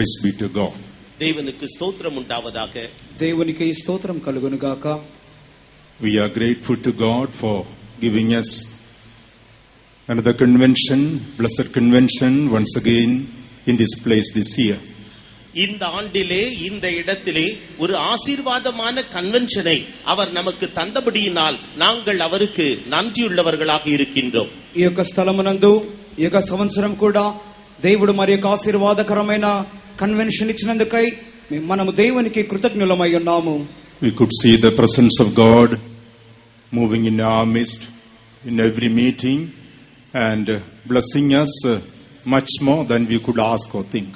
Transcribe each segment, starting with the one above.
Praise be to God. தேவனுக்கு ஸ்தோத்திரம் உண்டாவதாக. தேவனுக்கு ஸ்தோத்திரம் கலுகுனுகாக. We are grateful to God for giving us another convention, blessed convention, once again in this place this year. இந்த ஆண்டிலே இந்த இடத்திலே ஒரு ஆசீர்வாதமான கன்வென்ஷனை அவர் நமக்கு தந்தபடியினால் நாங்கள் அவருக்கு நன்றியுள்ளவர்களாக இருக்கின்றோம். ఈ యొక్క స్థలమునందు ఈ యొక్క సంవత్సరం కూడా దేవుడు మరి యొక్క ఆశీర్వాదకరమైన కన్వెన్షన్ ఇచ్చినందుకై మనము దేవునికి కృతజ్ఞులమై ఉన్నాము. We could see the presence of God moving in our midst in every meeting and blessing us much more than we could ask or think.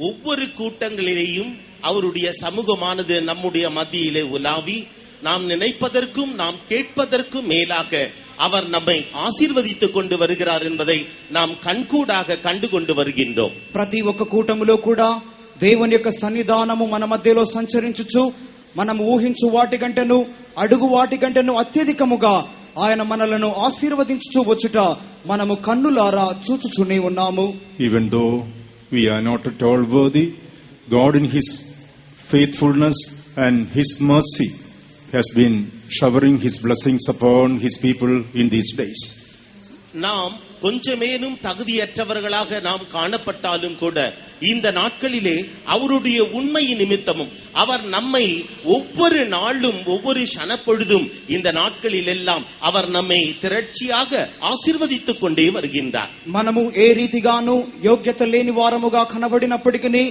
ஒவ்வொரு கூட்டங்களிலேயும் அவருடைய சமூகமானது நம்முடைய மத்தியிலே உலாவி நாம் நினைப்பதற்கும் நாம் கேட்பதற்கும் மேலாக அவர் நம்மை ஆசீர்வதித்துக் கொண்டு வருகிறார் என்பதை நாம் கண்கூடாக கண்டு கொண்டு வருகின்றோம். ప్రతి ఒక్క కూటములో కూడా దేవుని యొక్క సన్నిధానము మన మధ్యలో సంచరించుచు మనం ఊహించు వాటి కంటేను అడుగు వాటి కంటేను అత్యధికముగా ఆయన మనలను ఆశీర్వదించుచు వచ్చుట మనము కన్నులారా చూచుచునే ఉన్నాము. Even though we are not at all worthy, God in His faithfulness and His mercy has been showering His blessings upon His people in these days. நாம் கொஞ்சமேனும் தகுதியற்றவர்களாக நாம் காணப்பட்டாலும் கூட இந்த நாட்களிலே அவருடைய உண்மை நிமித்தமும் அவர் நம்மை ஒவ்வொரு நாளும் ஒவ்வொரு க்ஷணப்பொழுதும் இந்த நாட்களில் எல்லாம் அவர் நம்மை திரட்சியாக ஆசீர்வதித்துக் கொண்டே வருகின்றார். మనము ఏ రీతిగాను యోగ్యత లేని వారముగా కనబడినప్పటికీ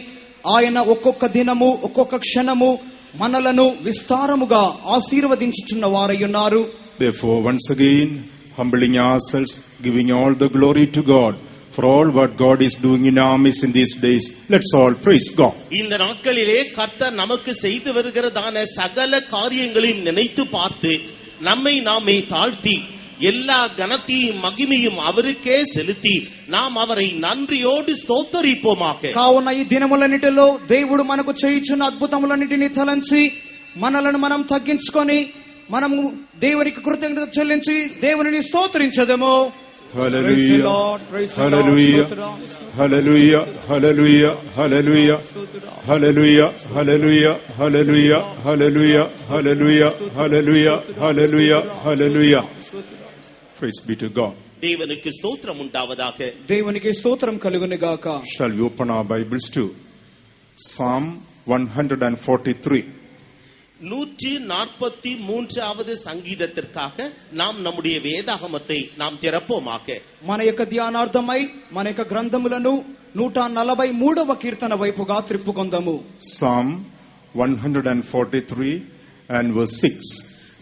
ఆయన ఒక్కొక్క దినము ఒక్కొక్క క్షణము మనలను విస్తారముగా ఆశీర్వదించుచున్న వారై ఉన్నారు. Therefore, once again, humbling ourselves, giving all the glory to God for all what God is doing in our midst in these days. Let's all praise God. இந்த நாட்களிலே கர்த்தர் நமக்கு செய்து வருகிறதான சகல காரியங்களையும் நினைத்து பார்த்து நம்மை நாமே தாழ்த்தி எல்லா கனத்தையும் மகிமையும் அவருக்கே செலுத்தி நாம் அவரை నన్றியோடு స్తోత్రిపోమాక. కావున ఈ దినములన్నిటిలో దేవుడు మనకు చేయుచున్న అద్భుతములన్నిటిని తలంచి మనలను మనం తగ్గించుకొని మనము దేవునికి కృతజ్ఞత చెల్లించి దేవునిని స్తోత్రించదము. Hallelujah, hallelujah, hallelujah, hallelujah, hallelujah, hallelujah, hallelujah, hallelujah, hallelujah, hallelujah, hallelujah, hallelujah, hallelujah. Praise be to God. தேவனுக்கு ஸ்தோத்திரம் உண்டாவதாக. దేవునికి స్తోత్రం కలుగునుగాక. Shall we open our Bibles to Psalm 143? 143வது சங்கீதத்திற்காக நாம் நம்முடைய வேதாகமத்தை நாம் திறப்போமாக. మన యొక్క ధ్యానార్థమై మన యొక్క గ్రంథములను 143వ కీర్తన వైపుగా త్రిప్పుకొందాము. Psalm 143 and verse 6.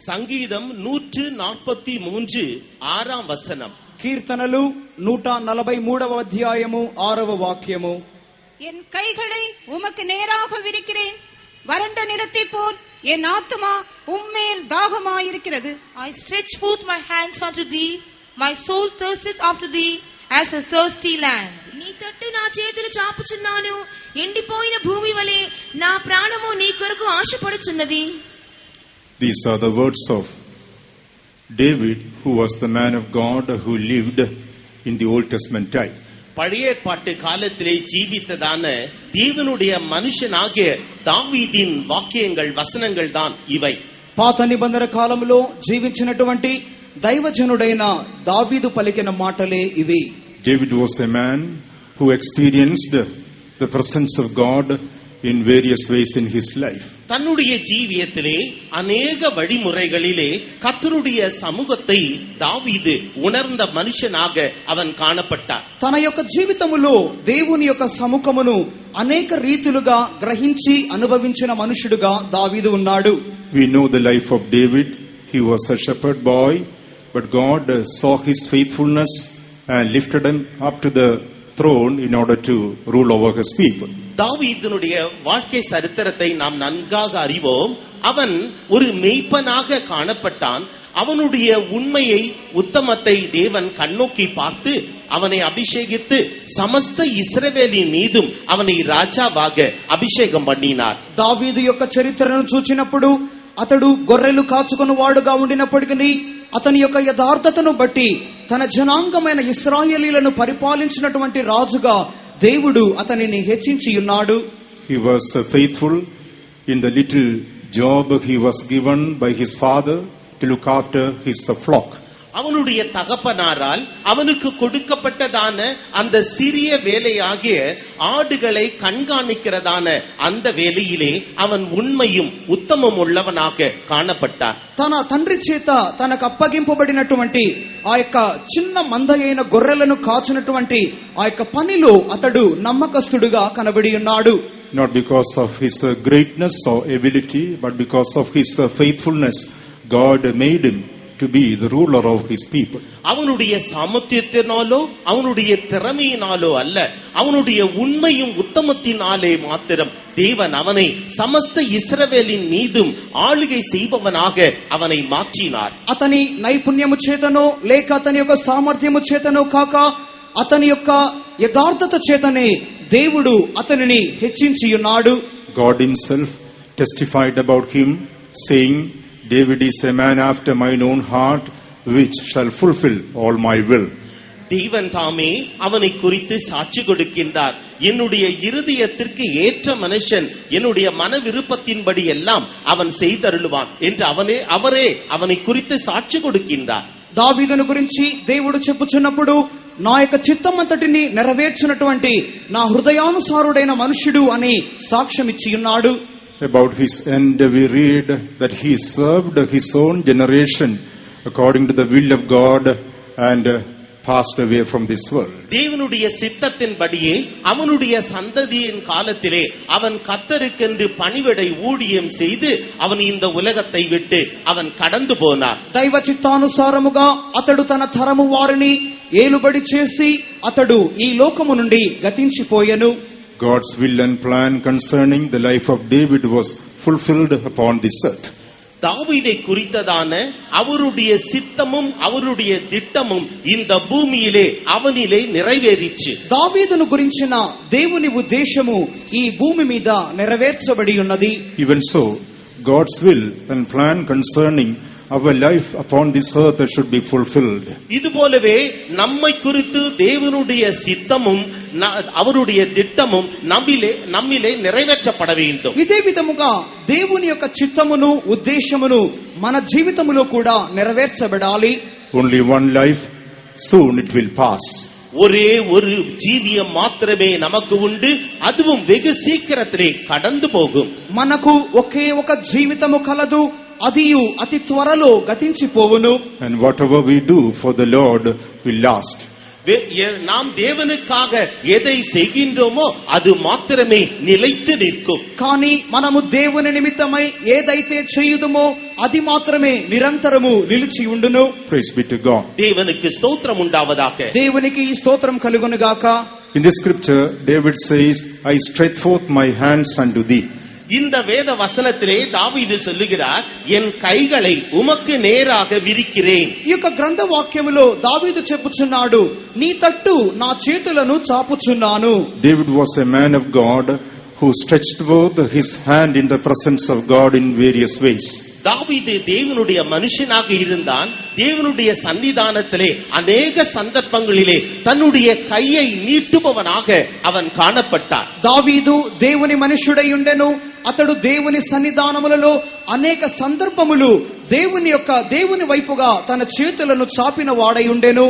சங்கீதம் 143 6ஆம் வசனம். కీర్తనలు 143వ అధ్యాయము 6వ వాక్యము. என் கைகளை உமக்கு நேராக விரிக்கிறேன், வறண்ட நிலத்தை போல் என் ஆத்துமா உம்மேல் தாகமாயிருக்கிறது. I stretch forth my hands unto thee, my soul thirsteth after thee as a thirsty land. నీ తట్టు నా చేతులు చాపుచున్నాను, ఎండిపోయిన భూమి వలె నా ప్రాణము నీ కొరకు ఆశపడుచున్నది. These are the words of David, who was the man of God who lived in the Old Testament time. பழைய ஏற்பாட்டு காலத்திலே ஜீவித்ததான தேவனுடைய மனுஷனாகிய தாவீதின் வாக்கியங்கள் வசனங்கள் தான் இவை. పాత నిబంధన కాలంలో జీవించినటువంటి దైవజనుడైన దావీదు పలికిన మాటలే ఇవి. David was a man who experienced the presence of God in various ways in his life. தன்னுடைய ஜீவியத்திலே அநேக வழிமுறைகளிலே கர்த்தருடைய சமூகத்தை தாவீது உணர்ந்த மனுஷனாக அவன் காணப்பட்டார். తన యొక్క జీవితములో దేవుని యొక్క సముఖమును అనేక రీతిలుగా గ్రహించి అనుభవించిన మనుషుడుగా దావీదు ఉన్నాడు. We know the life of David. He was a shepherd boy, but God saw his faithfulness and lifted him up to the throne in order to rule over his people. தாவீதினுடைய வாழ்க்கை சரித்திரத்தை நாம் நன்காக அறிவோம். அவன் ஒரு மேய்ப்பனாக காணப்பட்டான். அவனுடைய உண்மையை உத்தமத்தை தேவன் கண்ணோக்கி பார்த்து அவனை அபிஷேகித்து சமஸ்த இஸ்ரவேலின் மீதும் அவனை ராஜாவாக அபிஷேகம் பண்ணினார். దావీదు యొక్క చరిత్రను చూచినప్పుడు అతడు గొర్రెలు కాచుకుని వాడుగా ఉండినప్పటికీ అతని యొక్క యథార్థతను బట్టి తన జనాంగమైన ఇశ్రాయేలీలను పరిపాలించినటువంటి రాజుగా దేవుడు అతనిని హెచ్చించి ఉన్నాడు. He was faithful in the little job he was given by his father to look after his flock. அவனுடைய தகப்பனாரால் அவனுக்கு கொடுக்கப்பட்டதான அந்த சிறிய வேலையாகிய ஆடுகளை கண்காணிக்கிறதான அந்த வேலையிலே அவன் உண்மையும் உத்தமம் உள்ளவனாக காணப்பட்டான். తన తండ్రి చేత తనకు అప్పగింపబడినటువంటి ఆ యొక్క చిన్న మందయైన గొర్రెలను కాచునటువంటి ఆ యొక్క పనిలో అతడు నమ్మకస్తుడుగా కనబడి ఉన్నాడు. Not because of his greatness or ability, but because of his faithfulness, God made him to be the ruler of his people. அவனுடைய சாமர்த்தியத்தினாலோ அவனுடைய திறமையினாலோ அல்ல, அவனுடைய உண்மையும் உத்தமத்தினாலே மாத்திரம் தேவன் அவனை சமஸ்த இஸ்ரவேலின் மீதும் ஆளுகை செய்பவனாக அவனை மாற்றினார். అతని నైపుణ్యము చేతనో లేక అతని యొక్క సామర్థ్యము చేతనో కాక అతని యొక్క యథార్థత చేతనే దేవుడు అతనిని హెచ్చించి ఉన్నాడు. God himself testified about him, saying, David is a man after mine own heart, which shall fulfill all my will. தேவன் தாமே அவனை குறித்து சாட்சி கொடுக்கின்றார். என்னுடைய இருதயத்திற்கு ஏற்ற மனுஷன், என்னுடைய மன விருப்பத்தின்படி எல்லாம் அவன் செய்தருளுவான் என்று அவரே அவனை குறித்து సాక్షి கொடுக்கின்றார். దావీదును గురించి దేవుడు చెప్పుచున్నప్పుడు, నా యొక్క చిత్తమంతటిని నెరవేర్చినటువంటి నా హృదయానుసారుడైన మనుష్యుడు అని సాక్ష్యం ఇచ్చి ఉన్నాడు. About his end we read that he served his own generation according to the will of God and passed away from this world. தேவனுடைய சித்தத்தின்படியே அவனுடைய சந்ததியின் காலத்திலே அவன் கர்த்தருக்கென்று பணிவிடை ஊழியம் செய்து அவன் இந்த உலகத்தை விட்டு அவன் கடந்து போனார். దైవ చిత్తానుసారముగా అతడు తన తరము వారిని ఏలుబడి చేసి అతడు ఈ లోకము నుండి గతించిపోయెను. God's will and plan concerning the life of David was fulfilled upon this earth. தாவீதை குறித்ததான அவருடைய சித்தமும் அவருடைய திட்டமும் இந்த பூமியிலே அவனிலே நிறைவேறிச்சு. దావీదును గురించిన దేవుని ఉద్దేశము ఈ భూమి మీద నెరవేర్చబడి ఉన్నది. Even so, God's will and plan concerning our life upon this earth should be fulfilled. இதுபோலவே நம்மை குறித்து தேவனுடைய சித்தமும் அவருடைய திட்டமும் நம்மிலே நிறைவேற்றப்பட வேண்டும். ఇదే విధముగా దేవుని యొక్క చిత్తమును ఉద్దేశమును మన జీవితములో కూడా నెరవేర్చబడాలి. Only one life, soon it will pass. ஒரே ஒரு ஜீவியம் மாத்திரமே நமக்கு உண்டு, அதுவும் வெகு சீக்கிரத்திலே கடந்து போகும். మనకు ఒకే ఒక జీవితము కలదు, అదియు అతి త్వరలో గతించిపోవును. And whatever we do for the Lord will last. நாம் தேவனுக்காக எதை செய்கின்றோமோ அது మాత్రమే నిலைத்து నిற்கும். కానీ మనము దేవుని నిమిత్తమై ఏదైతే చేయుదుమో అది మాత్రమే నిరంతరము నిలిచి ఉండును. Praise be to God. தேவனுக்கு ஸ்தோத்திரம் உண்டாவதாக. దేవునికి ఈ స్తోత్రం కలుగును గాక. In this scripture, David says, I stretch forth my hands unto thee. இந்த வேத வசனத்திலே தாவீது சொல்லுகிறார், என் கைகளை உமக்கு நேராக விரிக்கிறேன். ఈ యొక్క గ్రంథ వాక్యములో దావీదు చెప్పుచున్నాడు, నీ తట్టు నా చేతులను చాపుచున్నాను. David was a man of God who stretched forth his hand in the presence of God in various ways. தாவீது தேவனுடைய மனுஷனாக இருந்தான். தேவனுடைய சன்னிதானத்திலே அநேக சந்தர்ப்பங்களிலே தன்னுடைய கையை நீட்டுபவனாக அவன் காணப்பட்டார். దావీదు దేవుని మనుష్యుడై ఉండెను. అతడు దేవుని సన్నిధానములలో అనేక సందర్భములు దేవుని వైపుగా తన చేతులను చాపిన వాడై ఉండెను.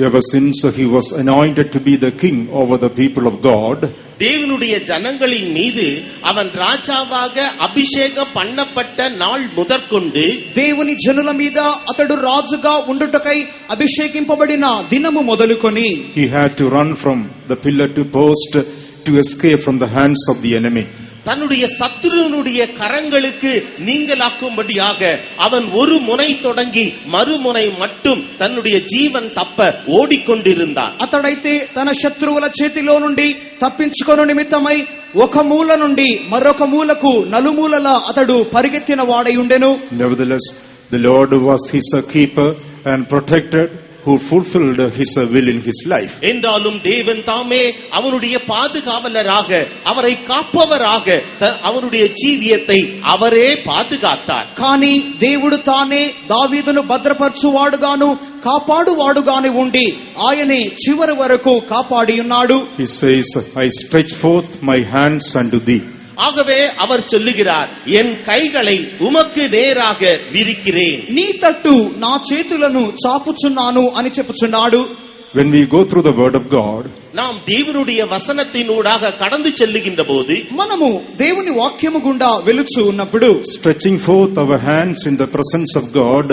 Ever since he was anointed to be the king over the people of God, தேவனுடைய ஜனங்களின் மீது அவன் ராஜாவாக அபிஷேகம் பண்ணப்பட்ட நாள் முதற்கொண்டு దేవుని జనుల మీద అతడు రాజుగా ఉండుటకై అభిషేకింపబడిన దినము మొదలుకొని he had to run from the pillar to post to escape from the hands of the enemy. தன்னுடைய சத்துருனுடைய கரங்களுக்கு நீங்களாக்கும்படியாக அவன் ஒரு முனை தொடங்கி மறுமுனை மட்டும் தன்னுடைய ஜீவன் தப்ப ஓடிக்கொண்டிருந்தான். అతడైతే తన శత్రువుల చేతిలో నుండి తప్పించుకొను నిమిత్తమై ఒక మూల నుండి మరొక మూలకు నలుమూలలా అతడు పరిగెత్తిన వాడై ఉండెను. Nevertheless, the Lord was his keeper and protector, who fulfilled his will in his life. என்றாலும் தேவன் தாமே அவருடைய பாதுகாவலராக, அவரை காப்பவராக அவருடைய ஜீவியத்தை அவரே பாதுகாத்தார். కానీ దేవుడు తానే దావీదును భద్రపరచువాడుగాను కాపాడువాడుగానే ఉండి ఆయనే చివరి వరకు కాపాడి ఉన్నాడు. He says, I stretch forth my hands unto thee. ஆகவே அவர் சொல்லுகிறார், என் கைகளை உமக்கு நேராக விரிக்கிறேன். నీ తట్టు నా చేతులను చాపుచున్నాను అని చెప్పుచున్నాడు. When we go through the word of God, நாம் தேவனுடைய வசனத்தினூடாக கடந்து செல்லுகின்ற போது, మనము దేవుని వాక్యము గుండా వెలుచు ఉన్నప్పుడు, stretching forth our hands in the presence of God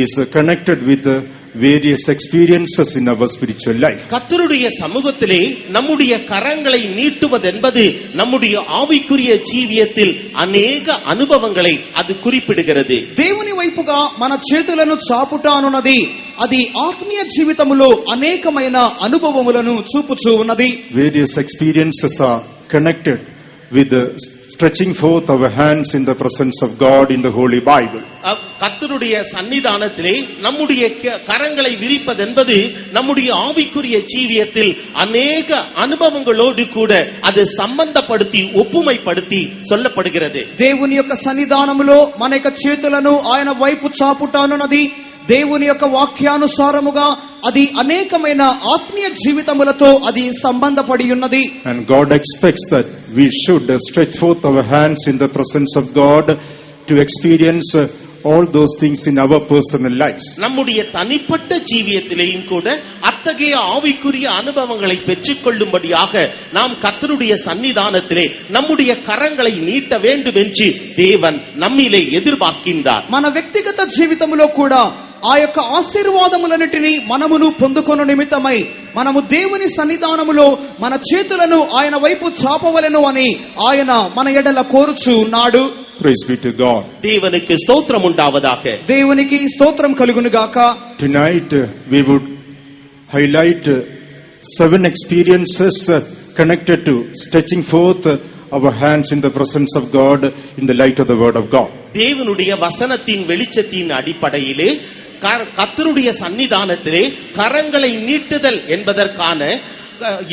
is connected with various experiences in our spiritual life. கர்த்தருடைய சமூகத்திலே நம்முடைய கரங்களை நீட்டுவதென்பது நம்முடைய ஆவிக்குரிய ஜீவியத்தில் அநேக அனுபவங்களை அது குறிப்பிடுகிறது. దేవుని వైపుగా మన చేతులను చాపుట అనున్నది అది ఆత్మీయ జీవితములో అనేకమైన అనుభవములను చూపుచూ ఉన్నది. Various experiences are connected with the stretching forth our hands in the presence of God in the Holy Bible. கர்த்தருடைய சன்னிதானத்திலே நம்முடைய கரங்களை விரிப்பதென்பது நம்முடைய ஆவிக்குரிய ஜீவியத்தில் அநேக அனுபவங்களோடு கூட அது சம்பந்தப்படுத்தி ஒப்புமைப்படுத்தி சொல்லப்படுகிறது. దేవుని యొక్క సన్నిధానములో మన యొక్క చేతులను ఆయన వైపు చాపుట అనున్నది దేవుని యొక్క వాక్యానుసారముగా అది అనేకమైన ఆత్మీయ జీవితములతో అది సంబంధపడి ఉన్నది. And God expects that we should stretch forth our hands in the presence of God to experience all those things in our personal lives. நம்முடைய தனிப்பட்ட ஜீவியத்திலேயும் கூட அத்தகைய ஆவிக்குரிய அனுபவங்களை பெற்றுக்கொள்ளும்படியாக நாம் கர்த்தருடைய சன்னிதானத்திலே நம்முடைய கரங்களை நீட்ட வேண்டும் என்று தேவன் நம்மிலே எதிர்பார்க்கின்றார். మన వ్యక్తిగత జీవితంలో కూడా ఆ యొక్క ఆశీర్వాదములన్నిటినీ మనమును పొందుకొను నిమిత్తమై మనము దేవుని సన్నిధానములో మన చేతులను ఆయన వైపు చాపవలెను అని ఆయన మన ఎడల కోరుచు ఉన్నాడు. Praise be to God. தேவனுக்கு ஸ்தோத்திரம் உண்டாவதாக. దేవునికి స్తోత్రం కలుగును గాక. Tonight we would highlight 7 experiences connected to stretching forth our hands in the presence of God in the light of the word of God. தேவனுடைய வசனத்தின் வெளிச்சத்தின் அடிப்படையிலே கர்த்தருடைய சன்னிதானத்திலே கரங்களை நீட்டுதல் என்பதற்கான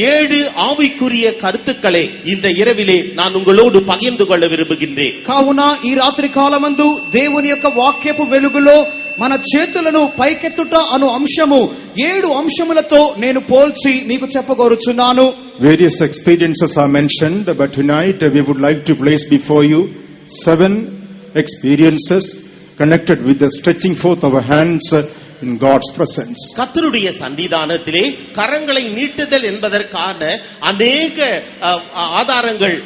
7 ஆவிக்குரிய கருத்துக்களை இந்த இரவிலே நான் உங்களோடு பகிர்ந்து கொள்ள விரும்புகின்றேன். కావున ఈ రాత్రి కాలమందు దేవుని యొక్క వాక్యపు వెలుగులో మన చేతులను పైకెత్తుట అను అంశము 7 అంశములతో నేను పోల్చి మీకు చెప్పగోరుచున్నాను. Various experiences are mentioned, but tonight we would like to place before you 7 experiences connected with the stretching forth our hands in God's presence. கர்த்தருடைய சன்னிதானத்திலே கரங்களை நீட்டுதல் என்பதற்கான அநேக ஆதாரங்கள்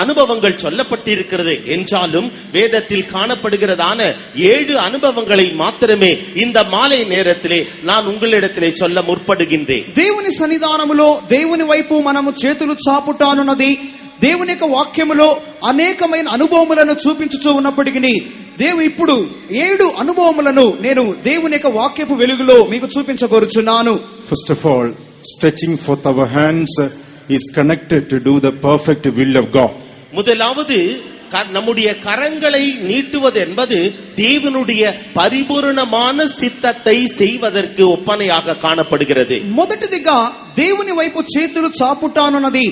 அனுபவங்கள் சொல்லப்பட்டிருக்கிறது என்றாலும் வேதத்தில் காணப்படுகிறதான 7 அனுபவங்களை மாத்திரமே இந்த மாலை நேரத்திலே நான் உங்களிடத்திலே சொல்ல முற்படுகின்றேன். దేవుని సన్నిధానములో దేవుని వైపు మనము చేతులు చాపుటానున్నది దేవుని యొక్క వాక్యములో అనేకమైన అనుభవములను చూపించుచూ ఉన్నప్పటికీ ఇప్పుడు 7 అనుభవములను నేను దేవుని యొక్క వాక్యపు వెలుగులో మీకు చూపించగోరుచున్నాను. First of all, stretching forth our hands is connected to do the perfect will of God. முதலாவது நம்முடைய கரங்களை நீட்டுவது என்பது தேவனுடைய பரிபூரணமான சித்தத்தை செய்வதற்கு ஒப்பனையாக காணப்படுகிறது. మొదటిదిగా దేవుని వైపు చేతులు చాపుటానున్నది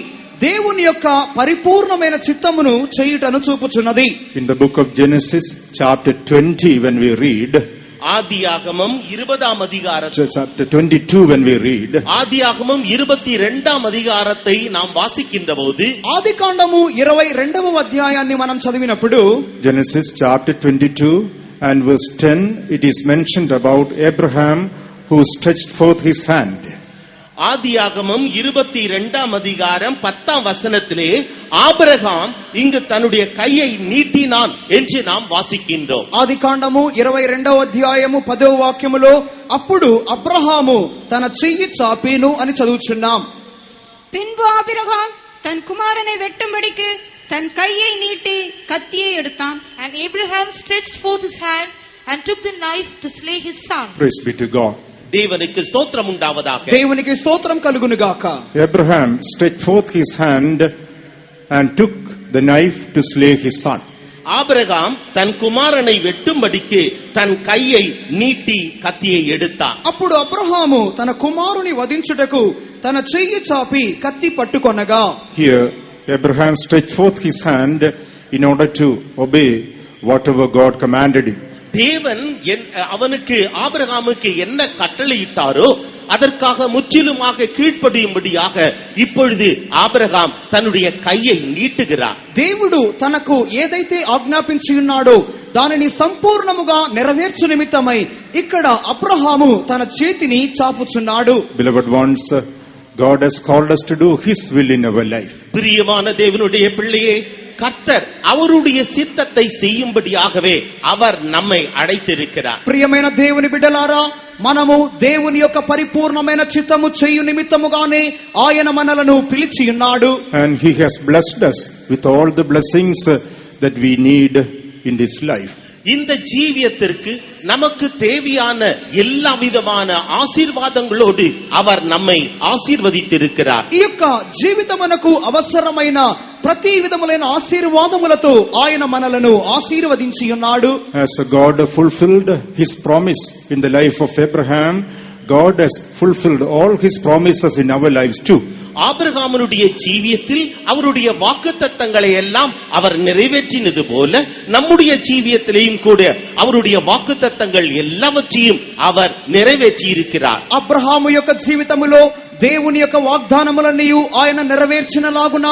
దేవుని యొక్క పరిపూర్ణమైన చిత్తమును చేయుటను చూపుచున్నది. In the book of Genesis chapter 20 when we read, ஆதியாகமம் 20ஆம் அதிகாரத்தை, chapter 22 when we read, ஆதியாகமம் 22ஆம் அதிகாரத்தை நாம் வாசிக்கின்ற போது, ఆదికాండము 22వ అధ్యాయాన్ని మనం చదివినప్పుడు Genesis chapter 22 and verse 10, it is mentioned about Abraham who stretched forth his hand. ஆதியாகமம் 22ஆம் அதிகாரம் 10ஆம் வசனத்திலே ஆபிரகாம் இங்கு தன்னுடைய கையை நீட்டினான் என்று நாம் வாசிக்கின்றோம். ఆదికాండము 22వ అధ్యాయము 10వ వాక్యములో అప్పుడు అబ్రహాము తన చెయ్యి చాపేను అని చదువుచున్నాం. பின்பு ஆபிரகாம் தன் குமாரனை வெட்டும்படிக்கு தன் கையை நீட்டி கத்தியை எடுத்தான். And Abraham stretched forth his hand and took the knife to slay his son. Praise be to God. தேவனுக்கு ஸ்தோத்திரம் உண்டாவதாக. దేవునికి స్తోత్రం కలుగును గాక. Abraham stretched forth his hand and took the knife to slay his son. Abraham தன் குமாரனை வெட்டும்படிக்கு தன் கையை நீட்டி கத்தியை எடுத்தான். అప్పుడు అబ్రహాము తన కుమారుని వధించుటకు తన చెయ్యి చాపి కత్తి పట్టుకొనగా. Here Abraham stretched forth his hand in order to obey whatever God commanded him. தேவன் அவனுக்கு ஆபிரகாமுக்கு என்ன கட்டளையிட்டாரோ அதற்காக முற்றிலுமாக கீழ்ப்படியும்படியாக இப்பொழுது ஆபிரகாம் தன்னுடைய கையை நீட்டுகிறார். దేవుడు తనకు ఏదైతే ఆజ్ఞాపించి ఉన్నాడో దానిని సంపూర్ణముగా నెరవేర్చు నిమిత్తమై ఇక్కడ అబ్రహాము తన చేతిని చాపుచున్నాడు. Beloved ones, God has called us to do His will in our life. பிரியமான தேவனுடைய பிள்ளையே, கர்த்தர் அவருடைய சித்தத்தை செய்யும்படியாகவே அவர் நம்மை அழைத்திருக்கிறார். ప్రియమైన దేవుని బిడ్డలారా, మనము దేవుని యొక్క పరిపూర్ణమైన చిత్తము చేయు నిమిత్తముగానే ఆయన మనలను పిలిచి ఉన్నాడు. And He has blessed us with all the blessings that we need in this life. இந்த ஜீவியத்திற்கு நமக்கு தேவையான எல்லா விதமான ஆசீர்வாதங்களோடு அவர் நம்மை ஆசீர்வதித்திருக்கிறார். ఈ యొక్క జీవితమునకు అవసరమైన ప్రతి విధములైన ఆశీర్వాదములతో ఆయన మనలను ఆశీర్వదించి ఉన్నాడు. As God fulfilled His promise in the life of Abraham, God has fulfilled all His promises in our lives too. ஆபிரகாமுடைய ஜீவியத்தில் அவருடைய வாக்குத்தத்தங்களை எல்லாம் அவர் நிறைவேற்றினது போல நம்முடைய ஜீவியத்திலேயும் கூட அவருடைய வாக்குத்தத்தங்கள் எல்லாவற்றையும் அவர் நிறைவேற்றி இருக்கிறார். అబ్రహాము యొక్క జీవితములో దేవుని యొక్క వాగ్దానములన్నీ ఆయన నెరవేర్చినలాగున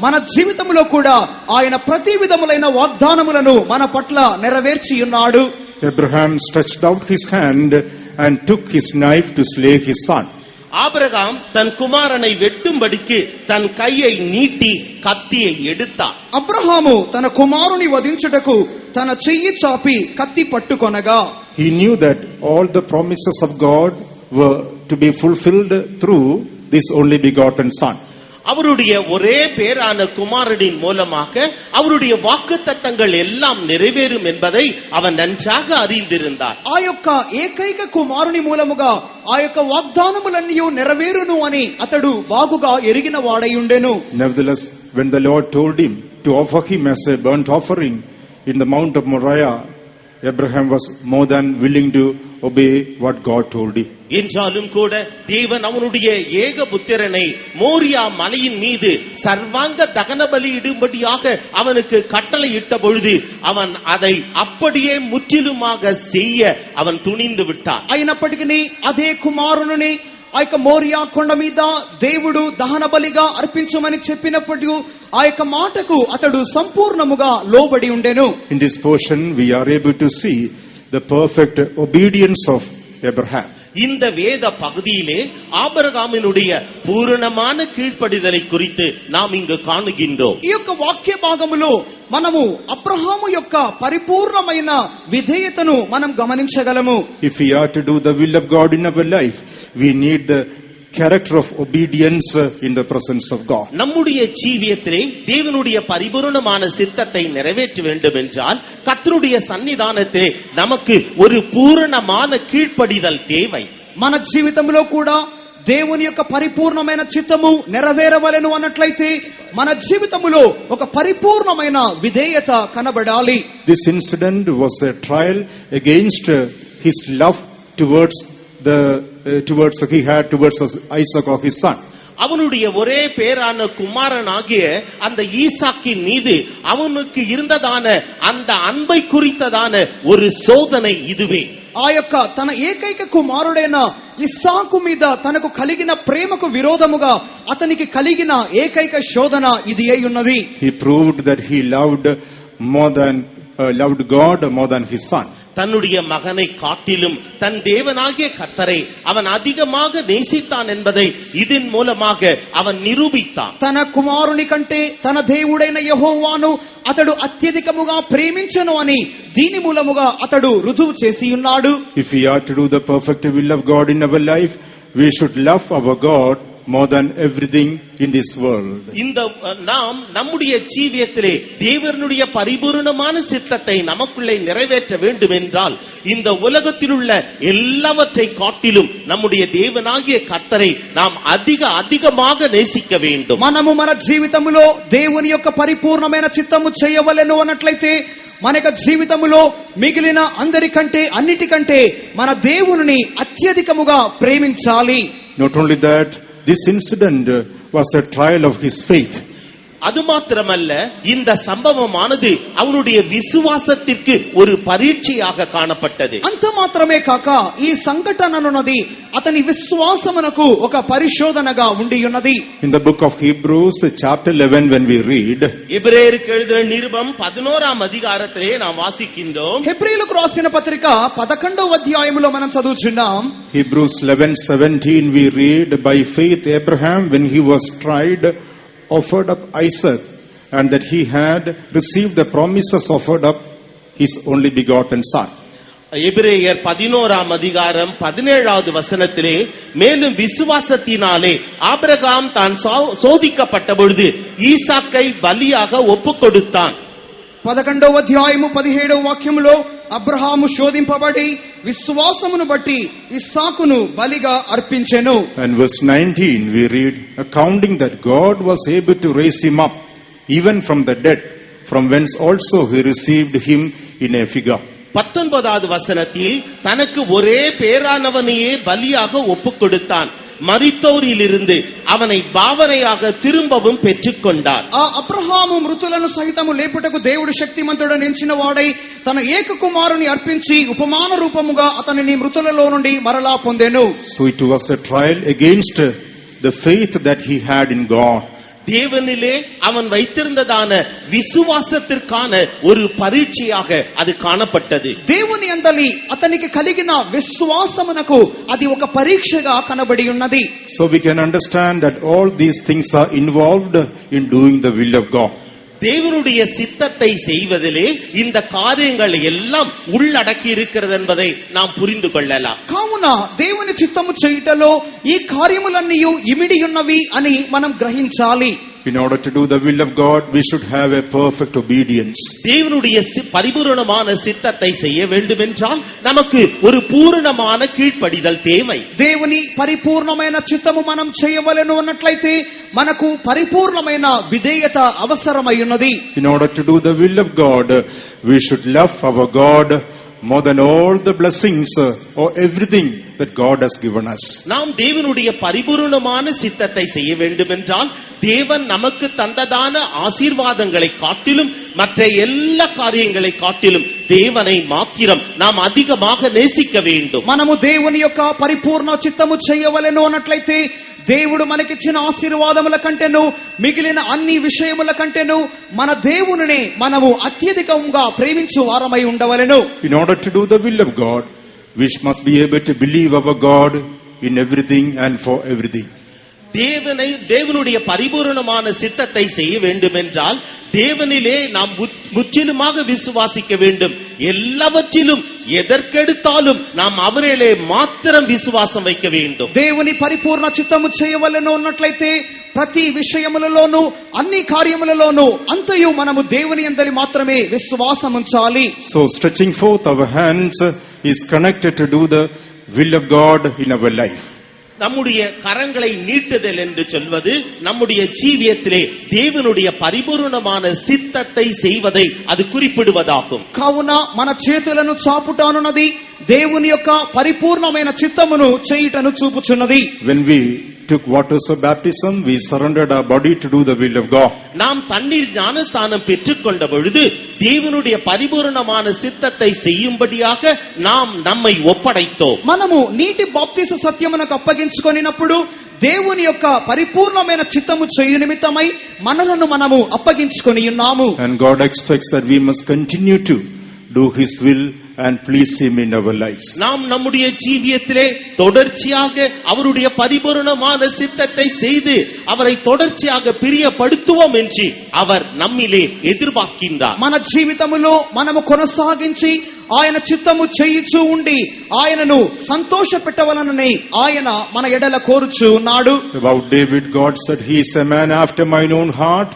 మన జీవితంలో కూడా ఆయన ప్రతి విధములైన వాగ్దానములను మన పట్ల నెరవేర్చి ఉన్నాడు. Abraham stretched out his hand and took his knife to slay his son. Abraham தன் குமாரனை வெட்டும்படிக்கு தன் கையை நீட்டி கத்தியை எடுத்தார். అబ్రహాము తన కుమారుని వధించుటకు తన చెయ్యి చాపి కత్తి పట్టుకొనగా. He knew that all the promises of God were to be fulfilled through this only begotten son. அவருடைய ஒரே பேரான குமாரனின் மூலமாக அவருடைய வாக்குத்தத்தங்கள் எல்லாம் நிறைவேறும் என்பதை அவன் நன்றாக அறிந்திருந்தார். ఆ యొక్క ఏకైక కుమారుని మూలముగా ఆ యొక్క వాగ్దానములన్నీ నెరవేరును అని అతడు బాగుగా ఎరిగిన వాడై ఉండెను. Nevertheless, when the Lord told him to offer him as a burnt offering in the Mount of Moriah, Abraham was more than willing to obey what God told him. என்றாலும் கூட தேவன் அவனுடைய ஏகபுத்திரனை மோரியா மலையின் மீது சர்வாங்க தகன பலி இடும்படியாக அவனுக்கு கட்டளை இட்ட பொழுது அவன் அதை அப்படியே முற்றிலுமாக செய்ய அவன் துணிந்து விட்டான். అయినప్పటికీ అదే కుమారుని ఆ యొక్క మోరియా కొండ మీద దేవుడు దహన బలిగా అర్పించమని చెప్పినప్పుడు ఆ యొక్క మాటకు అతడు సంపూర్ణముగా లోబడి ఉండెను. In this portion we are able to see the perfect obedience of Abraham. இந்த வேத பகுதியிலே ஆபிரகாமினுடைய பூரணமான கீழ்ப்படிதலை குறித்து நாம் இங்கு காணுகின்றோம். ఈ యొక్క వాక్య భాగములో మనము అబ్రహాము యొక్క పరిపూర్ణమైన విధేయతను మనం గమనించగలము. If we are to do the will of God in our life, we need the character of obedience in the presence of God. நம்முடைய ஜீவியத்திலே தேவனுடைய பரிபூரணமான சித்தத்தை நிறைவேற்ற வேண்டும் என்றால் கர்த்தருடைய சன்னிதானத்திலே நமக்கு ஒரு பூரணமான கீழ்ப்படிதல் தேவை. మన జీవితంలో కూడా దేవుని యొక్క పరిపూర్ణమైన చిత్తము నెరవేరవలెను అన్నట్లయితే మన జీవితములో ఒక పరిపూర్ణమైన విధేయత కనబడాలి. This incident was a trial against his love towards he had towards Isaac or his son. அவனுடைய ஒரே பேரான குமாரனாகிய அந்த ஈசாக்கின் மீது அவனுக்கு இருந்ததான அந்த அன்பை குறித்ததான ஒரு சோதனை இதுவே. ఆ యొక్క తన ఏకైక కుమారుడైన ఇస్సాకు మీద తనకు కలిగిన ప్రేమకు విరోధముగా అతనికి కలిగిన ఏకైక శోధన ఇది అయి ఉన్నది. He proved that he loved God more than his son. தன்னுடைய மகனை காட்டிலும் தன் தேவனாகிய கர்த்தரை அவன் அதிகமாக நேசித்தான் என்பதை இதன் மூலமாக அவன் நிரூபித்தான். తన కుమారుని కంటే తన దేవుడైన యెహోవాను అతడు అత్యధికముగా ప్రేమించెను అని దీని మూలముగా అతడు రుజువు చేసి ఉన్నాడు. If we are to do the perfect will of God in our life, we should love our God more than everything in this world. இந்த நாம் நம்முடைய ஜீவியத்திலே தேவனுடைய பரிபூரணமான சித்தத்தை நமக்குள்ளே நிறைவேற்ற வேண்டும் என்றால் இந்த உலகத்தில் உள்ள எல்லாவற்றை காட்டிலும் நம்முடைய தேவனாகிய கர்த்தரை நாம் அதிகமாக நேசிக்க வேண்டும். మనము మన జీవితములో దేవుని యొక్క పరిపూర్ణమైన చిత్తము చేయవలెను అన్నట్లయితే మన యొక్క జీవితములో మిగిలిన అందరికంటే అన్నిటికంటే మన దేవుని అత్యధికముగా ప్రేమించాలి. Not only that, this incident was a trial of his faith. அது மாத்திரமல்ல, இந்த சம்பவமானது அவனுடைய விசுவாசத்திற்கு ஒரு பரீட்சையாக காணப்பட்டது. అంత మాత్రమే కాక ఈ సంఘటన అన్నది అతని విశ్వాసమునకు ఒక పరిశోధనగా ఉండి ఉన్నది. In the book of Hebrews, chapter 11, when we read, எபிரேயருக்கு எழுதின நிருபம் 11ஆம் அதிகாரத்திலே நாம் வாசிக்கின்றோம். హెబ్రీయులకు రాసిన పత్రిక 11వ అధ్యాయములో మనం చదువుచున్నాం. Hebrews 11:17, we read, by faith Abraham, when he was tried, offered up Isaac, and that he had received the promises, offered up his only begotten son. எபிரேயர் 11ஆம் அதிகாரம் 17வது வசனத்திலே, மேலும் விசுவாசத்தினாலே ஆபிரகாம் தான் சோதிக்கப்பட்ட பொழுது ஈசாக்கை பலியாக ஒப்புக் கொடுத்தான். 11వ అధ్యాయము 17వ వాక్యములో అబ్రహాము శోధింపబడి విశ్వాసమును బట్టి ఇస్సాకును బలిగా అర్పించెను. And verse 19 we read, accounting that God was able to raise him up even from the dead, from whence also he received him in a figure. 19வது வசனத்தில், தனக்கு ஒரே பேரானவனையே பலியாக ஒப்புக் கொடுத்தான், மரித்தோரிலிருந்து அவனை பாவனையாக திரும்பவும் பெற்றுக்கொண்டார். ఆ అబ్రహాము మృతులను సహితము లేపుటకు దేవుడు శక్తిమంతుడని ఎంచిన వాడై తన ఏక కుమారుని అర్పించి ఉపమాన రూపముగా అతనిని మృతులలో నుండి మరలా పొందెను. So it was a trial against the faith that he had in God. தேவனிலே அவன் வைத்திருந்ததான விசுவாசத்திற்கான ஒரு பரீட்சையாக அது காணப்பட்டது. దేవుని యందలి అతనికి కలిగిన విశ్వాసమునకు అది ఒక పరీక్షగా కనబడి ఉన్నది. So we can understand that all these things are involved in doing the will of God. தேவனுடைய சித்தத்தை செய்வதிலே இந்த காரியங்கள் எல்லாம் உள்ளடக்கி இருக்கிறது என்பதை நாம் புரிந்து கொள்ளலாம். కావున దేవుని చిత్తము చేయుటలో ఈ కార్యములన్నీ ఇమిడి ఉన్నవి అని మనం గ్రహించాలి. In order to do the will of God, we should have a perfect obedience. தேவனுடைய பரிபூரணமான சித்தத்தை செய்ய வேண்டும் என்றால் நமக்கு ஒரு பூரணமான கீழ்ப்படிதல் தேவை. దేవుని పరిపూర్ణమైన చిత్తము మనం చేయవలెను అన్నట్లయితే మనకు పరిపూర్ణమైన విధేయత అవసరమై ఉన్నది. In order to do the will of God, we should love our God more than all the blessings or everything that God has given us. நாம் தேவனுடைய பரிபூரணமான சித்தத்தை செய்ய வேண்டும் என்றால் தேவன் நமக்கு தந்ததான ஆசீர்வாதங்களை காட்டிலும் மற்ற எல்லா காரியங்களை காட்டிலும் தேவனை மாத்திரம் நாம் அதிகமாக நேசிக்க வேண்டும். మనము దేవుని యొక్క పరిపూర్ణ చిత్తము చేయవలెను అన్నట్లయితే దేవుడు మనకిచ్చిన ఆశీర్వాదముల కంటేను మిగిలిన అన్ని విషయముల కంటేను మన దేవునినే మనము అత్యధికంగా ప్రేమించు వారమై ఉండవలెను. In order to do the will of God, we must be able to believe our God in everything and for everything. தேவனுடைய பரிபூரணமான சித்தத்தை செய்ய வேண்டும் என்றால் தேவனிலே நாம் முற்றிலுமாக விசுவாசிக்க வேண்டும். எல்லாவற்றிலும் ఎదర్కెడుతాலும் நாம் அவரிலே మాత్రం విశ్వాసం வைக்க வேண்டும். దేవుని పరిపూర్ణ చిత్తము చేయవలెను అన్నట్లయితే ప్రతి విషయములలోనూ అన్ని కార్యములలోనూ అంతయు మనము దేవుని యందలి మాత్రమే విశ్వాసం ఉంచాలి. So stretching forth our hands is connected to do the will of God in our life. நம்முடைய கரங்களை நீட்டுதல் என்று சொல்வது நம்முடைய ஜீவியத்திலே தேவனுடைய பரிபூரணமான சித்தத்தை செய்வதை அது குறிப்பிடுவதாகும். కావున మన చేతులను చాపుట అనున్నది దేవుని యొక్క పరిపూర్ణమైన చిత్తమును చేయుటను చూపుచున్నది. When we took waters of baptism, we surrendered our body to do the will of God. நாம் தண்ணீர் ஞானஸ்தானம் பெற்றுக்கொண்ட பொழுது தேவனுடைய பரிபூரணமான சித்தத்தை செய்யும்படியாக நாம் நம்மை ஒப்படைத்தோம். మనము నీటి బాప్తిస సత్యమునకు అప్పగించుకొనినప్పుడు దేవుని యొక్క పరిపూర్ణమైన చిత్తము చేయు నిమిత్తమై మనలను మనము అప్పగించుకొని ఉన్నాము. And God expects that we must continue to do His will and please Him in our lives. நாம் நம்முடைய ஜீவியத்திலே தொடர்ச்சியாக அவருடைய பரிபூரணமான சித்தத்தை செய்து அவரை தொடர்ச்சியாக பிரியப்படுத்துவோம் என்று அவர் நம்மிலே எதிர்பார்க்கின்றார். మన జీవితములో మనము కొనసాగించి ఆయన చిత్తము చేయుచూ ఉండి ఆయనను సంతోష పెట్టవలనని ఆయన మన ఎడల కోరుచూ ఉన్నాడు. About David, God said, He is a man after mine own heart,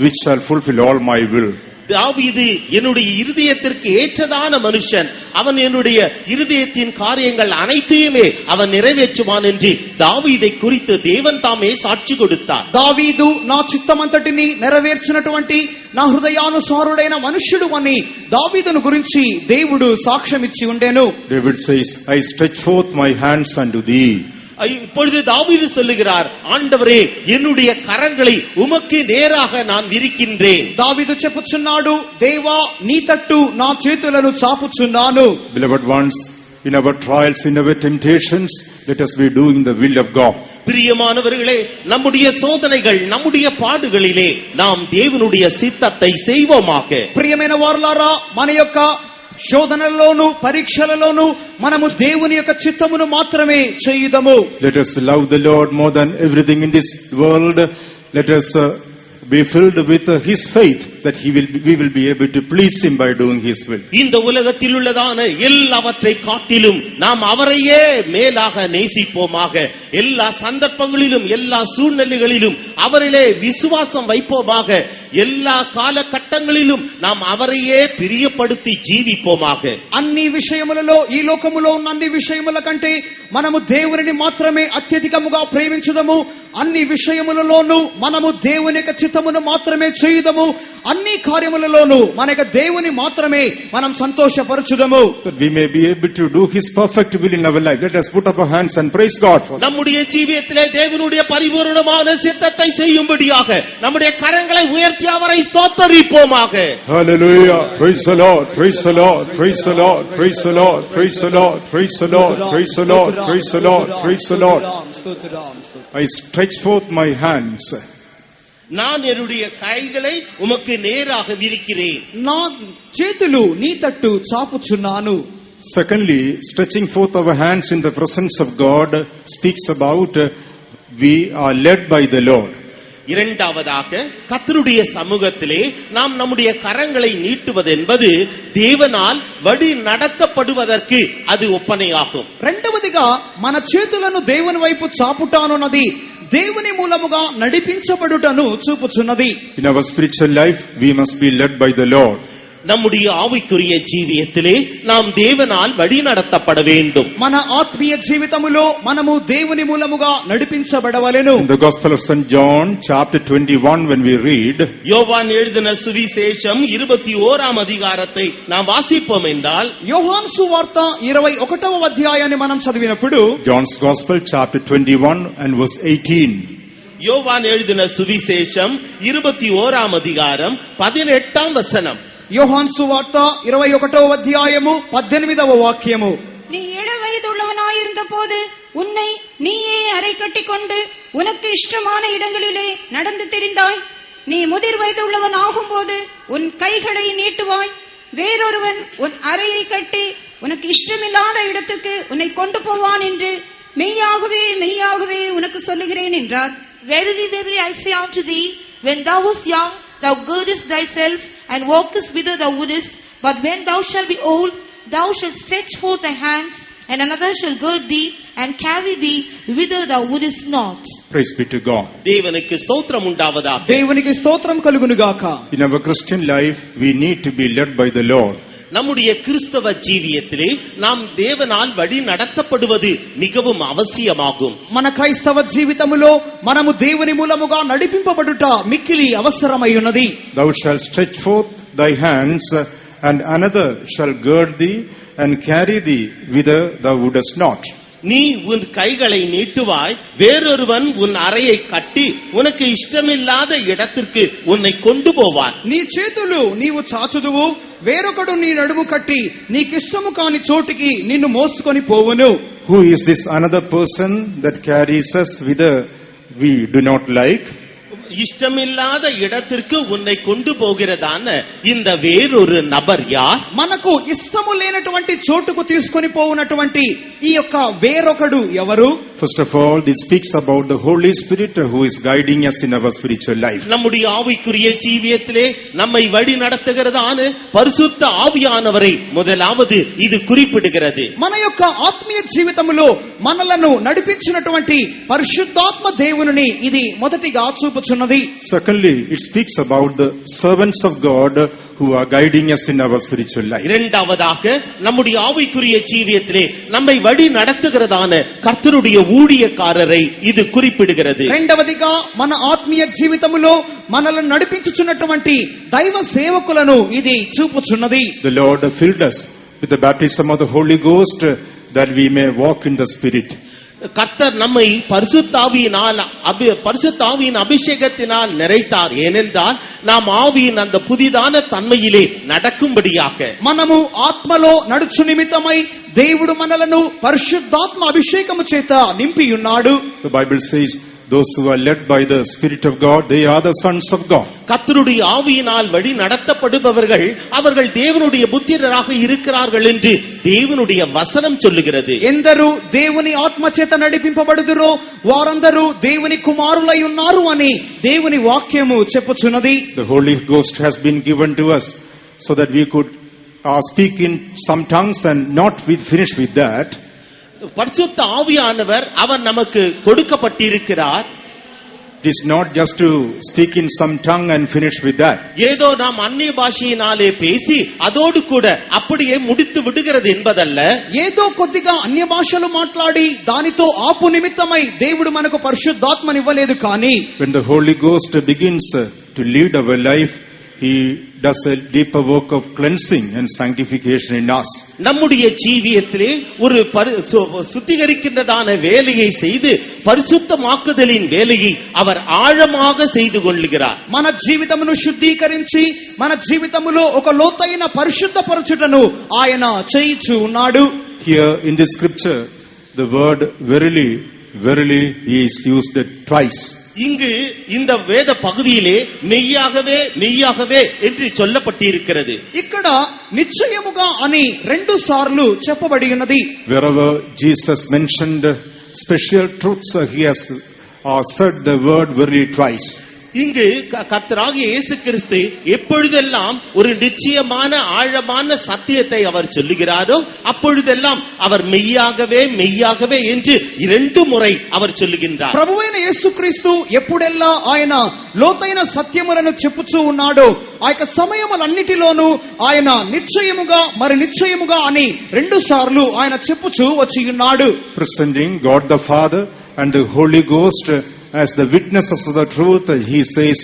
which shall fulfill all my will. தாவீது என்னுடைய இருதயத்திற்கு ஏற்றதான மனுஷன், அவன் என்னுடைய இருதயத்தின் காரியங்கள் அனைத்தையுமே அவன் நிறைவேற்றுவான் என்று தாவீதை குறித்து தேவன் தாமே சாட்சி கொடுத்தார். దావీదు నా చిత్తమంతటిని నెరవేర్చినటువంటి నా హృదయానుసారుడైన మనుష్యుడు అని దావీదును గురించి దేవుడు సాక్ష్యం ఇచ్చి ఉండెను. David says, I stretch forth my hands unto thee. இப்பொழுது தாவீது சொல்லுகிறார், ஆண்டவரே என்னுடைய கரங்களை உமக்கு நேராக நான் விரிக்கின்றேன். దావీదు చెప్పుచున్నాడు, దేవా నీ తట్టు నా చేతులను చాపుచున్నాను. Beloved ones, in our trials, in our temptations, let us be doing the will of God. பிரியமானவர்களே, நம்முடைய சோதனைகள், நம்முடைய பாடுகளிலே நாம் தேவனுடைய சித்தத்தை செய்வோமாக. ప్రియమైన వారలారా, మన యొక్క శోధనల్లోను పరీక్షలలోను మనము దేవుని యొక్క చిత్తమును మాత్రమే చేయుదము. Let us love the Lord more than everything in this world. Let us be filled with His faith that we will be able to please Him by doing His will. இந்த உலகத்தில் உள்ளதான எல்லாவற்றை காட்டிலும் நாம் அவரையே மேலாக நேசிப்போமாக. எல்லா சந்தர்ப்பங்களிலும் எல்லா சூழ்நிலைகளிலும் அவரிலே விசுவாசம் வைப்போமாக. எல்லா காலகட்டங்களிலும் நாம் அவரையே பிரியப்படுத்தி జీవిపోமாக. అన్ని విషయములలో, ఈ లోకములో ఉన్న అన్ని విషయముల కంటే మనము దేవునిని మాత్రమే అత్యధికముగా ప్రేమించుదము. అన్ని విషయములలోనూ మనము దేవుని యొక్క చిత్తమును మాత్రమే చేయుదము. అన్ని కార్యములలోనూ మన యొక్క దేవుని మాత్రమే మనం సంతోషపరచుదము. That we may be able to do His perfect will in our life. Let us put up our hands and praise God for that. நம்முடைய ஜீவியத்திலே தேவனுடைய பரிபூரணமான சித்தத்தை செய்யும்படியாக நம்முடைய கரங்களை உயர்த்தி அவரை ஸ்தோத்தரிப்போமாக. Hallelujah. Praise the Lord. Praise the Lord. Praise the Lord. Praise the Lord. Praise the Lord. Praise the Lord. Praise the Lord. Praise the Lord. Praise the Lord. I stretch forth my hands. நான் என்னுடைய கைகளை உமக்கு நேராக விரிக்கிறேன். నా చేతులు నీ తట్టు చాపుచున్నాను. Secondly, stretching forth our hands in the presence of God speaks about we are led by the Lord. இரண்டாவதாக, கர்த்தருடைய சமூகத்திலே நாம் நம்முடைய கரங்களை நீட்டுவது என்பது தேவனால் வழி நடத்தப்படுவதற்கு அது ஒப்பனையாகும். రెండవదిగా మన చేతులను దేవుని వైపు చాపుటానున్నది దేవుని మూలముగా నడిపించబడుటను చూపుచున్నది. In our spiritual life, we must be led by the Lord. நம்முடைய ஆவிக்குரிய ஜீவியத்திலே நாம் தேவனால் வழி நடத்தப்பட வேண்டும். మన ఆత్మీయ జీవితములో మనము దేవుని మూలముగా నడిపించబడవలెను. In the Gospel of St. John, chapter 21, when we read, யோவான் எழுதின சுவிசேஷம் 21ஆம் அதிகாரத்தை நாம் வாசிப்போம் என்றால், యోహాను సువార్త 21వ అధ్యాయాన్ని మనం చదివినప్పుడు, John's Gospel, chapter 21 and verse 18. யோவான் எழுதின சுவிசேஷம் 21ஆம் அதிகாரம் 18ஆம் வசனம். యోహాను సువార్త 21వ అధ్యాయము 18వ వాక్యము. நீ இளவயதுள்ளவனாயிருந்த போது உன்னை நீயே அறை கட்டிக்கொண்டு உனக்கு இஷ்டமான இடங்களிலே நடந்து திரிந்தாய். நீ முதிர் வயதுள்ளவன் ஆகும்போது உன் கைகளை நீட்டுவாய். வேறொருவன் உன் அறையை கட்டி உனக்கு இஷ்டமில்லாத இடத்துக்கு உன்னை கொண்டு போவான் என்று மெய்யாகவே மெய்யாகவே உனக்கு சொல்லுகிறேன் என்றார். Verily, verily, I say unto thee, when thou wast young, thou girdest thyself and walkest whither thou wouldest. But when thou shalt be old, thou shalt stretch forth thy hands, and another shall gird thee and carry thee whither thou wouldest not. Praise be to God. தேவனுக்கு ஸ்தோத்திரம் உண்டாவதாக. దేవునికి స్తోత్రం కలుగును గాక. In our Christian life, we need to be led by the Lord. நம்முடைய கிறிஸ்தவ ஜீவியத்திலே நாம் தேவனால் வழி நடத்தப்படுவது மிகவும் அவசியமாகும். మన క్రైస్తవ జీవితములో మనము దేవుని మూలముగా నడిపింపబడుట మిక్కిలి అవసరమైయున్నది. Thou shalt stretch forth thy hands, and another shall gird thee and carry thee whither thou wouldest not. நீ உன் கைகளை நீட்டுவாய், வேறொருவன் உன் அறையை கட்டி உனக்கு இஷ்டமில்லாத இடத்திற்கு உன்னை கொண்டு போவான். నీ చేతులు నీవు చాచుదువు, వేరొకడు నీ నడుము కట్టి నీకిష్టము కాని చోటికి నిన్ను మోసుకొని పోవును. Who is this another person that carries us whither we do not like? இஷ்டமில்லாத இடத்திற்கு உன்னை கொண்டு போகிறதான இந்த வேறொரு நபர் யார்? మనకు ఇష్టము లేనటువంటి చోటుకు తీసుకొని పోవునటువంటి ఈ యొక్క వేరొకడు ఎవరు? First of all, this speaks about the Holy Spirit who is guiding us in our spiritual life. நம்முடைய ஆவிக்குரிய ஜீவியத்திலே நம்மை வழி நடத்துகிறதான பரிசுத்த ஆவியானவரை முதலாவது இது குறிப்பிடுகிறது. మన యొక్క ఆత్మీయ జీవితములో మనలను నడిపించినటువంటి పరిశుద్ధాత్మ దేవునిని ఇది మొదటిగా చూపుచున్నది. Secondly, it speaks about the servants of God who are guiding us in our spiritual life. இரண்டாவதாக நம்முடைய ஆவிக்குரிய ஜீவியத்திலே நம்மை வழி நடத்துகிறதான கர்த்தருடைய ஊழியக்காரரை இது குறிப்பிடுகிறது. రెండవదిగా మన ఆత్మీయ జీవితములో మనలను నడిపించుచున్నటువంటి దైవ సేవకులను ఇది చూపుచున్నది. The Lord filled us with the baptism of the Holy Ghost that we may walk in the Spirit. கர்த்தர் நம்மை பரிசுத்தாவியின் அபிஷேகத்தினால் நிறைத்தார். ஏனென்றால் நாம் ஆவியின் அந்த புதிதான தன்மையிலே நடக்கும்படியாக. మనము ఆత్మలో నడుచు నిమిత్తమై దేవుడు మనలను పరిశుద్ధాత్మ అభిషేకము చేత నింపి ఉన్నాడు. The Bible says, those who are led by the Spirit of God, they are the sons of God. கர்த்தருடைய ஆவியினால் வழி நடத்தப்படுபவர்கள் அவர்கள் தேவனுடைய புத்திரராக இருக்கிறார்கள் என்று தேவனுடைய வசனம் சொல்லுகிறது. ఎందరు దేవుని ఆత్మ చేత నడిపింపబడుదురో వారందరూ దేవుని కుమారులై ఉన్నారు అని దేవుని వాక్యము చెప్పుచున్నది. The Holy Ghost has been given to us so that we could speak in some tongues and not finish with that. பரிசுத்த ஆவியானவர் அவர் நமக்கு கொடுக்கப்பட்டிருக்கிறார். It is not just to speak in some tongue and finish with that. ஏதோ நாம் அந்நிய பாஷையினாலே பேசி அதோடு கூட அப்படியே முடித்து விடுகிறது என்பதல்ல. ఏదో కొద్దిగా అన్య భాషలు మాట్లాడి దానితో ఆపు నిమిత్తమై దేవుడు మనకు పరిశుద్ధాత్మనివ్వలేదు కానీ When the Holy Ghost begins to lead our life, He does a deeper work of cleansing and sanctification in us. நம்முடைய ஜீவியத்திலே ஒரு சுத்திகரிக்கின்றதான வேலையை செய்து பரிசுத்தமாக்குதலின் வேலையை அவர் ஆழமாக செய்து கொள்கிறார். మన జీవితమును శుద్ధీకరించి మన జీవితములో ఒక లోతైన పరిశుద్ధపరచుటను ఆయన చేయిచు ఉన్నాడు. Here in this scripture, the word verily, verily is used twice. இங்கு இந்த வேத பகுதியிலே மெய்யாகவே மெய்யாகவே என்று சொல்லப்பட்டிருக்கிறது. ఇక్కడ నిశ్చయముగా అని రెండు సార్లు చెప్పబడి ఉన్నది. Wherever Jesus mentioned special truths, he has said the word verily twice. இங்கு கர்த்தராகிய இயேசு கிறிஸ்து எப்பொழுதெல்லாம் ஒரு நிச்சயமான ஆழமான சத்தியத்தை அவர் சொல்லுகிறாரோ அப்பொழுதெல்லாம் அவர் மெய்யாகவே மெய்யாகவே என்று 2 முறை அவர் சொல்லுகின்றார். ప్రభువైన యేసుక్రీస్తు ఎప్పుడెల్లా ఆయన లోతైన సత్యములను చెప్పుచూ ఉన్నాడో ఆ యొక్క సమయములన్నిటిలోనూ ఆయన నిశ్చయముగా మరి నిశ్చయముగా అని 2 సార్లు ఆయన చెప్పుచూ వచ్చి ఉన్నాడు. Presenting God the Father and the Holy Ghost as the witnesses of the truth, he says,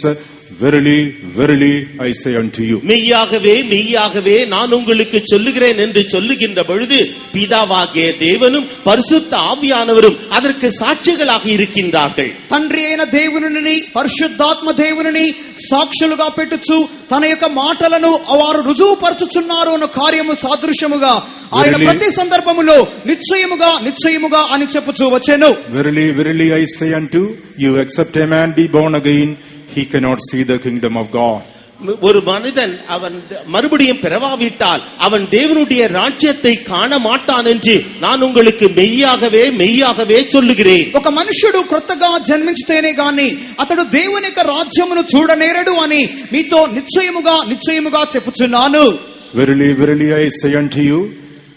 verily, verily, I say unto you. மெய்யாகவே மெய்யாகவே நான் உங்களுக்கு சொல்லுகிறேன் என்று சொல்லுகின்ற பொழுது பிதாவாகிய தேவனும் பரிசுத்த ஆவியானவரும் அதற்கு சாட்சிகளாக இருக்கின்றார்கள். తండ్రి అయిన దేవునిని పరిశుద్ధాత్మ దేవునిని సాక్షులుగా పెట్టుచు తన యొక్క మాటలను వారు రుజువుపరచుచున్నారు అన్న కార్యము సాదృశ్యముగా ఆయన ప్రతి సందర్భములో నిశ్చయముగా నిశ్చయముగా అని చెప్పుచూ వచ్చెను. Verily, verily, I say unto you, except a man be born again, he cannot see the kingdom of God. ஒரு மனிதன் அவன் மறுபடியும் பிறவாவிட்டால் அவன் தேவனுடைய ராஜ்யத்தை காண மாட்டான் என்று நான் உங்களுக்கு மெய்யாகவே மெய்யாகவே சொல்லுகிறேன். ఒక మనుషుడు కొత్తగా జన్మించితేనే గాని అతడు దేవుని యొక్క రాజ్యమును చూడనేరడు అని మీతో నిశ్చయముగా నిశ్చయముగా చెప్పుచున్నాను. Verily, verily, I say unto you,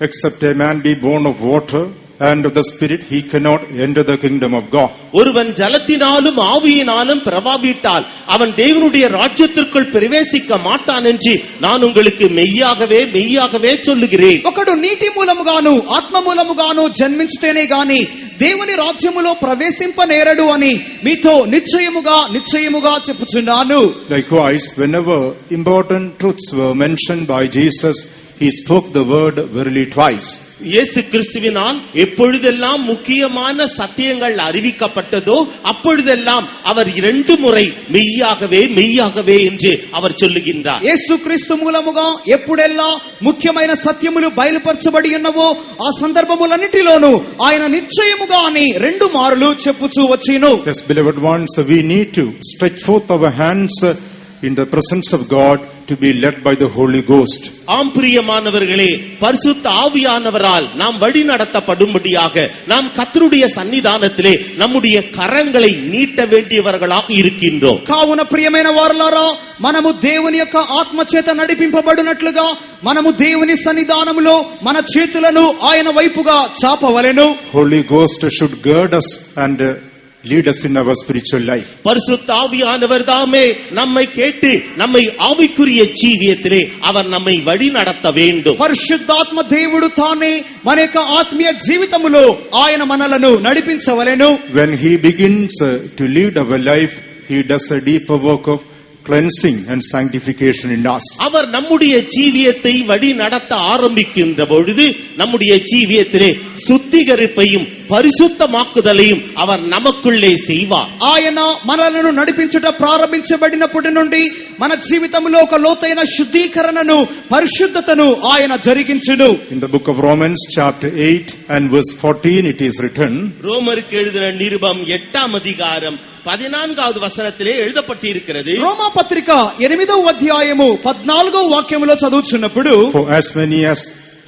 except a man be born of water and of the Spirit, he cannot enter the kingdom of God. ஒருவன் ஜலத்தினாலும் ஆவியினாலும் பிறவாவிட்டால் அவன் தேவனுடைய ராஜ்யத்திற்குள் பிரவேசிக்க மாட்டான் என்று நான் உங்களுக்கு மெய்யாகவே மெய்யாகவே சொல்லுகிறேன். ఒకడు నీటి మూలముగాను ఆత్మ మూలముగాను జన్మించితేనే గాని దేవుని రాజ్యములో ప్రవేశింపనేరడు అని మీతో నిశ్చయముగా నిశ్చయముగా చెప్పుచున్నాను. Likewise, whenever important truths were mentioned by Jesus, he spoke the word verily twice. இயேசு கிறிஸ்துவினால் எப்பொழுதெல்லாம் முக்கியமான சத்தியங்கள் அறிவிக்கப்பட்டதோ அப்பொழுதெல்லாம் அவர் 2 முறை மெய்யாகவே மெய்யாகவே என்று அவர் சொல்லுகின்றார். యేసుక్రీస్తు మూలముగా ఎప్పుడెల్లా ముఖ్యమైన సత్యములు బయలుపరచబడి ఉన్నవో ఆ సందర్భములన్నిటిలోనూ ఆయన నిశ్చయముగా అని 2 మారులు చెప్పుచూ వచ్చిను. Yes, beloved ones, we need to stretch forth our hands in the presence of God to be led by the Holy Ghost. ஆம் பிரியமானவர்களே, பரிசுத்த ஆவியானவரால் நாம் வழி நடத்தப்படும்படியாக நாம் கர்த்தருடைய சன்னிதானத்திலே நம்முடைய கரங்களை நீட்ட வேண்டியவர்களாக இருக்கின்றோம். కావున ప్రియమైన వారలారా, మనము దేవుని యొక్క ఆత్మ చేత నడిపింపబడినట్లుగా మనము దేవుని సన్నిధానములో మన చేతులను ఆయన వైపుగా చాపవలెను. Holy Ghost should gird us and lead us in our spiritual life. பரிசுத்த ஆவியானவர் தாமே நம்மை கேட்டு நம்மை ஆவிக்குரிய ஜீவியத்திலே அவர் நம்மை வழி நடத்த வேண்டும். పరిశుద్ధాత్మ దేవుడు తానే మన యొక్క ఆత్మీయ జీవితములో ఆయన మనలను నడిపించవలెను. When he begins to lead our life, he does a deeper work of cleansing and sanctification in us. அவர் நம்முடைய ஜீவியத்தை வழி நடத்த ஆரம்பிக்கின்ற பொழுது நம்முடைய ஜீவியத்திலே சுத்திகரிப்பையும் பரிசுத்தமாக்குதலையும் அவர் நமக்குள்ளே செய்வார். ఆయన మనలను నడిపించుట ప్రారంభించబడినప్పటి నుండి మన జీవితంలో ఒక లోతైన శుద్ధీకరణను, పరిశుద్ధతను ఆయన జరిగించును. In the book of Romans chapter 8 and verse 14 it is written, ரோமருக்கு எழுதின நிருபம் 8ஆம் அதிகாரம் 14வது வசனத்திலே எழுதப்பட்டிருக்கிறது. రోమా పత్రిక 8వ అధ్యాయము 14వ వాక్యములో చదువుచున్నప్పుడు, for as many as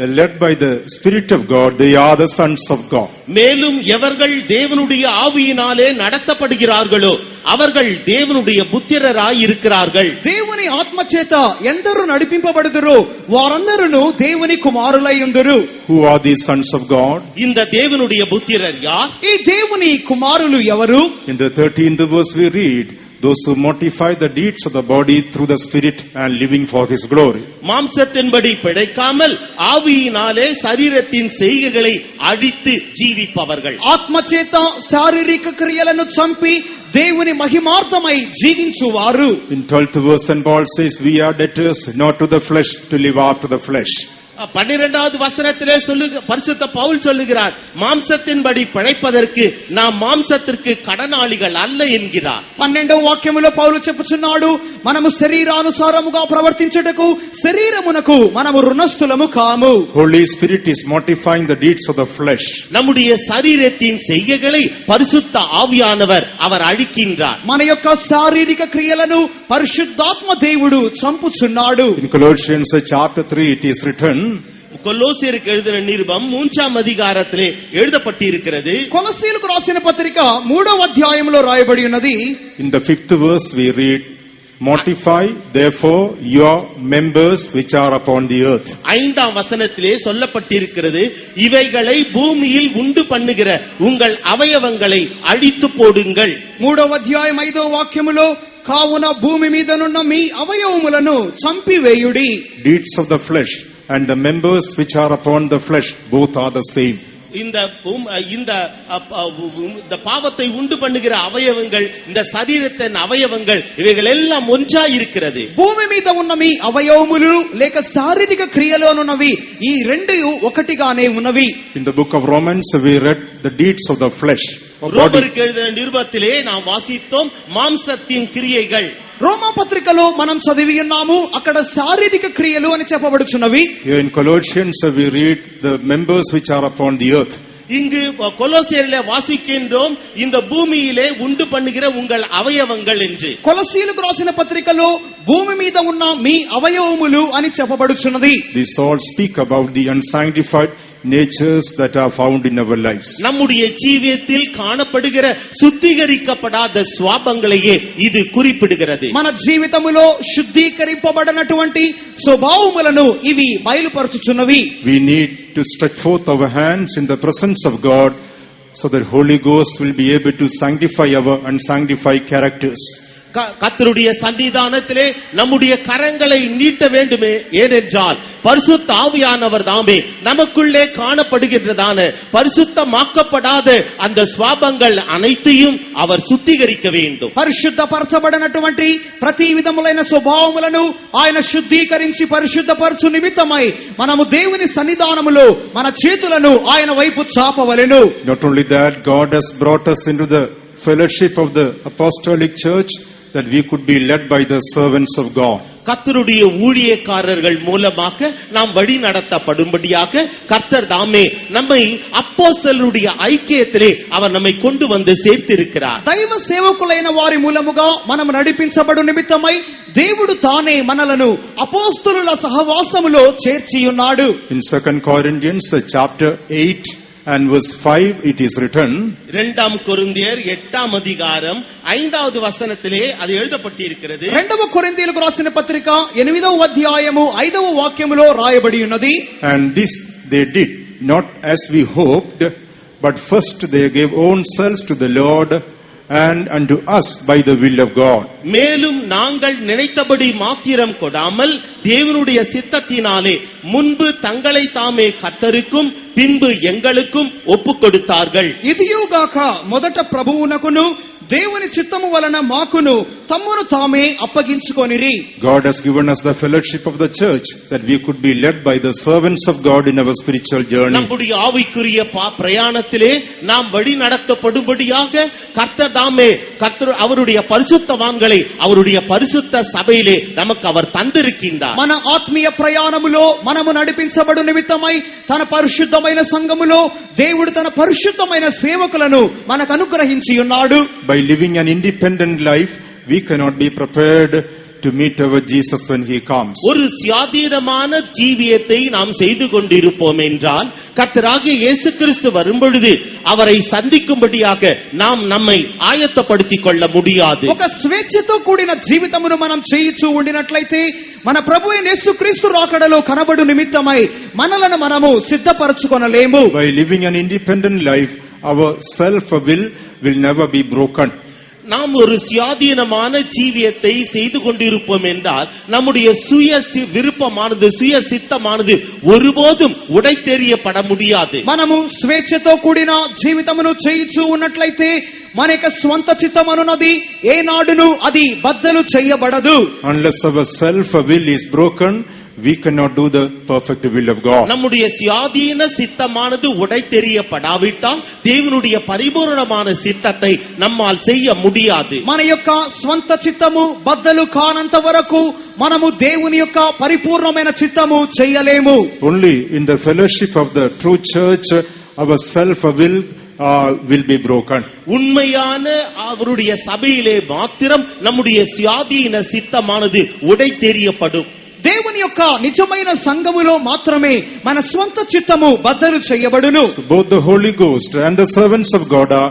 are led by the Spirit of God, they are the sons of God. மேலும் எவர்கள் தேவனுடைய ஆவியினாலே நடத்தப்படுகிறார்களோ அவர்கள் தேவனுடைய புத்திரராய் இருக்கிறார்கள். దేవుని ఆత్మ చేత ఎందరు నడిపింపబడుదురో వారందరూ దేవుని కుమారులై ఉందురు. Who are these sons of God? இந்த தேவனுடைய புத்திரர் யார்? ఈ దేవుని కుమారులు ఎవరు? In the 13th verse we read, those who mortify the deeds of the body through the Spirit and living for His glory. மாம்சத்தின்படி பிழைக்காமல் ஆவியினாலே சரீரத்தின் செய்கைகளை அழித்து ஜீவிப்பவர்கள். ఆత్మ చేత శారీరక క్రియలను చంపి దేవుని మహిమార్థమై జీవించువారు. In 12th verse St. Paul says, we are debtors not to the flesh to live after the flesh. 12வது வசனத்திலே பரிசுத்த பவுல் சொல்லுகிறார், மாம்சத்தின்படி பிழைப்பதற்கு நாம் மாம்சத்திற்கு கடனாளிகள் அல்ல என்கிறார். 12వ వాక్యములో పౌలు చెప్పుచున్నాడు, మనము శరీరానుసారముగా ప్రవర్తించుటకు శరీరమునకు మనము రుణస్థులము కాము. Holy Spirit is mortifying the deeds of the flesh. நம்முடைய சரீரத்தின் செய்கைகளை பரிசுத்த ஆவியானவர் அவர் அழிக்கின்றார். మన యొక్క శారీరక క్రియలను పరిశుద్ధాత్మ దేవుడు చంపుచున్నాడు. In Colossians chapter 3 it is written, கொலோசியருக்கு எழுதின நிருபம் 3ஆம் அதிகாரத்திலே எழுதப்பட்டிருக்கிறது. కొలస్సీయులకు రాసిన పత్రిక 3వ అధ్యాయంలో రాయబడి ఉన్నది. in the 5th verse we read, mortify therefore your members which are upon the earth. 5ஆம் வசனத்திலே சொல்லப்பட்டிருக்கிறது, இவைகளை பூமியில் உண்டு பண்ணுகிற உங்கள் அவயவங்களை அழித்து போடுங்கள். 3వ అధ్యాయం 5వ వాక్యములో, కావున భూమి మీదనున్న మీ అవయవములను చంపివేయుడి. Deeds of the flesh and the members which are upon the flesh, both are the same. இந்த பாவத்தை உண்டு பண்ணுகிற அவயவங்கள், இந்த சரீரத்தின் அவயவங்கள், இவைகள் எல்லாம் ஒன்றா இருக்கிறது. భూమి మీద ఉన్న మీ అవయవములు లేక శారీరక క్రియలోనున్నవి ఈ రెండు ఒకటిగానే ఉన్నవి. In the book of Romans we read the deeds of the flesh. ரோமருக்கு எழுதின நிருபத்திலே நாம் வாசித்தோம் மாம்சத்தின் கிரியைகள். రోమా పత్రికలో మనం చదివి ఉన్నాము, అక్కడ శారీరక క్రియలు అని చెప్పబడుచున్నవి. Here in Colossians we read the members which are upon the earth. இங்கு கொலோசியரிலே வாசிக்கின்றோம், இந்த பூமியிலே உண்டு பண்ணுகிற உங்கள் அவயவங்கள் என்று. కొలస్సీయులకు రాసిన పత్రికలో భూమి మీద ఉన్న మీ అవయవములు అని చెప్పబడుచున్నది. These all speak about the unsanctified natures that are found in our lives. நம்முடைய ஜீவியத்தில் காணப்படுகிற சுத்திகரிக்கப்படாத சுவாபங்களையே இது குறிப்பிடுகிறது. మన జీవితములో శుద్ధీకరింపబడినటువంటి స్వభావములను ఇవి బయలుపరచుచున్నవి. We need to stretch forth our hands in the presence of God so that Holy Ghost will be able to sanctify our unsanctified characters. கர்த்தருடைய சன்னிதானத்திலே நம்முடைய கரங்களை நீட்ட வேண்டுமே, ஏனென்றால் பரிசுத்த ஆவியானவர் தாமே நமக்குள்ளே காணப்படுகின்றதான பரிசுத்தமாக்கப்படாத அந்த ஸ்வாபங்கள் அனைத்தையும் அவர் சுத்திகரிக்க வேண்டும். పరిశుద్ధపరచబడినటువంటి ప్రతి విధములైన స్వభావములను ఆయన శుద్ధీకరించి పరిశుద్ధపరచు నిమిత్తమై మనము దేవుని సన్నిధానములో మన చేతులను ఆయన వైపు చాపవలెను. Not only that, God has brought us into the fellowship of the apostolic church that we could be led by the servants of God. கர்த்தருடைய ஊழியக்காரர்கள் மூலமாக நாம் வழி நடத்தப்படும்படியாக கர்த்தர் தாமே நம்மை அப்போஸ்தலருடைய ஐக்கியத்திலே அவர் நம்மை கொண்டு வந்து சேர்த்திருக்கிறார். దైవ సేవకులైన వారి మూలముగా మనం నడిపించబడు నిమిత్తమై దేవుడు తానే మనలను అపోస్తలుల సహవాసములో చేర్చి ఉన్నాడు. In 2 Corinthians chapter 8 and verse 5 it is written, 2 கொரிந்தியர் 8ஆம் அதிகாரம் 5வது வசனத்திலே அது எழுதப்பட்டிருக்கிறது. 2వ కొరింథీయులకు రాసిన పత్రిక 8వ అధ్యాయము 5వ వాక్యములో రాయబడి ఉన్నది. and this they did not as we hoped, but first they gave own selves to the Lord and unto us by the will of God. மேலும் நாங்கள் நினைத்தபடி மாத்திரம் கொடாமல் தேவனுடைய சித்தத்தினாலே முன்பு தங்களை தாமே கர்த்தருக்கும் பின்பு எங்களுக்கும் ஒப்புக் கொடுத்தார்கள். ఇదియుగాక మొదట ప్రభువునకును దేవుని చిత్తము వలన మాకును తమ్మును తామే అప్పగించుకొనిరి. God has given us the fellowship of the church that we could be led by the servants of God in our spiritual journey. நம்முடைய ஆவிக்குரிய பிரயாணத்திலே நாம் வழி நடத்தப்படும்படியாக கர்த்தர் தாமே அவருடைய பரிசுத்தவான்களை அவருடைய பரிசுத்த சபையிலே நமக்கு அவர் தந்திருக்கின்றார். మన ఆత్మీయ ప్రయాణములో మనము నడిపించబడు నిమిత్తమై తన పరిశుద్ధమైన సంఘములో దేవుడు తన పరిశుద్ధమైన సేవకులను మనకు అనుగ్రహించి ఉన్నాడు. By living an independent life, we cannot be prepared to meet our Jesus when he comes. ஒரு சுயாதீனமான ஜீவியத்தை நாம் செய்து கொண்டிருப்போம் என்றால் கர்த்தராகிய இயேசு கிறிஸ்து வரும்பொழுது அவரை சந்திக்கும்படியாக நாம் நம்மை ஆயத்தப்படுத்திக் கொள்ள முடியாது. ఒక స్వేచ్ఛతో కూడిన జీవితమును మనం చేయిచూ ఉండినట్లయితే మన ప్రభువైన యేసుక్రీస్తు రాకడలో కనబడు నిమిత్తమై మనలను మనము సిద్ధపరచుకొనలేము. By living an independent life, our self-will never be broken. நாம் ஒரு சுயாதீனமான ஜீவியத்தை செய்து கொண்டிருப்போம் என்றால் நம்முடைய சுய விருப்பமானது சுய சித்தமானது ஒருபோதும் உடைத்தெறியப்பட முடியாது. మనము స్వేచ్ఛతో కూడిన జీవితమును చేయిచూ ఉన్నట్లయితే మన యొక్క స్వంత చిత్తమనున్నది ఏనాడును అది బద్దలు చేయబడదు. Unless our self-will is broken, we cannot do the perfect will of God. நம்முடைய சுயாதீன சித்தமானது உடைத்தெறியப்படாவிட்டால் தேவனுடைய பரிபூரணமான சித்தத்தை நம்மால் செய்ய முடியாது. మన యొక్క స్వంత చిత్తము బద్దలు కానంత వరకు మనము దేవుని యొక్క పరిపూర్ణమైన చిత్తము చేయలేము. Only in the fellowship of the true church, our self-will be broken. உண்மையான அவருடைய சபையிலே மாத்திரம் நம்முடைய சுயாதீன சித்தமானது உடைத்தெறியப்படும். దేవుని యొక్క నిజమైన సంఘములో మాత్రమే మన స్వంత చిత్తము బద్దలు చేయబడును. So both the Holy Ghost and the servants of God are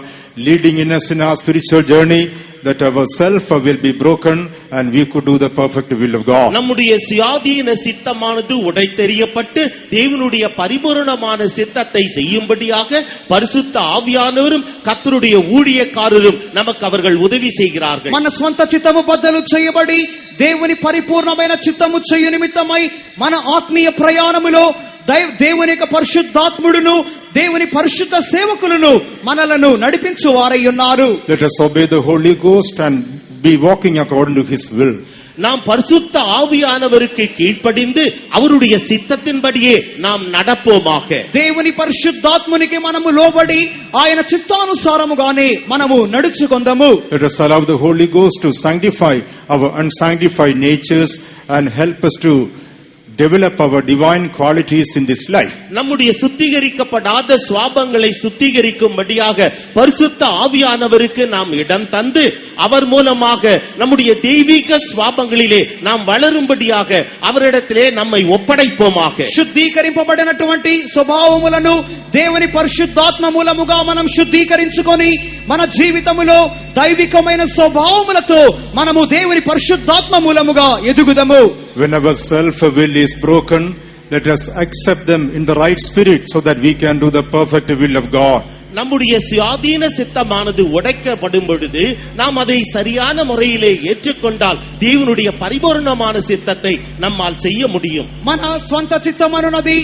leading in us in our spiritual journey, that our self will be broken and we could do the perfect will of God. நம்முடைய சுயாதீன சித்தமானது உடைத்தெறியப்பட்டு தேவனுடைய பரிபூரணமான சித்தத்தை செய்யும்படியாக பரிசுத்த ஆவியானவரும் கர்த்தருடைய ஊழியக்காரரும் நமக்கு அவர்கள் உதவி செய்கிறார்கள். మన స్వంత చిత్తము బద్దలు చేయబడి దేవుని పరిపూర్ణమైన చిత్తము చేయు నిమిత్తమై మన ఆత్మీయ ప్రయాణములో దేవుని యొక్క పరిశుద్ధాత్ముడును దేవుని పరిశుద్ధ సేవకులను మనలను నడిపించు వారై ఉన్నారు. Let us obey the Holy Ghost and be walking according to his will. நாம் பரிசுத்த ஆவியானவருக்கு கீழ்ப்படிந்து அவருடைய சித்தத்தின்படியே நாம் நடப்போமாக. దేవుని పరిశుద్ధాత్మునికి మనము లోబడి ఆయన చిత్తానుసారముగానే మనము నడుచుకొందము. Let us allow the Holy Ghost to sanctify our unsanctified natures and help us to develop our divine qualities in this life. நம்முடைய சுத்திகரிக்கப்படாத சுவாபங்களை சுத்திகரிக்கும்படியாக பரிசுத்த ஆவியானவருக்கு நாம் இடம் தந்து அவர் மூலமாக நம்முடைய தெய்வீக சுவாபங்களிலே நாம் வளரும்படியாக அவரிடத்திலே நம்மை ఒప్పడైపోமாக. శుద్ధీకరింపబడినటువంటి స్వభావములను దేవుని పరిశుద్ధాత్మ మూలముగా మనం శుద్ధీకరించుకొని మన జీవితములో దైవికమైన స్వభావములతో మనము దేవుని పరిశుద్ధాత్మ మూలముగా ఎదుగుదము. When our self-will is broken, let us accept them in the right spirit so that we can do the perfect will of God. நம்முடைய சுயாதீன சித்தமானது உடைக்கப்படும் பொழுது நாம் அதை சரியான முறையிலே ஏற்றுக்கொண்டால் தேவனுடைய பரிபூரணமான சித்தத்தை நம்மால் செய்ய முடியும். మన స్వంత చిత్తమనున్నది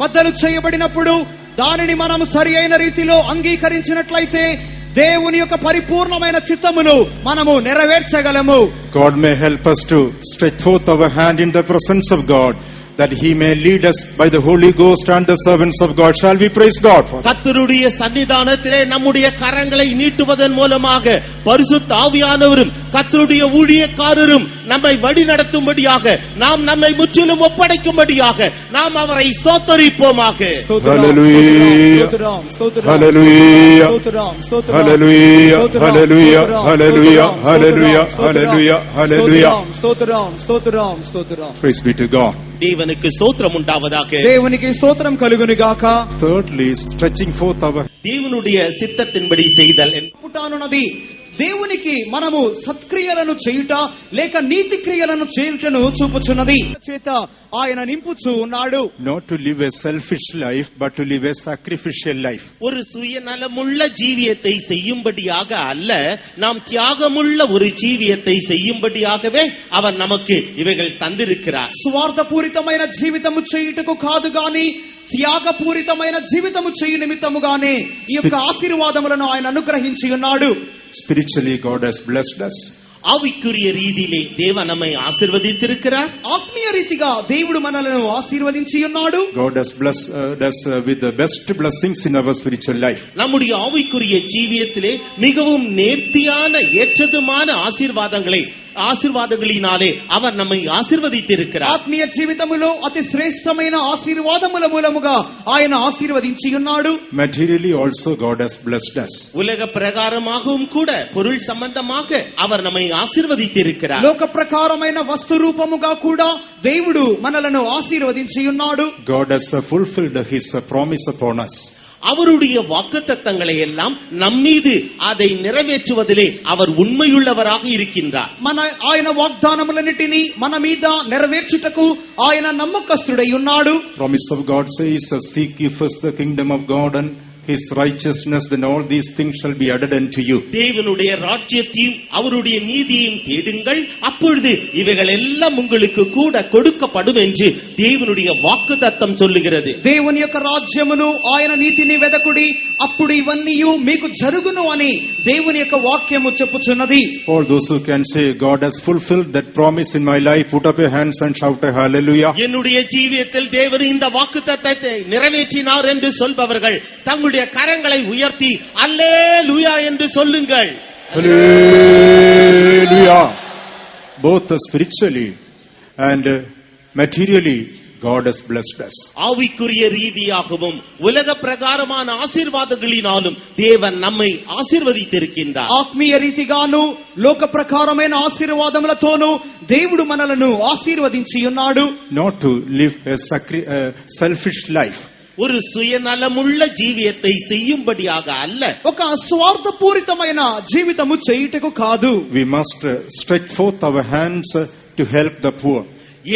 బద్దలు చేయబడినప్పుడు దానిని మనము సరి అయిన రీతిలో అంగీకరించినట్లయితే దేవుని యొక్క పరిపూర్ణమైన చిత్తమును మనము నెరవేర్చగలము. God may help us to stretch forth our hand in the presence of God that he may lead us by the Holy Ghost and the servants of God. Shall we praise God for that? கர்த்தருடைய சன்னிதானத்திலே நம்முடைய கரங்களை நீட்டுவதன் மூலமாக பரிசுத்த ஆவியானவரும் கர்த்தருடைய ஊழியக்காரரும் நம்மை வழி நடத்தும்படியாக நாம் நம்மை முற்றிலும் ஒப்படைக்கும்படியாக நாம் அவரை ஸ்தோத்தரிப்போமாக. Hallelujah. Hallelujah. Hallelujah. Hallelujah. Hallelujah. Hallelujah. Hallelujah. Hallelujah. Praise be to God. தேவனுக்கு ஸ்தோத்திரம் உண்டாவதாக. దేవునికి స్తోత్రం కలుగును గాక. Thirdly, stretching forth our தேவனுடைய சித்தத்தின்படி செய்தல். పుటానున్నది దేవునికి మనము సత్క్రియలను చేయుట లేక నీతి క్రియలను చేయుటను చూపుచున్నది. చేత ఆయన నింపుచు ఉన్నాడు. not to live a selfish life but to live a sacrificial life. ஒரு சுயநலமுள்ள ஜீவியத்தை செய்யும்படியாக அல்ல, நாம் தியாகமுள்ள ஒரு ஜீவியத்தை செய்யும்படியாகவே அவர் நமக்கு இவைகள் தந்திருக்கிறார். స్వార్థపూరితమైన జీవితము చేయుటకు కాదు గాని త్యాగపూరితమైన జీవితము చేయు నిమిత్తముగానే ఈ యొక్క ఆశీర్వాదములను ఆయన అనుగ్రహించి ఉన్నాడు. Spiritually God has blessed us. ஆவிக்குரிய ரீதியிலே தேவன் நம்மை ஆசீர்வதித்திருக்கிறார். ఆత్మీయ రీతిగా దేవుడు మనలను ఆశీర్వదించి ఉన్నాడు. God has blessed us with the best blessings in our spiritual life. நம்முடைய ஆவிக்குரிய ஜீவியத்திலே மிகவும் நேர்த்தியான ஏற்றதுமான ஆசீர்வாதங்களினாலே அவர் நம்மை ஆசீர்வதித்திருக்கிறார். ఆత్మీయ జీవితములో అతి శ్రేష్టమైన ఆశీర్వాదముల మూలముగా ఆయన ఆశీర్వదించి ఉన్నాడు. Materially also God has blessed us. உலக பிரகாரமாகவும் கூட பொருள் சம்பந்தமாக அவர் நம்மை ஆசீர்வதித்திருக்கிறார். లోక ప్రకారమైన వస్తు రూపముగా కూడా దేవుడు మనలను ఆశీర్వదించి ఉన్నాడు. God has fulfilled his promise upon us. அவருடைய வாக்குத்தத்தங்களை எல்லாம் நம்மீது அதை நிறைவேற்றுவதிலே அவர் உண்மையுள்ளவராக இருக்கின்றார். ఆయన వాగ్దానములన్నిటిని మన మీద నెరవేర్చుటకు ఆయన నమ్మకస్తుడై ఉన్నాడు. Promise of God says, seek ye first the kingdom of God and his righteousness, then all these things shall be added unto you. தேவனுடைய ராஜ்யத்தையும் அவருடைய நீதியையும் தேடுங்கள், அப்பொழுது இவைகள் எல்லாம் உங்களுக்கு கூட கொடுக்கப்படும் என்று தேவனுடைய வாக்குத்தத்தம் சொல்லுகிறது. దేవుని యొక్క రాజ్యమును ఆయన నీతిని వెదకుడి, అప్పుడు ఇవన్నీ మీకు జరుగును అని దేవుని యొక్క వాక్యము చెప్పుచున్నది. All those who can say God has fulfilled that promise in my life, put up your hands and shout a hallelujah. என்னுடைய ஜீவியத்தில் தேவன் இந்த வாக்குத்தத்தத்தை நிறைவேற்றினார் என்று சொல்பவர்கள் தங்களுடைய கரங்களை உயர்த்தி அல்லேலூயா என்று சொல்லுங்கள். Hallelujah. Both spiritually and materially God has blessed us. ஆவிக்குரிய ரீதியாகவும் உலக பிரகாரமான ஆசீர்வாதங்களினாலும் தேவன் நம்மை ஆசீர்வதித்திருக்கின்றார். ఆత్మీయ రీతిగాను లోక ప్రకారమైన ఆశీర్వాదములతోను దేవుడు మనలను ఆశీర్వదించి ఉన్నాడు. Not to live a selfish life. ஒரு சுயநலமுள்ள ஜீவியத்தை செய்யும்படியாக அல்ல, ఒక స్వార్థపూరితమైన జీవితము చేయుటకు కాదు. We must stretch forth our hands to help the poor.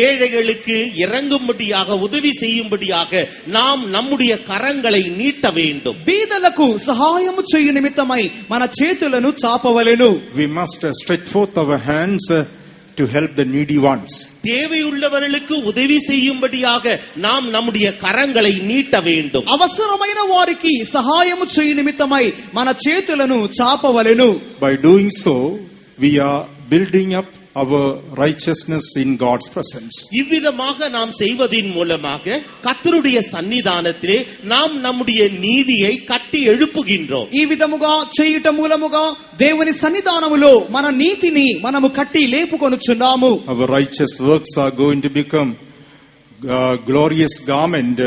ஏழைகளுக்கு இறங்கும்படியாக உதவி செய்யும்படியாக நாம் நம்முடைய கரங்களை நீட்ட வேண்டும். బీదలకు సహాయము చేయు నిమిత్తమై మన చేతులను చాపవలెను. We must stretch forth our hands to help the needy ones. தேவையுள்ளவர்களுக்கு உதவி செய்யும்படியாக நாம் நம்முடைய கரங்களை நீட்ட வேண்டும். అవసరమైన వారికి సహాయము చేయు నిమిత్తమై మన చేతులను చాపవలెను. By doing so, we are building up our righteousness in God's presence. இவ்விதமாக நாம் செய்வதின் மூலமாக கர்த்தருடைய சன்னிதானத்திலே நாம் நம்முடைய நீதியை கட்டி எழுப்புகின்றோம். ఈ విధముగా చేయుట మూలముగా దేవుని సన్నిధానములో మన నీతిని మనము కట్టి లేపుకొనుచున్నాము. Our righteous works are going to become glorious garment,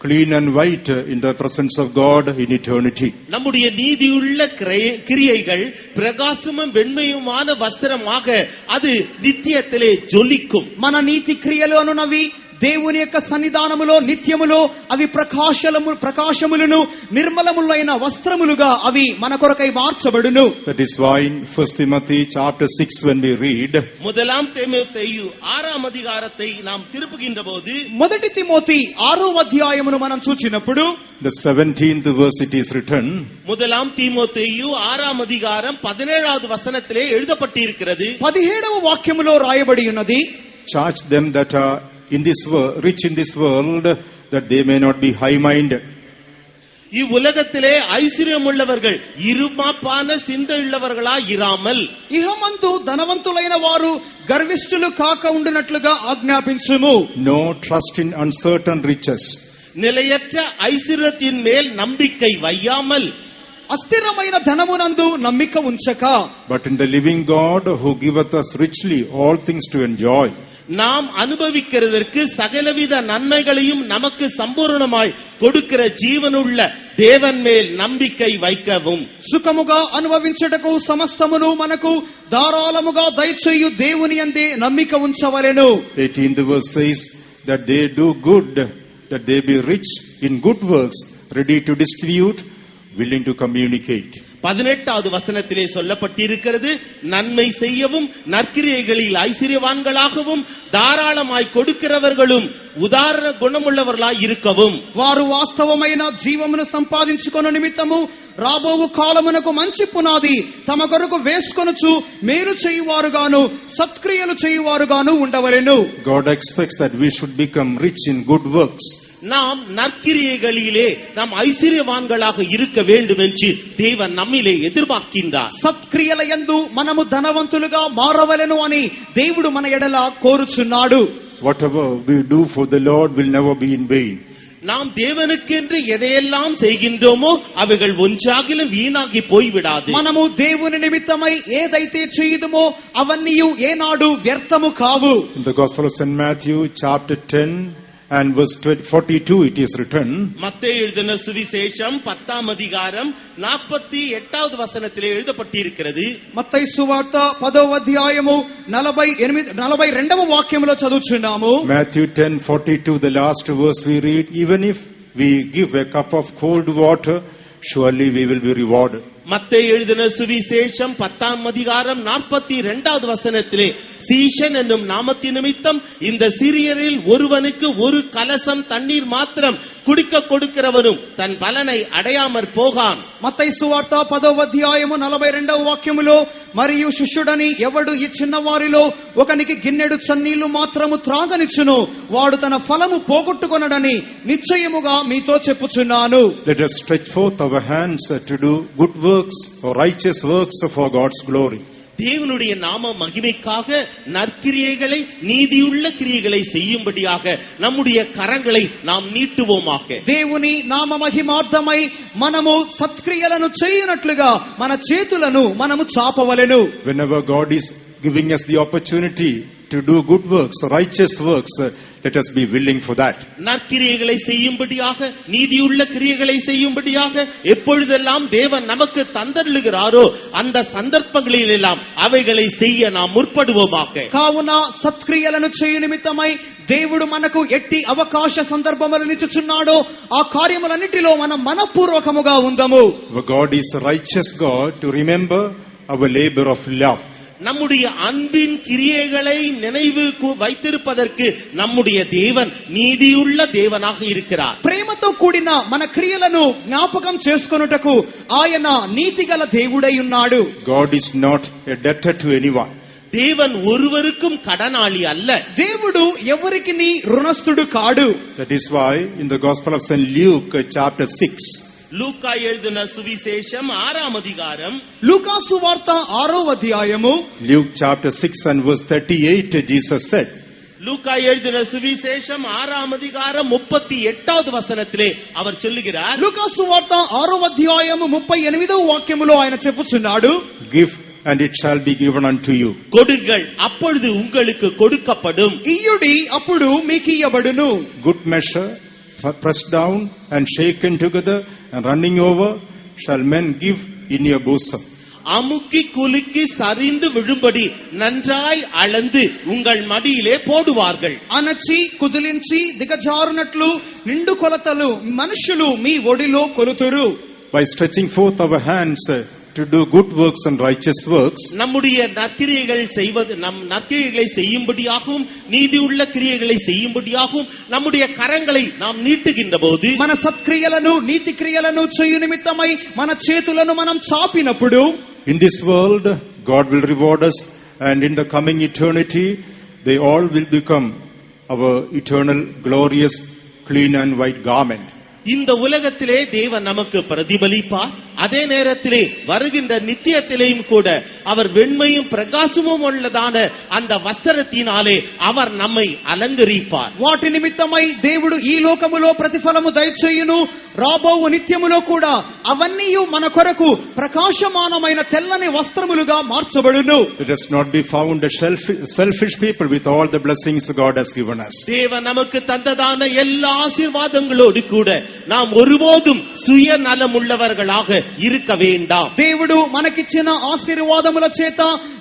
clean and white in the presence of God in eternity. நம்முடைய நீதியுள்ள கிரியைகள் பிரகாசமும் வெண்மையுமான வஸ்திரமாக அது நித்தியத்திலே ஜொலிக்கும். మన నీతి క్రియలు అనునవి దేవుని యొక్క సన్నిధానములో నిత్యములో అవి ప్రకాశములను నిర్మలములైన వస్త్రములుగా అవి మన కొరకై మార్చబడును. That is why in 1 Timothy chapter 6 when we read, முதலாம் தீமோத்தேயு 6ஆம் அதிகாரத்தை நாம் திருப்புகின்ற போது, మొదటి తిమోతి 6వ అధ్యాయమును మనం చూచినప్పుడు the 17th verse it is written, முதலாம் தீமோத்தேயு 6ஆம் அதிகாரம் 17வது வசனத்திலே எழுதப்பட்டிருக்கிறது. 17వ వాక్యములో రాయబడి ఉన్నది, charge them that are in this world, rich in this world, that they may not be high-minded. இவ்வுலகத்திலே ஐஸ்வர்யம் உள்ளவர்கள் இருமாப்பான சிந்தையுள்ளவர்களா இராமல் ఇహమందు ధనవంతులైన వారు గర్విష్ఠులు కాక ఉండునట్లుగా ఆజ్ఞాపించుము. No trust in uncertain riches, நிலையற்ற ஐஸ்வர்யத்தின் மேல் நம்பிக்கை வையாமல் అస్థిరమైన ధనమునందు నమ్మిక ఉంచక but in the living God who giveth us richly all things to enjoy. நாம் அனுபவிக்கிறதற்கு சகலவித நன்மைகளையும் நமக்கு சம்பூர்ணமாய் கொடுக்கிற ஜீவனுள்ள தேவன் மேல் நம்பிக்கை வைக்கவும். సుఖముగా అనుభవించుటకు సమస్తమును మనకు ధారాళముగా దయచేయు దేవుని యందే నమ్మిక ఉంచవలెను. 18th verse says that they do good, that they be rich in good works, ready to distribute, willing to communicate. 18வது வசனத்திலே சொல்லப்பட்டிருக்கிறது, நன்மை செய்யவும் நற்கிரியைகளில் ஐஸ்வர்யவான்களாகவும் தாராளமாய் கொடுக்கிறவர்களும் உதாரண குணமுள்ளவர்களாய் இருக்கவும். వారు వాస్తవమైన జీవమును సంపాదించుకొను నిమిత్తము రాబోవు కాలమునకు మంచి పునాది తమ కొరకు వేసుకొనుచు మేలు చేయువారుగాను సత్క్రియలు చేయువారుగాను ఉండవలెను. God expects that we should become rich in good works. நாம் நற்கிரியைகளிலே நாம் ஐஸ்வர்யவான்களாக இருக்க வேண்டும் என்று தேவன் நம்மிலே எதிர்பார்க்கின்றார். సత్క్రియల యందు మనము ధనవంతులుగా మారవలెను అని దేవుడు మన ఎడల కోరుచున్నాడు. Whatever we do for the Lord will never be in vain. நாம் தேவனுக்கென்று எதையெல்லாம் செய்கின்றோமோ அவைகள் ஒன்றாகிலும் வீணாகி போய்விடாது. మనము దేవుని నిమిత్తమై ఏదైతే చేయుదుమో అవన్నీ ఏనాడు వ్యర్థము కావు. In the Gospel of St. Matthew chapter 10 and verse 42 it is written, மத்தேயு எழுதின சுவிசேஷம் 10ஆம் அதிகாரம் 48வது வசனத்திலே எழுதப்பட்டிருக்கிறது. మత్తయి సువార్త 10వ అధ్యాయము 42వ వాక్యములో చదువుచున్నాము. Matthew 10:42, the last verse we read, even if we give a cup of cold water, surely we will be rewarded. மத்தேயு எழுதின சுவிசேஷம் 10ஆம் அதிகாரம் 42வது வசனத்திலே, சீஷன் என்னும் நாமத்தின் நிமித்தம் இந்த சிறியரில் ஒருவனுக்கு ஒரு கலசம் தண்ணீர் மாத்திரம் குடிக்க கொடுக்கிறவனும் தன் பலனை அடையாமற் போகான். మత్తయి సువార్త 10వ అధ్యాయము 42వ వాక్యములో, మరియు శిష్యుడని ఎవడు ఈ చిన్న వారిలో ఒకనికి గిన్నెడు చన్నీళ్లు మాత్రము త్రాగనిచ్చును వాడు తన ఫలము పోగొట్టుకొనడని నిశ్చయముగా మీతో చెప్పుచున్నాను. Let us stretch forth our hands to do good works or righteous works for God's glory. தேவனுடைய நாம மகிமைக்காக நற்கிரியைகளை நீதியுள்ள கிரியைகளை செய்யும்படியாக நம்முடைய கரங்களை நாம் நீட்டுவோமாக. దేవుని నామ మహిమార్థమై మనము సత్క్రియలను చేయునట్లుగా మన చేతులను మనము చాపవలెను. Whenever God is giving us the opportunity to do good works, righteous works, let us be willing for that. நற்கிரியைகளை செய்யும்படியாக நீதியுள்ள கிரியைகளை செய்யும்படியாக எப்பொழுதெல்லாம் தேவன் நமக்கு தந்தருளுகிறாரோ அந்த சந்தர்ப்பங்களில் எல்லாம் அவைகளை செய்ய நாம் முற்படுவோமாக. కావున సత్క్రియలను చేయు నిమిత్తమై దేవుడు మనకు ఎట్టి అవకాశ సందర్భములను ఇచ్చుచున్నాడో ఆ కార్యములన్నిటిలో మనం మనపూర్వకముగా ఉందము. Our God is a righteous God to remember our labor of love. நம்முடைய அன்பின் கிரியைகளை நினைவில் வைத்திருப்பதற்கு நம்முடைய தேவன் நீதியுள்ள தேவனாக இருக்கிறார். ప్రేమతో కూడిన మన క్రియలను జ్ఞాపకం చేసుకొనుటకు ఆయన నీతిగల దేవుడై ఉన్నాడు. God is not a debtor to anyone. தேவன் ஒருவருக்கும் கடனாளி அல்ல. దేవుడు ఎవరికి రుణస్థుడు కాడు. That is why in the Gospel of St. Luke chapter 6, லூக்கா எழுதின சுவிசேஷம் 6ஆம் அதிகாரம், లూకా సువార్త 6వ అధ్యాయము, Luke chapter 6 and verse 38, Jesus said, லூக்கா எழுதின சுவிசேஷம் 6ஆம் அதிகாரம் 38வது வசனத்திலே அவர் சொல்லுகிறார், లూకా సువార్త 6వ అధ్యాయము 38వ వాక్యములో ఆయన చెప్పుచున్నాడు, give and it shall be given unto you. கொடுங்கள் அப்பொழுது உங்களுக்கு கொடுக்கப்படும். ఇయ్యుడి అప్పుడు మీకు ఇయ్యబడును. Good measure, pressed down and shaken together and running over, shall men give in your bosom. அமுக்கி குலுக்கி சரிந்து விழும்படி நன்றாய் அளந்து உங்கள் மடியிலே போடுவார்கள். అనచి కుదిలించి దిగజారునట్లు నిండు కొలతలు మనుషులు మీ ఒడిలో కొలుతురు. By stretching forth our hands to do good works and righteous works, நம்முடைய நற்கிரியைகள் செய்வது நம் நற்கிரியைகளை செய்யும்படியாகவும் நீதியுள்ள கிரியைகளை செய்யும்படியாகவும் நம்முடைய கரங்களை நாம் நீட்டுகின்ற போது, మన సత్క్రియలను నీతి క్రియలను చేయు నిమిత్తమై మన చేతులను మనం చాపినప్పుడు, in this world God will reward us, and in the coming eternity they all will become our eternal glorious clean and white garment. இந்த உலகத்திலே தேவன் நமக்கு பிரதிபலிப்பார். அதே நேரத்திலே வருகின்ற நித்தியத்திலேயும் கூட அவர் வெண்மையும் பிரகாசமும் உள்ளதான அந்த வஸ்திரத்தினாலே அவர் நம்மை అలంకరిப்பார். వాటి నిమిత్తమై దేవుడు ఈ లోకములో ప్రతిఫలము దయచేయును, రాబోవు నిత్యములో కూడా అవన్నీ మన కొరకు ప్రకాశమానమైన తెల్లని వస్త్రములుగా మార్చబడును. Let us not be found as selfish people with all the blessings God has given us. தேவன் நமக்கு தந்ததான எல்லா ஆசீர்வாதங்களோடு கூட நாம் ஒருபோதும் சுயநலம் உள்ளவர்களாக இருக்க வேண்டாம். దేవుడు మనకిచ్చిన ఆశీర్వాదముల చేత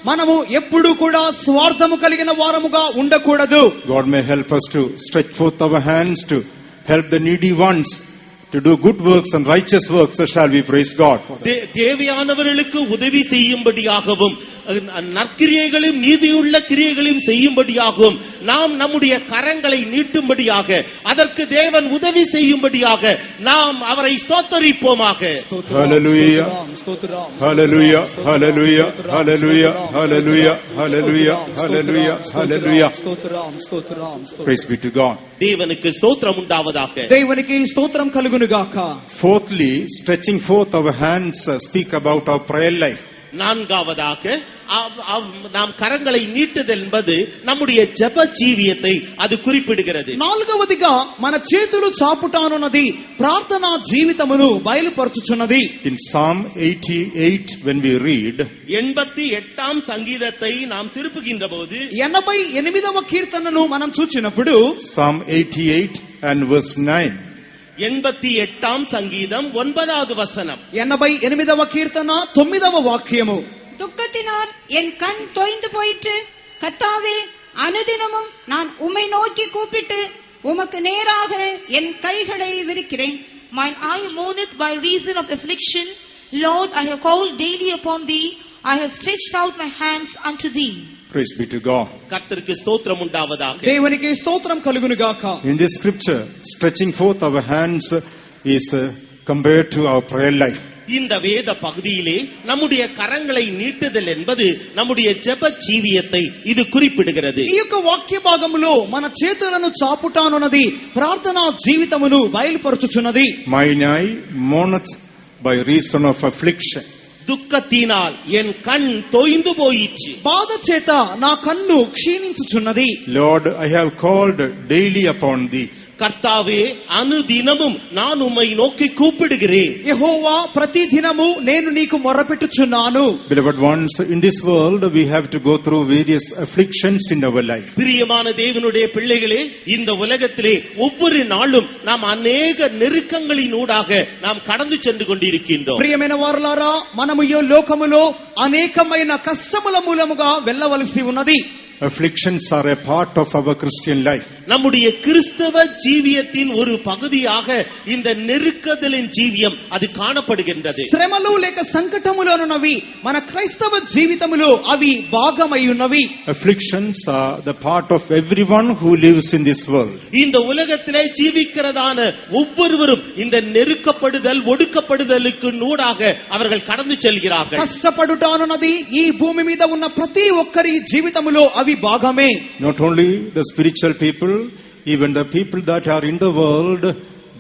మనము ఎప్పుడు కూడా స్వార్థము కలిగిన వారముగా ఉండకూడదు. God may help us to stretch forth our hands to help the needy ones to do good works and righteous works. So shall we praise God for that. தேவையானவர்களுக்கு உதவி செய்யும்படியாகவும் நற்கிரியைகளையும் நீதியுள்ள கிரியைகளையும் செய்யும்படியாகவும் நாம் நம்முடைய கரங்களை நீட்டும்படியாக அதற்கு தேவன் உதவி செய்யும்படியாக நாம் அவரை ஸ்தோத்தரிப்போமாக. Hallelujah. Hallelujah. Hallelujah. Hallelujah. Hallelujah. Hallelujah. Hallelujah. Hallelujah. Praise be to God. தேவனுக்கு ஸ்தோத்திரம் உண்டாவதாக. దేవునికి స్తోత్రం కలుగును గాక. Fourthly, stretching forth our hands speak about our prayer life. நான்காவதாக நாம் கரங்களை நீட்டுதல் என்பது நம்முடைய ஜெப ஜீவியத்தை அது குறிப்பிடுகிறது. నాలుగవదిగా మన చేతులు చాపుటానున్నది ప్రార్థనా జీవితమును బయలుపరచుచున్నది. In Psalm 88 when we read, 88ஆம் சங்கீதத்தை நாம் திருப்புகின்ற போது 88వ కీర్తనను మనం చూచినప్పుడు Psalm 88 and verse 9. 88ஆம் சங்கீதம் 9வது வசனம். 88వ కీర్తన 9వ వాక్యము. துக்கத்தினால் என் கண் தொய்ந்து போயிற்று. கர்த்தாவே, அனுதினமும் நான் உம்மை நோக்கி கூப்பிட்டு உமக்கு நேராக என் கைகளை விரிக்கிறேன். Mine eye mourneth by reason of affliction. Lord, I have called daily upon thee. I have stretched out my hands unto thee. Praise be to God. கர்த்தருக்கு ஸ்தோத்திரம் உண்டாவதாக. దేవునికి స్తోత్రం కలుగును గాక. In this scripture, stretching forth our hands is compared to our prayer life. இந்த வேத பகுதியிலே நம்முடைய கரங்களை நீட்டுதல் என்பது நம்முடைய ஜெப ஜீவியத்தை இது குறிப்பிடுகிறது. ఈ యొక్క వాక్య భాగములో మన చేతులను చాపుటానున్నది ప్రార్థనా జీవితమును బయలుపరచుచున్నది. Mine eye mourneth by reason of affliction. துக்கத்தினால் என் கண் தொய்ந்து போயிற்று. బాధ చేత నా కన్ను క్షీణించుచున్నది. Lord, I have called daily upon thee. கர்த்தாவே, అనుదినமும் நான் உம்மை நோக்கி கூப்பிடுகிறேன். యెహోవా, ప్రతి దినము నేను నీకు మొర్రపెట్టుచున్నాను. Beloved ones, in this world we have to go through various afflictions in our life. பிரியமான தேவனுடைய பிள்ளைகளே, இந்த உலகத்திலே ஒவ்வொரு நாளும் நாம் அநேக நெருக்கங்களின் ஊடாக நாம் கடந்து சென்று கொண்டிருக்கின்றோம். ప్రియమైన వారలారా, మనము ఈ లోకములో అనేకమైన కష్టముల మూలముగా వెళ్ళవలసి ఉన్నది. Afflictions are a part of our Christian life. நம்முடைய கிறிஸ்தவ ஜீவியத்தின் ஒரு பகுதியாக இந்த நெருக்கதலின் ஜீவியம் அது காணப்படுகின்றது. శ్రమలు లేక సంకటములోనున్నవి మన క్రైస్తవ జీవితములో అవి భాగమై ఉన్నవి. Afflictions are the part of everyone who lives in this world. இந்த உலகத்திலே ஜீவிக்கிறதான ஒவ்வொருவரும் இந்த நெருக்கப்படுதல் ஒடுக்கப்படுதலுக்கு நூடாக அவர்கள் கடந்து செல்கிறார்கள். కష్టపడుటానున్నది ఈ భూమి మీద ఉన్న ప్రతి ఒక్కరి జీవితములో అవి భాగమే. Not only the spiritual people, even the people that are in the world,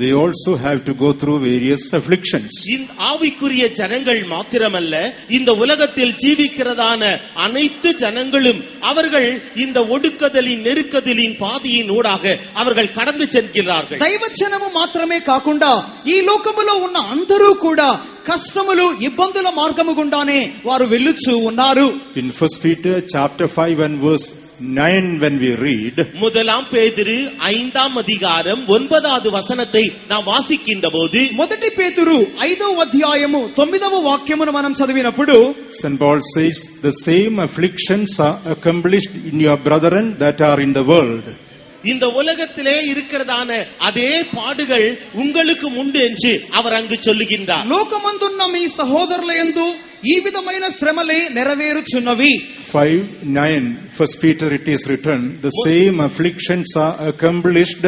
they also have to go through various afflictions. இந்த ஆவிக்குரிய ஜனங்கள் மாத்திரமல்ல, இந்த உலகத்தில் ஜீவிக்கிறதான அனைத்து ஜனங்களும் அவர்கள் இந்த ஒடுக்குதலின் நெருக்கதலின் பாதையின் ஊடாக அவர்கள் கடந்து செல்கிறார்கள். దైవజనము మాత్రమే కాకుండా ఈ లోకములో ఉన్న అందరూ కూడా కష్టములు ఇబ్బందుల మార్గము గుండానే వారు వెళ్ళుచూ ఉన్నారు. In 1 Peter chapter 5 and verse 9 when we read, முதலாம் பேதுரு 5ஆம் அதிகாரம் 9வது வசனத்தை நாம் வாசிக்கின்ற போது, మొదటి పేతురు 5వ అధ్యాయము 9వ వాక్యమును మనం చదివినప్పుడు St. Paul says, the same afflictions are accomplished in your brethren that are in the world. இந்த உலகத்திலே இருக்கிறதான அதே பாடுகள் உங்களுக்கு உண்டு என்று அவர் அங்கு சொல்லுகின்றார். లోకమందున్న మీ సహోదరుల యందు ఈ విధమైన శ్రమలే నెరవేరుచున్నవి. 5:9 1 Peter it is written, the same afflictions are accomplished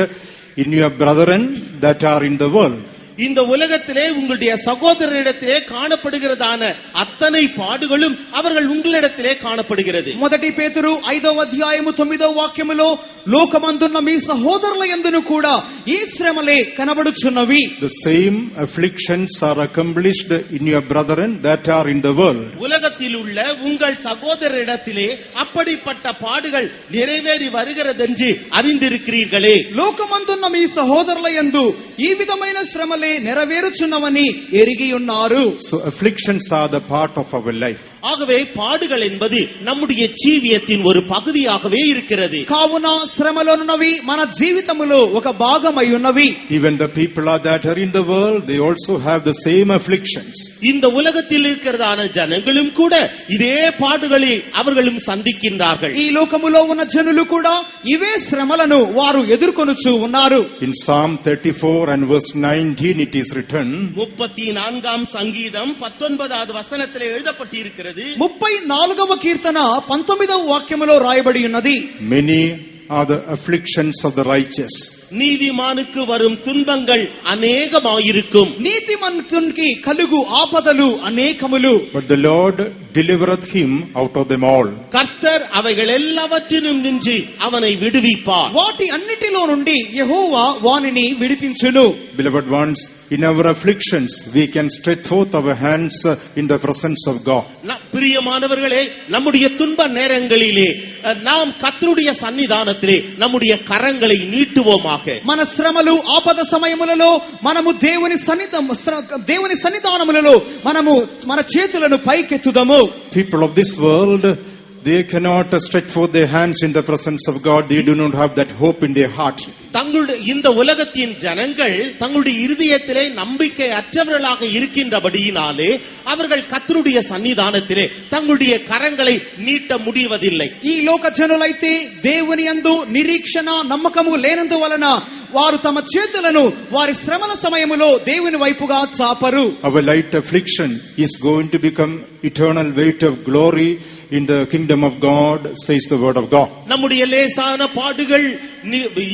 in your brethren that are in the world. இந்த உலகத்திலே உங்களுடைய சகோதரரிடத்திலே காணப்படுகிறதான அத்தனை பாடுகளும் அவர்கள் உங்களிடத்திலே காணப்படுகிறது. మొదటి పేతురు 5వ అధ్యాయము 9వ వాక్యములో లోకమందున్న మీ సహోదరుల యందును కూడా ఈ శ్రమలే కనబడుచున్నవి. The same afflictions are accomplished in your brethren that are in the world. உலகத்தில் உள்ள உங்கள் சகோதரரிடத்திலே அப்படிப்பட்ட பாடுகள் நிறைவேறி வருகிறதென்று அறிந்திருக்கிறீர்களே. లోకమందున్న మీ సహోదరుల యందు ఈ విధమైన శ్రమలే నెరవేరుచున్నవని ఎరిగి ఉన్నారు. So afflictions are the part of our life. ஆகவே பாடுகள் என்பது நம்முடைய ஜீவியத்தின் ஒரு பகுதியாகவே இருக்கிறது. కావున శ్రమలోనున్నవి మన జీవితములో ఒక భాగమై ఉన్నవి. Even the people that are in the world, they also have the same afflictions. இந்த உலகத்தில் இருக்கிறதான ஜனங்களும் கூட இதே பாடுகளை அவர்களும் சந்திக்கின்றார்கள். ఈ లోకములో ఉన్న జనులు కూడా ఇవే శ్రమలను వారు ఎదుర్కొనుచు ఉన్నారు. In Psalm 34 and verse 19 it is written, 34ஆம் சங்கீதம் 19வது வசனத்திலே எழுதப்பட்டிருக்கிறது. 34వ కీర్తన 19వ వాక్యములో రాయబడి ఉన్నది. many are the afflictions of the righteous. நீதிமானுக்கு வரும் துன்பங்கள் அநேகமாயிருக்கும். నీతిమంతునికి కలుగు ఆపదలు అనేకములు. But the Lord delivereth him out of them all. கர்த்தர் அவைகள் எல்லாவற்றிலும் நின்று அவனை விடுவிப்பார். వాటి అన్నిటిలో నుండి యెహోవా వానిని విడిపించును. Beloved ones, in our afflictions we can stretch forth our hands in the presence of God. பிரியமானவர்களே, நம்முடைய துன்ப நேரங்களிலே நாம் கர்த்தருடைய சன்னிதானத்திலே நம்முடைய கரங்களை நீட்டுவோமாக. మన శ్రమలు ఆపద సమయములలో మనము దేవుని సన్నిధానములలో మనము మన చేతులను పైకెత్తుదము. People of this world, they cannot stretch forth their hands in the presence of God. They do not have that hope in their heart. தங்களுடைய இந்த உலகத்தின் ஜனங்கள் தங்களுடைய இருதயத்திலே நம்பிக்கை அற்றவர்களாக இருக்கின்றபடியினாலே அவர்கள் கர்த்தருடைய சன்னிதானத்திலே தங்களுடைய கரங்களை நீட்ட முடிவதில்லை. ఈ లోక జనులైతే దేవుని యందు నిరీక్షణ నమ్మకము లేనందువలన వారు తమ చేతులను వారి శ్రమల సమయములో దేవుని వైపుగా చాపరు. Our light affliction is going to become eternal weight of glory in the kingdom of God, says the word of God. நம்முடைய லேசான பாடுகள்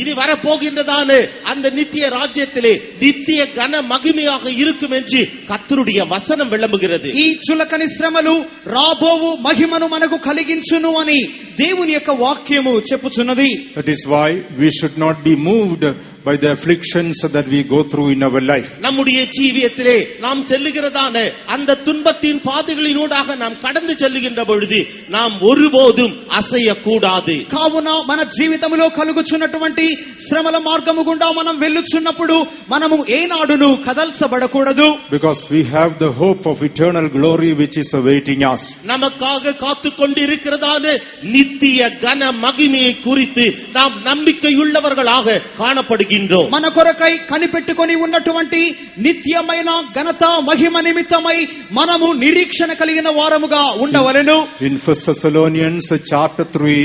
இனி வரப்போகின்றதான அந்த நித்திய ராஜ்யத்திலே நித்திய கன மகிமையாக இருக்கும் என்று கர்த்தருடைய வசனம் விளம்புகிறது. ఈ చులకని శ్రమలు రాబోవు మహిమను మనకు కలిగించును అని దేవుని యొక్క వాక్యము చెప్పుచున్నది. That is why we should not be moved by the afflictions that we go through in our life. நம்முடைய ஜீவியத்திலே நாம் செல்லுகிறதான அந்த துன்பத்தின் பாதைகளினூடாக நாம் கடந்து செல்லுகின்ற பொழுது நாம் ஒருபோதும் அசையக்கூடாது. కావున మన జీవితంలో కలుగుచున్నటువంటి శ్రమల మార్గము గుండా మనం వెళ్ళుచున్నప్పుడు మనము ఏనాడును కదల్చబడకూడదు. Because we have the hope of eternal glory which is awaiting us. நமக்காக காத்துக் கொண்டிருக்கிறதான நித்திய கன மகிமையை குறித்து நாம் நம்பிக்கையுள்ளவர்களாக காணப்படுகின்றோம். మన కొరకై కనిపెట్టుకొని ఉన్నటువంటి నిత్యమైన ఘనత మహిమ నిమిత్తమై మనము నిరీక్షణ కలిగిన వారముగా ఉండవలెను. In 1 Thessalonians chapter 3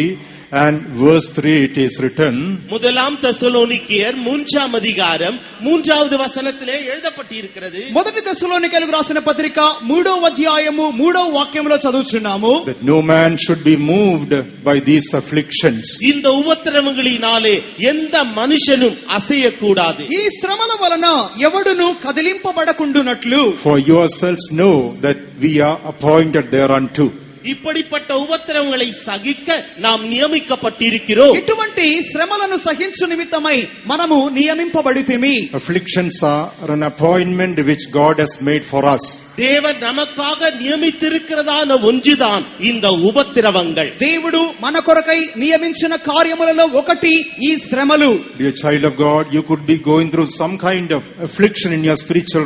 and verse 3 it is written, முதலாம் தெசலோனிக்கேயர் 3ஆம் அதிகாரம் 3வது வசனத்திலே எழுதப்பட்டிருக்கிறது. మొదటి తెస్సలోనికైలకు రాసిన పత్రిక 3వ అధ్యాయము 3వ వాక్యములో చదువుచున్నాము. that no man should be moved by these afflictions. இந்த உபத்திரவங்களினாலே எந்த மனுஷனும் அசையக்கூடாது. ఈ శ్రమల వలన ఎవడును కదిలింపబడకుండునట్లు For yourselves know that we are appointed thereunto. இப்படிப்பட்ட உபத்திரவங்களை சகிக்க நாம் நியமிக்கப்பட்டிருக்கிறோம். ఇటువంటి శ్రమలను సహించు నిమిత్తమై మనము నియమింపబడితిమి. Afflictions are an appointment which God has made for us. தேவன் நமக்காக நியமித்திருக்கிறதான ஒன்றுதான் இந்த உபத்திரவங்கள். దేవుడు మన కొరకై నియమించిన కార్యములలో ఒకటి ఈ శ్రమలు. Dear child of God, you could be going through some kind of affliction in your spiritual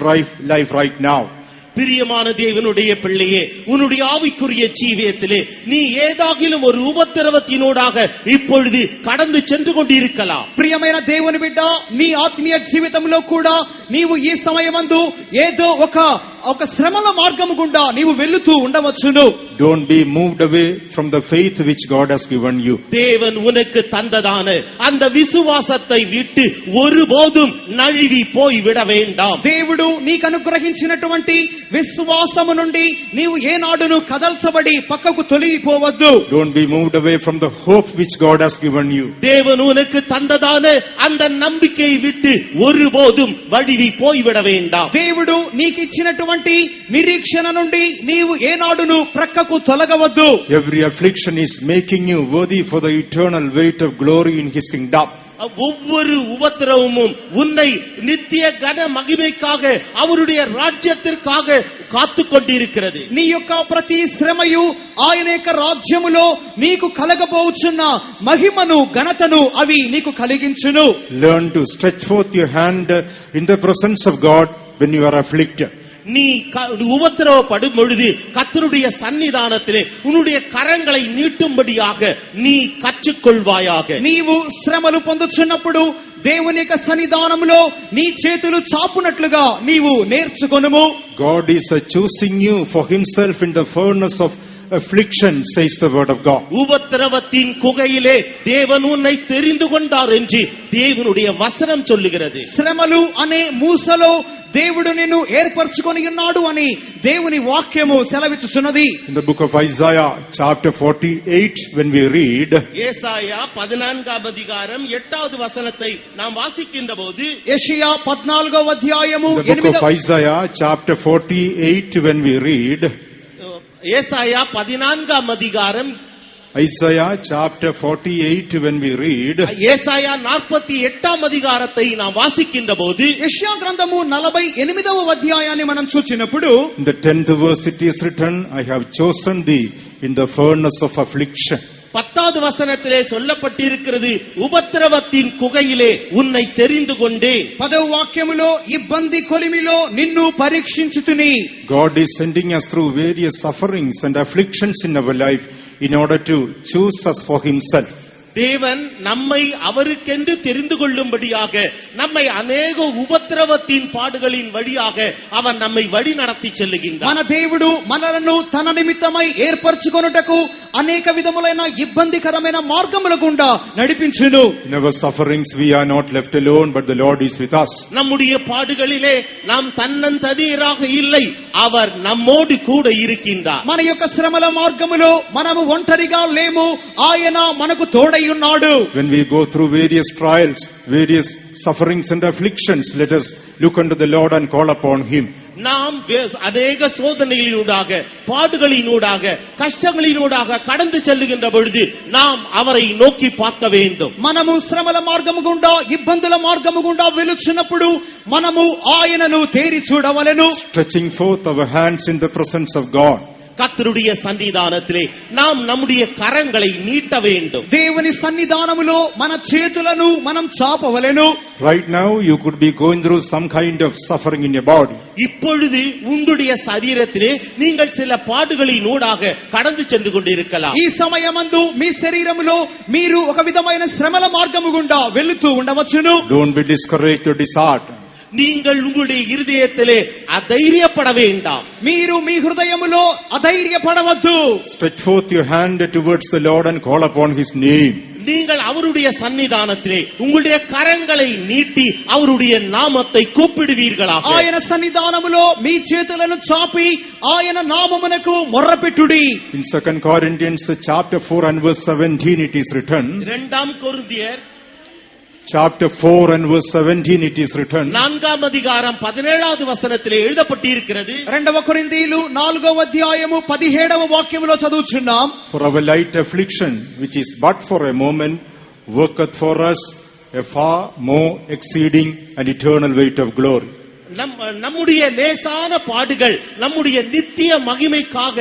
life right now. பிரியமான தேவனுடைய பிள்ளையே, உன்னுடைய ஆவிக்குரிய ஜீவியத்திலே நீ ஏதாகிலும் ஒரு உபத்திரவத்தினூடாக இப்பொழுது கடந்து சென்று கொண்டிருக்கலாம். ప్రియమైన దేవుని బిడ్డ, నీ ఆత్మీయ జీవితంలో కూడా నీవు ఈ సమయమందు ఏదో ఒక ఒక శ్రమల మార్గము గుండా నీవు వెళ్తూ ఉండవచ్చును. Don't be moved away from the faith which God has given you. தேவன் உனக்கு தந்ததான அந்த விசுவாசத்தை விட்டு ஒருபோதும் நழுவி போய் விட வேண்டாம். దేవుడు నీకు అనుగ్రహించినటువంటి విశ్వాసము నుండి నీవు ఏనాడును కదల్చబడి పక్కకు తొలగిపోవద్దు. Don't be moved away from the hope which God has given you. தேவன் உனக்கு தந்ததான அந்த நம்பிக்கையை விட்டு ஒருபோதும் வழுவி போய்விட வேண்டாம். దేవుడు నీకు ఇచ్చినటువంటి నిరీక్షణ నుండి నీవు ఏనాడును ప్రక్కకు తొలగవద్దు. Every affliction is making you worthy for the eternal weight of glory in His kingdom. ஒவ்வொரு உபத்திரவமும் உன்னை நித்திய கன மகிமைக்காக அவருடைய ராஜ்யத்திற்காக காத்து கொண்டிருக்கிறது. నీ యొక్క ప్రతి శ్రమయు ఆయన యొక్క రాజ్యములో నీకు కలగబోచున్న మహిమను ఘనతను అవి నీకు కలిగించును. Learn to stretch forth your hand in the presence of God when you are afflicted. நீ உபத்திரவப்படும் பொழுது கர்த்தருடைய சன்னிதானத்திலே உன்னுடைய கரங்களை நீட்டும்படியாக நீ கற்றுக்கொள்வாயாக. నీవు శ్రమలు పొందుచున్నప్పుడు దేవుని యొక్క సన్నిధానములో నీ చేతులు చాపునట్లుగా నీవు నేర్చుకొనుము. God is choosing you for Himself in the furnace of affliction, says the word of God. உபத்திரவத்தின் குகையிலே தேவன் உன்னை தெரிந்து கொண்டார் என்று தேவனுடைய வசனம் சொல்லுகிறது. శ్రమలు అనే మూసలో దేవుడు నిన్ను ఏర్పరచుకొని ఉన్నాడు అని దేవుని వాక్యము సెలవిచ్చుచున్నది. In the book of Isaiah chapter 48 when we read, ஏசாயா 14 அதிகாரம் 8வது வசனத்தை நாம் வாசிக்கின்ற போது, యెషయా 14వ అధ్యాయము the book of Isaiah chapter 48 when we read, ஏசாயா 14 அதிகாரம், Isaiah chapter 48 when we read, ஏசாயா 48 அதிகாரத்தை நாம் வாசிக்கின்ற போது, యెషయా గ్రంథము 48వ అధ్యాయాన్ని మనం చూచినప్పుడు in the 10th verse it is written, I have chosen thee in the furnace of affliction. 10வது வசனத்திலே சொல்லப்பட்டிருக்கிறது, உபத்திரவத்தின் குகையிலே உன்னை தெரிந்து கொண்டேன். 10వ వాక్యములో ఇబ్బంది కొలిమిలో నిన్ను పరీక్షించుతుని. God is sending us through various sufferings and afflictions in our life in order to choose us for Himself. தேவன் நம்மை அவருக்கென்று தெரிந்து கொள்ளும்படியாக நம்மை அநேக உபத்திரவத்தின் பாடுகளின் வழியாக அவர் நம்மை வழி நடத்தி செல்லுகின்றார். మన దేవుడు మనలను తన నిమిత్తమై ఏర్పరచుకొనుటకు అనేక విధములైన ఇబ్బందికరమైన మార్గముల గుండా నడిపించును. In our sufferings we are not left alone, but the Lord is with us. நம்முடைய பாடுகளிலே நாம் தன்னந்தனியராக இல்லை, அவர் நம்மோடு கூட இருக்கின்றார். మన యొక్క శ్రమల మార్గములో మనము ఒంటరిగా లేము, ఆయన మనకు తోడై ఉన్నాడు. When we go through various trials, various sufferings and afflictions, let us look unto the Lord and call upon Him. நாம் அநேக சோதனைகளினூடாக, பாடுகளினூடாக, கஷ்டங்களினூடாக கடந்து செல்லுகின்ற பொழுது நாம் அவரை நோக்கி பார்க்க வேண்டும். మనము శ్రమల మార్గము గుండా, ఇబ్బందుల మార్గము గుండా వెలుచున్నప్పుడు మనము ఆయనను తేరి చూడవలెను. Stretching forth our hands in the presence of God. கர்த்தருடைய சன்னிதானத்திலே நாம் நம்முடைய கரங்களை நீட்ட வேண்டும். దేవుని సన్నిధానములో మన చేతులను మనం చాపవలెను. Right now you could be going through some kind of suffering in your body. இப்பொழுது உங்களுடைய சரீரத்திலே நீங்கள் சில பாடுகளினூடாக கடந்து சென்று கொண்டிருக்கலாம். ఈ సమయమందు మీ శరీరములో మీరు ఒక విధమైన శ్రమల మార్గము గుండా వెళుతూ ఉండవచ్చును. Don't be discouraged or disheartened. நீங்கள் உங்களுடைய இருதயத்திலே அதைரியப்பட வேண்டாம். మీరు మీ హృదయములో అధైర్యపడవద్దు. Stretch forth your hand towards the Lord and call upon His name. நீங்கள் அவருடைய சன்னிதானத்திலே உங்களுடைய கரங்களை நீட்டி அவருடைய நாமத்தை கூப்பிடுவீர்களாக. ఆయన సన్నిధానములో మీ చేతులను చాపి ఆయన నామమునకు మొర్రపెట్టుడి. In 2 Corinthians chapter 4 and verse 17 it is written, 2 கொரிந்தியர் chapter 4 and verse 17 it is written, 4 அதிகாரம் 17வது வசனத்திலே எழுதப்பட்டிருக்கிறது. 2 కొరింథీయులు 4వ అధ్యాయము 17వ వాక్యములో చదువుచున్నాం. For our light affliction, which is but for a moment, worketh for us a far more exceeding and eternal weight of glory. நம்முடைய லேசான பாடுகள் நம்முடைய நித்திய மகிமைக்காக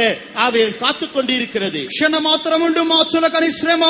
அவைகள் காத்துக் கொண்டிருக்கிறது. క్షణ మాత్రముండు మా చులకని శ్రమ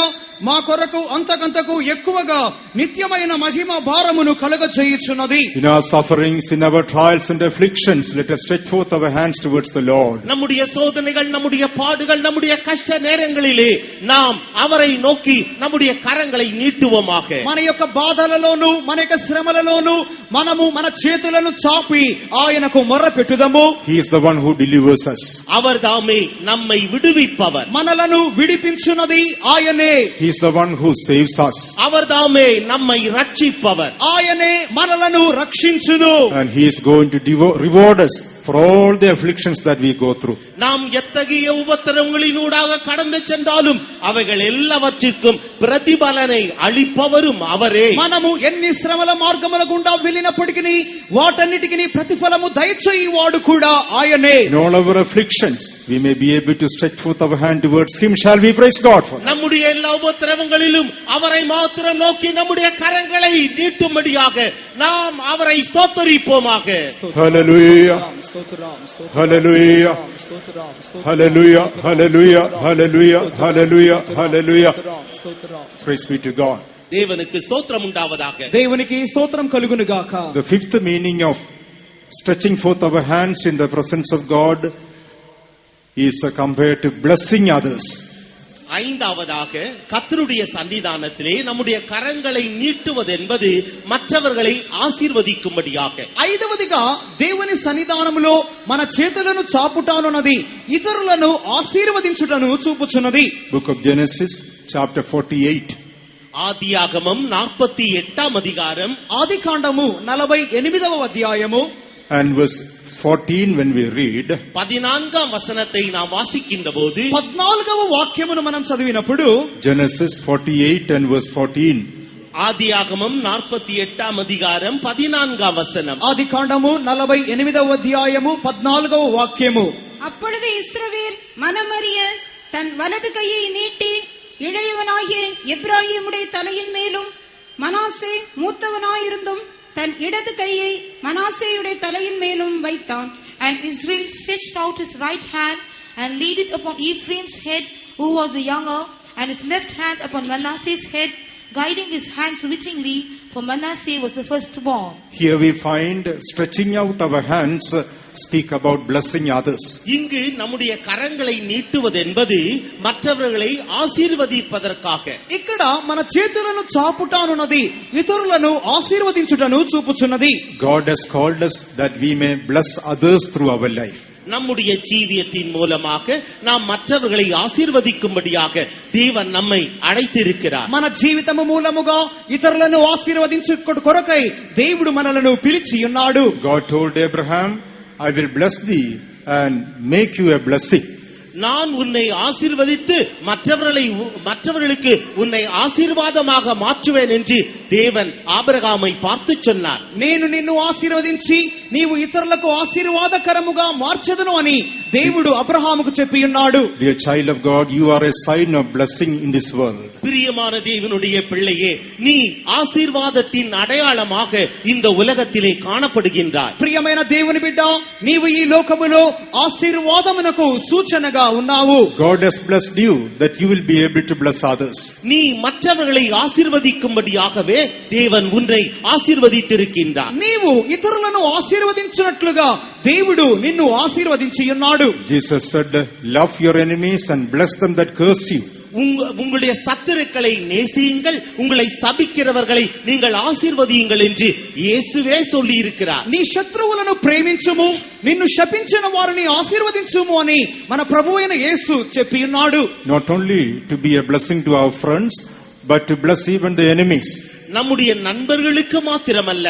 మా కొరకు అంతకంతకు ఎక్కువగా నిత్యమైన మహిమ భారమును కలుగజేయుచున్నది. In our sufferings, in our trials and afflictions, let us stretch forth our hands towards the Lord. நம்முடைய சோதனைகள், நம்முடைய பாடுகள், நம்முடைய கஷ்ட நேரங்களிலே நாம் அவரை நோக்கி நம்முடைய கரங்களை நீட்டுவோமாக. మన యొక్క బాధలలోను మన యొక్క శ్రమలలోను మనము మన చేతులను చాపి ఆయనకు మొర్ర పెట్టుదము. He is the one who delivers us. அவர் தாமே நம்மை விடுவிப்பவர். మనలను విడిపించున్నది ఆయనే. He is the one who saves us. அவர் தாமே நம்மை ரட்சிப்பவர். ఆయనే మనలను రక్షించును. And He is going to reward us for all the afflictions that we go through. நாம் எத்தகைய உபத்திரவங்களினூடாக கடந்து சென்றாலும் அவைகள் எல்லாவற்றிற்கும் பிரதிபலனை அளிப்பவரும் அவரே. మనము ఎన్ని శ్రమల మార్గముల గుండా వెళ్ళినప్పటికీ వాటన్నిటికీ ప్రతిఫలము దయచేయువాడు కూడా ఆయనే. In all our afflictions, we may be able to stretch forth our hand towards Him. Shall we praise God for that? நம்முடைய எல்லா உபத்திரவங்களிலும் அவரை மாத்திரம் நோக்கி நம்முடைய கரங்களை நீட்டும்படியாக நாம் அவரை ஸ்தோத்தரிப்போமாக. Hallelujah. Hallelujah. Hallelujah. Hallelujah. Hallelujah. Hallelujah. Hallelujah. Praise be to God. தேவனுக்கு ஸ்தோத்திரம் உண்டாவதாக. దేవునికి స్తోత్రం కలుగును గాక. The fifth meaning of stretching forth our hands in the presence of God is compared to blessing others. ஐந்தாவதாக கர்த்தருடைய சன்னிதானத்திலே நம்முடைய கரங்களை நீட்டுவது என்பது மற்றவர்களை ஆசீர்வதிக்கும்படியாக. ఐదవదిగా దేవుని సన్నిధానములో మన చేతులను చాపుటానున్నది ఇతరులను ఆశీర్వదించుటను చూపుచున్నది. Book of Genesis chapter 48. ஆதியாகமம் 48 அதிகாரம், ఆదికాండము 48వ అధ్యాయము And verse 14 when we read, 14 வசனத்தை நாம் வாசிக்கின்ற போது 14వ వాక్యమును మనం చదివినప్పుడు Genesis 48 and verse 14. ஆதியாகமம் 48 அதிகாரம் 14 வசனம். ఆదికాండము 48వ అధ్యాయము 14వ వాక్యము. அப்பொழுது இஸ்ரவேல் மனமறிய தன் வலது கையை நீட்டி இளையவனாகிய எப்பிராயீமுடைய தலையின் மேலும் மனாசே மூத்தவனாயிருந்தும் தன் இடது கையை மனாசேயுடைய தலையின் மேலும் வைத்தான். And Israel stretched out his right hand and laid it upon Ephraim's head, who was the younger, and his left hand upon Manasseh's head, guiding his hands wittingly, for Manasseh was the firstborn. Here we find stretching out our hands speak about blessing others. இங்கு நம்முடைய கரங்களை நீட்டுவது என்பது மற்றவர்களை ஆசீர்வதிப்பதற்காக. ఇక్కడ మన చేతులను చాపుటానున్నది ఇతరులను ఆశీర్వదించుటను చూపుచున్నది. God has called us that we may bless others through our life. நம்முடைய ஜீவியத்தின் மூலமாக நாம் மற்றவர்களை ஆசீர்வதிக்கும்படியாக தேவன் நம்மை அழைத்திருக்கிறார். మన జీవితము మూలముగా ఇతరులను ఆశీర్వదించుట కొరకై దేవుడు మనలను పిలిచి ఉన్నాడు. God told Abraham, I will bless thee and make you a blessing. நான் உன்னை ஆசீர்வதித்து மற்றவர்களுக்கு உன்னை ஆசீர்வாதமாக மாற்றுவேன் என்று தேவன் ஆபிரகாமை பார்த்து சொன்னார். నేను నిన్ను ఆశీర్వదించి నీవు ఇతరులకు ఆశీర్వాదకరముగా మార్చెదను అని దేవుడు అబ్రహాముకు చెప్పి ఉన్నాడు. Dear child of God, you are a sign of blessing in this world. பிரியமான தேவனுடைய பிள்ளையே, நீ ஆசீர்வாதத்தின் அடையாளமாக இந்த உலகத்திலே காணப்படுகின்றாய். ప్రియమైన దేవుని బిడ్డ, నీవు ఈ లోకములో ఆశీర్వాదమునకు సూచనగా ఉన్నావు. God has blessed you that you will be able to bless others. நீ மற்றவர்களை ஆசீர்வதிக்கும்படியாகவே தேவன் உன்னை ஆசீர்வதித்திருக்கின்றார். నీవు ఇతరులను ఆశీర్వదించినట్లుగా దేవుడు నిన్ను ఆశీర్వదించి ఉన్నాడు. Jesus said, love your enemies and bless them that curse you. உங்களுடைய சத்துருக்களை நேசியுங்கள், உங்களை சபிக்கிறவர்களை நீங்கள் ஆசீர்வதியுங்கள் என்று இயேசுவே சொல்லி இருக்கிறார். నీ శత్రువులను ప్రేమించుము, నిన్ను శపించిన వారిని ఆశీర్వదించుము అని మన ప్రభువైన యేసు చెప్పి ఉన్నాడు. Not only to be a blessing to our friends, but to bless even the enemies. நம்முடைய நண்பர்களுக்கு மாத்திரமல்ல,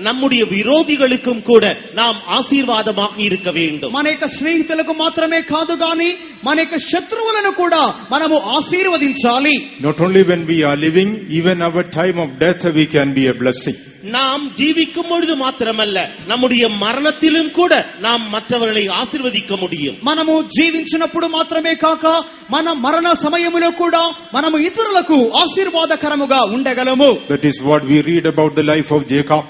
நம்முடைய விரோதிகளுக்கும் கூட நாம் ஆசீர்வாதமாக இருக்க வேண்டும். మన యొక్క స్నేహితులకు మాత్రమే కాదు గాని మన యొక్క శత్రువులను కూడా మనము ఆశీర్వదించాలి. Not only when we are living, even our time of death we can be a blessing. நாம் ஜீவிக்கும் பொழுது மாத்திரமல்ல, நம்முடைய மரணத்திலும் கூட நாம் மற்றவர்களை ஆசீர்வதிக்க முடியும். మనము జీవించినప్పుడు మాత్రమే కాక మన మరణ సమయములో కూడా మనము ఇతరులకు ఆశీర్వాదకరముగా ఉండగలము. That is what we read about the life of Jacob.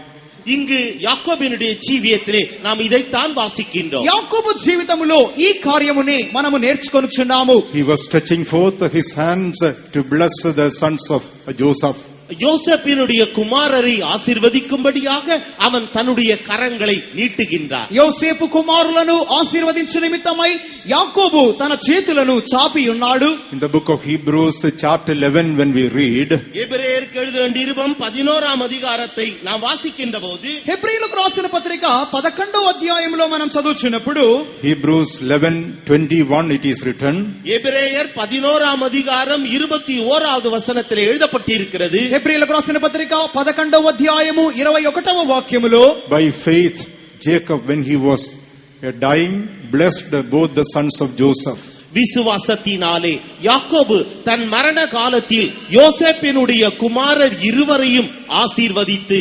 இங்கு யாக்கோபினுடைய ஜீவியத்திலே நாம் இதைத்தான் வாசிக்கின்றோம். యాకోబు జీవితములో ఈ కార్యముని మనము నేర్చుకొనుచున్నాము. He was stretching forth his hands to bless the sons of Joseph. யோசேப்பினுடைய குமாரரை ஆசீர்வதிக்கும்படியாக அவன் தன்னுடைய கரங்களை நீட்டுகின்றார். యోసేపు కుమారులను ఆశీర్వదించు నిమిత్తమై యాకోబు తన చేతులను చాపి ఉన్నాడు. In the book of Hebrews, chapter 11, when we read, எபிரேயருக்கு எழுதின நிருபம் 11ஆம் அதிகாரத்தை நாம் வாசிக்கின்ற போது, హెబ్రీయులకు రాసిన పత్రిక 11వ అధ్యాయంలో మనం చదువుచున్నప్పుడు Hebrews 11:21, it is written, எபிரேயர் 11ஆம் அதிகாரம் 21வது வசனத்தில் எழுதப்பட்டிருக்கிறது. హెబ్రీయులకు రాసిన పత్రిక 11వ అధ్యాయము 21వ వాక్యములో, by faith Jacob, when he was dying, blessed both the sons of Joseph. விசுவாசத்தினாலே யாக்கோபு தன் மரண காலத்தில் யோசேப்பினுடைய குமாரர் இருவரையும் ஆசீர்வதித்து,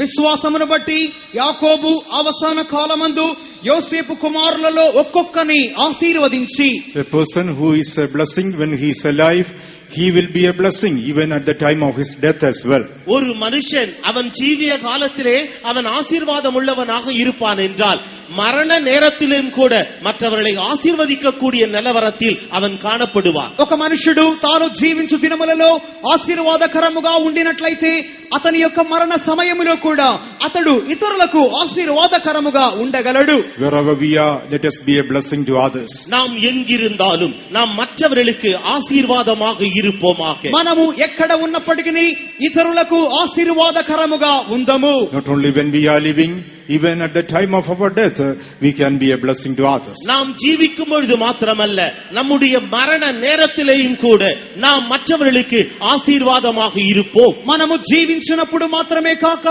విశ్వాసమును బట్టి యాకోబు అవసాన కాలమందు యోసేపు కుమారులలో ఒక్కొక్కని ఆశీర్వదించి, A person who is a blessing when he is alive, he will be a blessing even at the time of his death as well. ஒரு மனுஷன் அவன் ஜீவிய காலத்திலே அவன் ஆசீர்வாதம் உள்ளவனாக இருப்பான் என்றால், மரண நேரத்திலும் கூட மற்றவர்களை ஆசீர்வதிக்க கூடிய நிலவரத்தில் அவன் காணப்படுவான். ఒక మనుషుడు తాను జీవించు దినములలో ఆశీర్వాదకరముగా ఉండినట్లయితే అతని యొక్క మరణ సమయములో కూడా అతడు ఇతరులకు ఆశీర్వాదకరముగా ఉండగలడు. Wherever we are, let us be a blessing to others. நாம் எங்கிருந்தாலும் நாம் மற்றவர்களுக்கு ஆசீர்வாதமாக இருப்போமாக. మనము ఎక్కడ ఉన్నప్పటికీ ఇతరులకు ఆశీర్వాదకరముగా ఉందము. Not only when we are living, even at the time of our death, we can be a blessing to others. நாம் ஜீவிக்கும் பொழுது மாத்திரமல்ல, நம்முடைய மரண நேரத்திலேயும் கூட நாம் மற்றவர்களுக்கு ஆசீர்வாதமாக இருப்போம். మనము జీవించినప్పుడు మాత్రమే కాక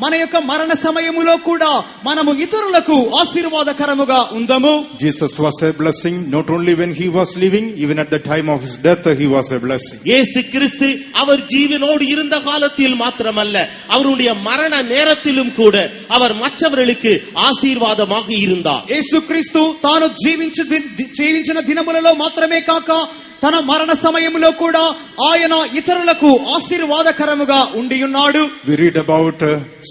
మన యొక్క మరణ సమయములో కూడా మనము ఇతరులకు ఆశీర్వాదకరముగా ఉందము. Jesus was a blessing not only when he was living, even at the time of his death he was a blessing. இயேசு கிறிஸ்து அவர் ஜீவனோடு இருந்த காலத்தில் மாத்திரமல்ல, அவருடைய மரண நேரத்திலும் கூட அவர் மற்றவர்களுக்கு ஆசீர்வாதமாக இருந்தார். యేసుక్రీస్తు తాను జీవించిన దినములలో మాత్రమే కాక తన మరణ సమయములో కూడా ఆయన ఇతరులకు ఆశీర్వాదకరముగా ఉండి ఉన్నాడు. We read about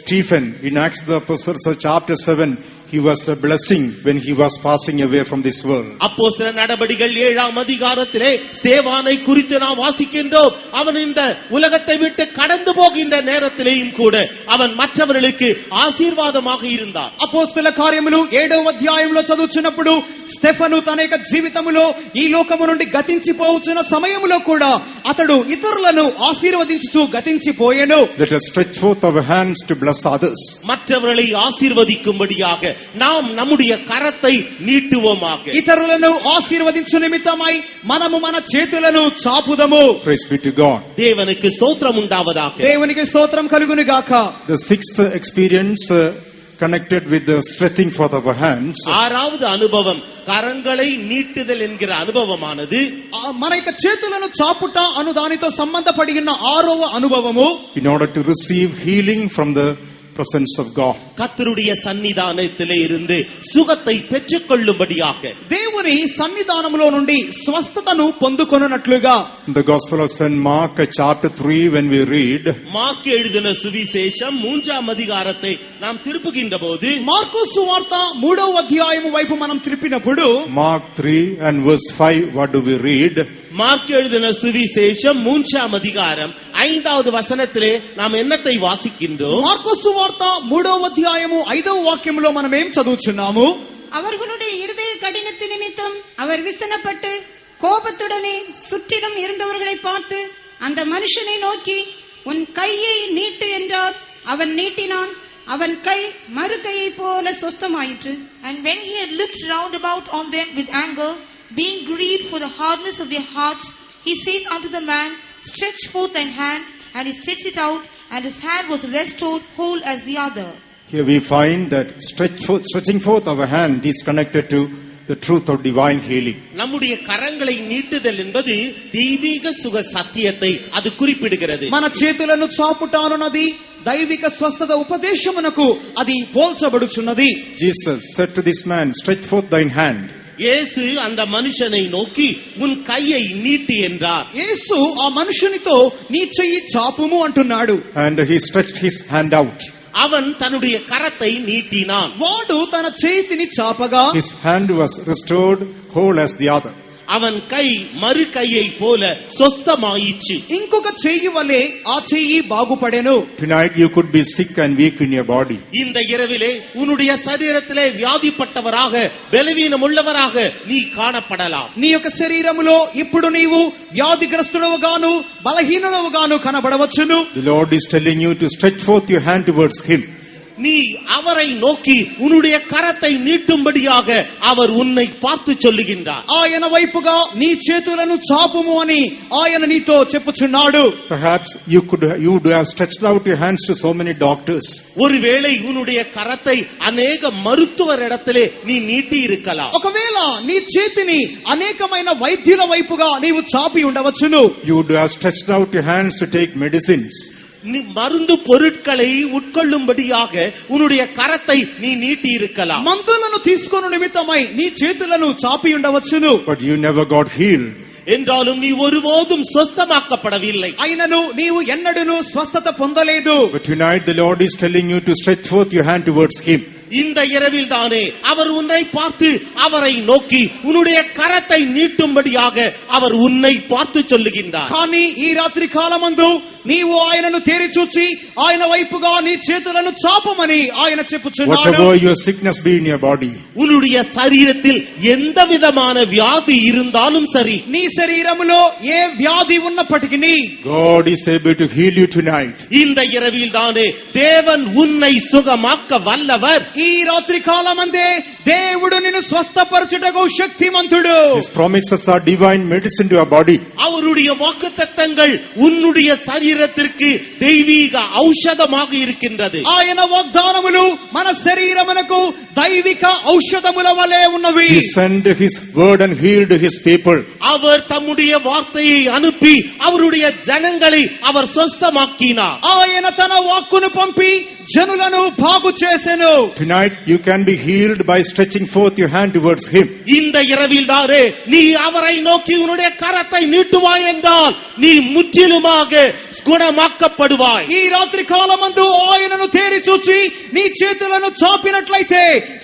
Stephen in Acts of the Apostles chapter 7. He was a blessing when he was passing away from this world. அப்போஸ்தல நடபடிகள் 7ஆம் அதிகாரத்திலே ஸ்தேவானை குறித்து நாம் வாசிக்கின்றோம். அவன் இந்த உலகத்தை விட்டு கடந்து போகின்ற நேரத்திலேயும் கூட அவன் மற்றவர்களுக்கு ஆசீர்வாதமாக இருந்தான். అపోస్తల కార్యములు 7వ అధ్యాయంలో చదువుచున్నప్పుడు స్టెఫను తన యొక్క జీవితములో ఈ లోకము నుండి గతించిపోవచ్చున్న సమయములో కూడా అతడు ఇతరులను ఆశీర్వదించుచు గతించిపోయెను. Let us stretch forth our hands to bless others. மற்றவர்களை ஆசீர்வதிக்கும்படியாக நாம் நம்முடைய கரத்தை நீட்டுவோமாக. ఇతరులను ఆశీర్వదించు నిమిత్తమై మనము మన చేతులను చాపుదము. Praise be to God. தேவனுக்கு ஸ்தோத்திரம் உண்டாவதாக. దేవునికి స్తోత్రం కలుగును గాక. The sixth experience connected with the stretching forth of our hands. ஆறாவது அனுபவம் கரங்களை நீட்டுதல் என்கிற அனுபவமானது మన యొక్క చేతులను చాపుట అను దానితో సంబంధపడి ఉన్న 6వ అనుభవము, In order to receive healing from the presence of God. கர்த்தருடைய சன்னிதானத்திலே இருந்து சுகத்தை பெற்றுக்கொள்ளும்படியாக. దేవుని సన్నిధానములో నుండి స్వస్థతను పొందుకొనున్నట్లుగా. In the Gospel of St. Mark chapter 3, when we read, mark எழுதின சுவிசேஷம் 3ஆம் அதிகாரத்தை நாம் திருப்புகின்ற போது, మార్కు సువార్త 3వ అధ్యాయము వైపు మనం తిరిపినప్పుడు Mark 3 and verse 5, what do we read? Mark எழுதின சுவிசேஷம் 3ஆம் அதிகாரம் 5வது வசனத்திலே நாம் என்னத்தை வாசிக்கின்றோம்? మార్కు సువార్త 3వ అధ్యాయము 5వ వాక్యములో మనం ఏం చదువుచున్నాము? அவர்களுடைய இருதய கடினத்து நிமித்தம் அவர் விசனப்பட்டு கோபத்துடனே சுற்றிலும் இருந்தவர்களை பார்த்து அந்த மனுஷனை நோக்கி, உன் கையை நீட்டு என்றார். அவன் நீட்டினான். அவன் கை மறு கையை போல சொஸ்தமாயிற்று. And when he had looked round about on them with anger, being grieved for the hardness of their hearts, he said unto the man, stretch forth thine hand. And he stretched it out, and his hand was restored whole as the other. Here we find that stretching forth our hand is connected to the truth of divine healing. நம்முடைய கரங்களை நீட்டுதல் என்பது தெய்வீக சுக சத்தியத்தை அது குறிப்பிடுகிறது. మన చేతులను చాపుట అనున్నది దైవిక స్వస్థత ఉపదేశమునకు అది పోల్చబడుచున్నది. Jesus said to this man, stretch forth thine hand. இயேசு அந்த மனுஷனை நோக்கி, உன் கையை நீட்டு என்றார். యేసు ఆ మనుషునితో నీ చెయ్యి చాపుము అంటున్నాడు. And he stretched his hand out. அவன் தன்னுடைய கரத்தை நீட்டினான். వాడు తన చేతిని చాపగా His hand was restored whole as the other. அவன் கை மறு கையை போல சொஸ்தமாயிற்று. ఇంకొక చెయ్యి వలె ఆ చెయ్యి బాగుపడెను. Tonight you could be sick and weak in your body. இந்த இரவிலே உன்னுடைய சரீரத்திலே வியாதிப்பட்டவராக பலவீனம் உள்ளவராக நீ காணப்படலாம். నీ యొక్క శరీరములో ఇప్పుడు నీవు వ్యాధిగ్రస్తుడవుగాను బలహీనుడవుగాను కనబడవచ్చును. The Lord is telling you to stretch forth your hand towards Him. நீ அவரை நோக்கி உன்னுடைய கரத்தை நீட்டும்படியாக அவர் உன்னை பார்த்து சொல்லுகின்றார். ఆయన వైపుగా నీ చేతులను చాపుము అని ఆయన నీతో చెప్పుచున్నాడు. Perhaps you would have stretched out your hands to so many doctors. ஒருவேளை உன்னுடைய கரத்தை அநேக மருத்துவரிடத்திலே நீ நீட்டி இருக்கலாம். ఒకవేళ నీ చేతిని అనేకమైన వైద్యుల వైపుగా నీవు చాపి ఉండవచ్చును. You would have stretched out your hands to take medicines. நீ மருந்து பொருட்களை உட்கொள்ளும்படியாக உன்னுடைய கரத்தை நீ நீட்டி இருக்கலாம். మందులను తీసుకొను నిమిత్తమై నీ చేతులను చాపి ఉండవచ్చును. But you never got healed. என்றாலும் நீ ஒருபோதும் சொஸ்தமாக்கப்படவில்லை. అయినను నీవు ఎన్నడూను స్వస్థత పొందలేదు. But tonight the Lord is telling you to stretch forth your hand towards Him. இந்த இரவில் தானே அவர் உன்னை பார்த்து அவரை நோக்கி உன்னுடைய கரத்தை நீட்டும்படியாக அவர் உன்னை பார்த்து சொல்லுகின்றார். కానీ ఈ రాత్రి కాలమందు నీవు ఆయనను తేరి చూచి ఆయన వైపుగా నీ చేతులను చాపమని ఆయన చెప్పుచున్నాడు. Whatever your sickness be in your body, உன்னுடைய சரீரத்தில் எந்த விதமான வியாதி இருந்தாலும் சரி, నీ శరీరములో ఏ వ్యాధి ఉన్నప్పటికీ God is able to heal you tonight. இந்த இரவில் தானே தேவன் உன்னை சுகமாக்க வல்லவர். ఈ రాత్రి కాలమందే దేవుడు నిన్ను స్వస్థపరచుటకు శక్తిమంతుడు. His promises are divine medicine to your body. அவருடைய வாக்குத்தத்தங்கள் உன்னுடைய சரீரத்திற்கு தெய்வீக ஔஷதமாக இருக்கின்றது. ఆయన వాగ్దానములు మన శరీరమునకు దైవిక ఔషధముల వలె ఉన్నవి. He sent His word and healed His people. அவர் தம்முடைய வார்த்தையை அனுப்பி அவருடைய ஜனங்களை அவர் சொஸ்தமாக்கினார். ఆయన తన వాక్కును పంపి జనులను బాగు చేసెను. Tonight you can be healed by stretching forth your hand towards Him. இந்த இரவில் தானே நீ அவரை நோக்கி உன்னுடைய கரத்தை நீட்டுவாய் என்றால் நீ முற்றிலுமாக குணமாக்கப்படுவாய். ఈ రాత్రి కాలమందు ఆయనను తేరి చూచి నీ చేతులను చాపినట్లయితే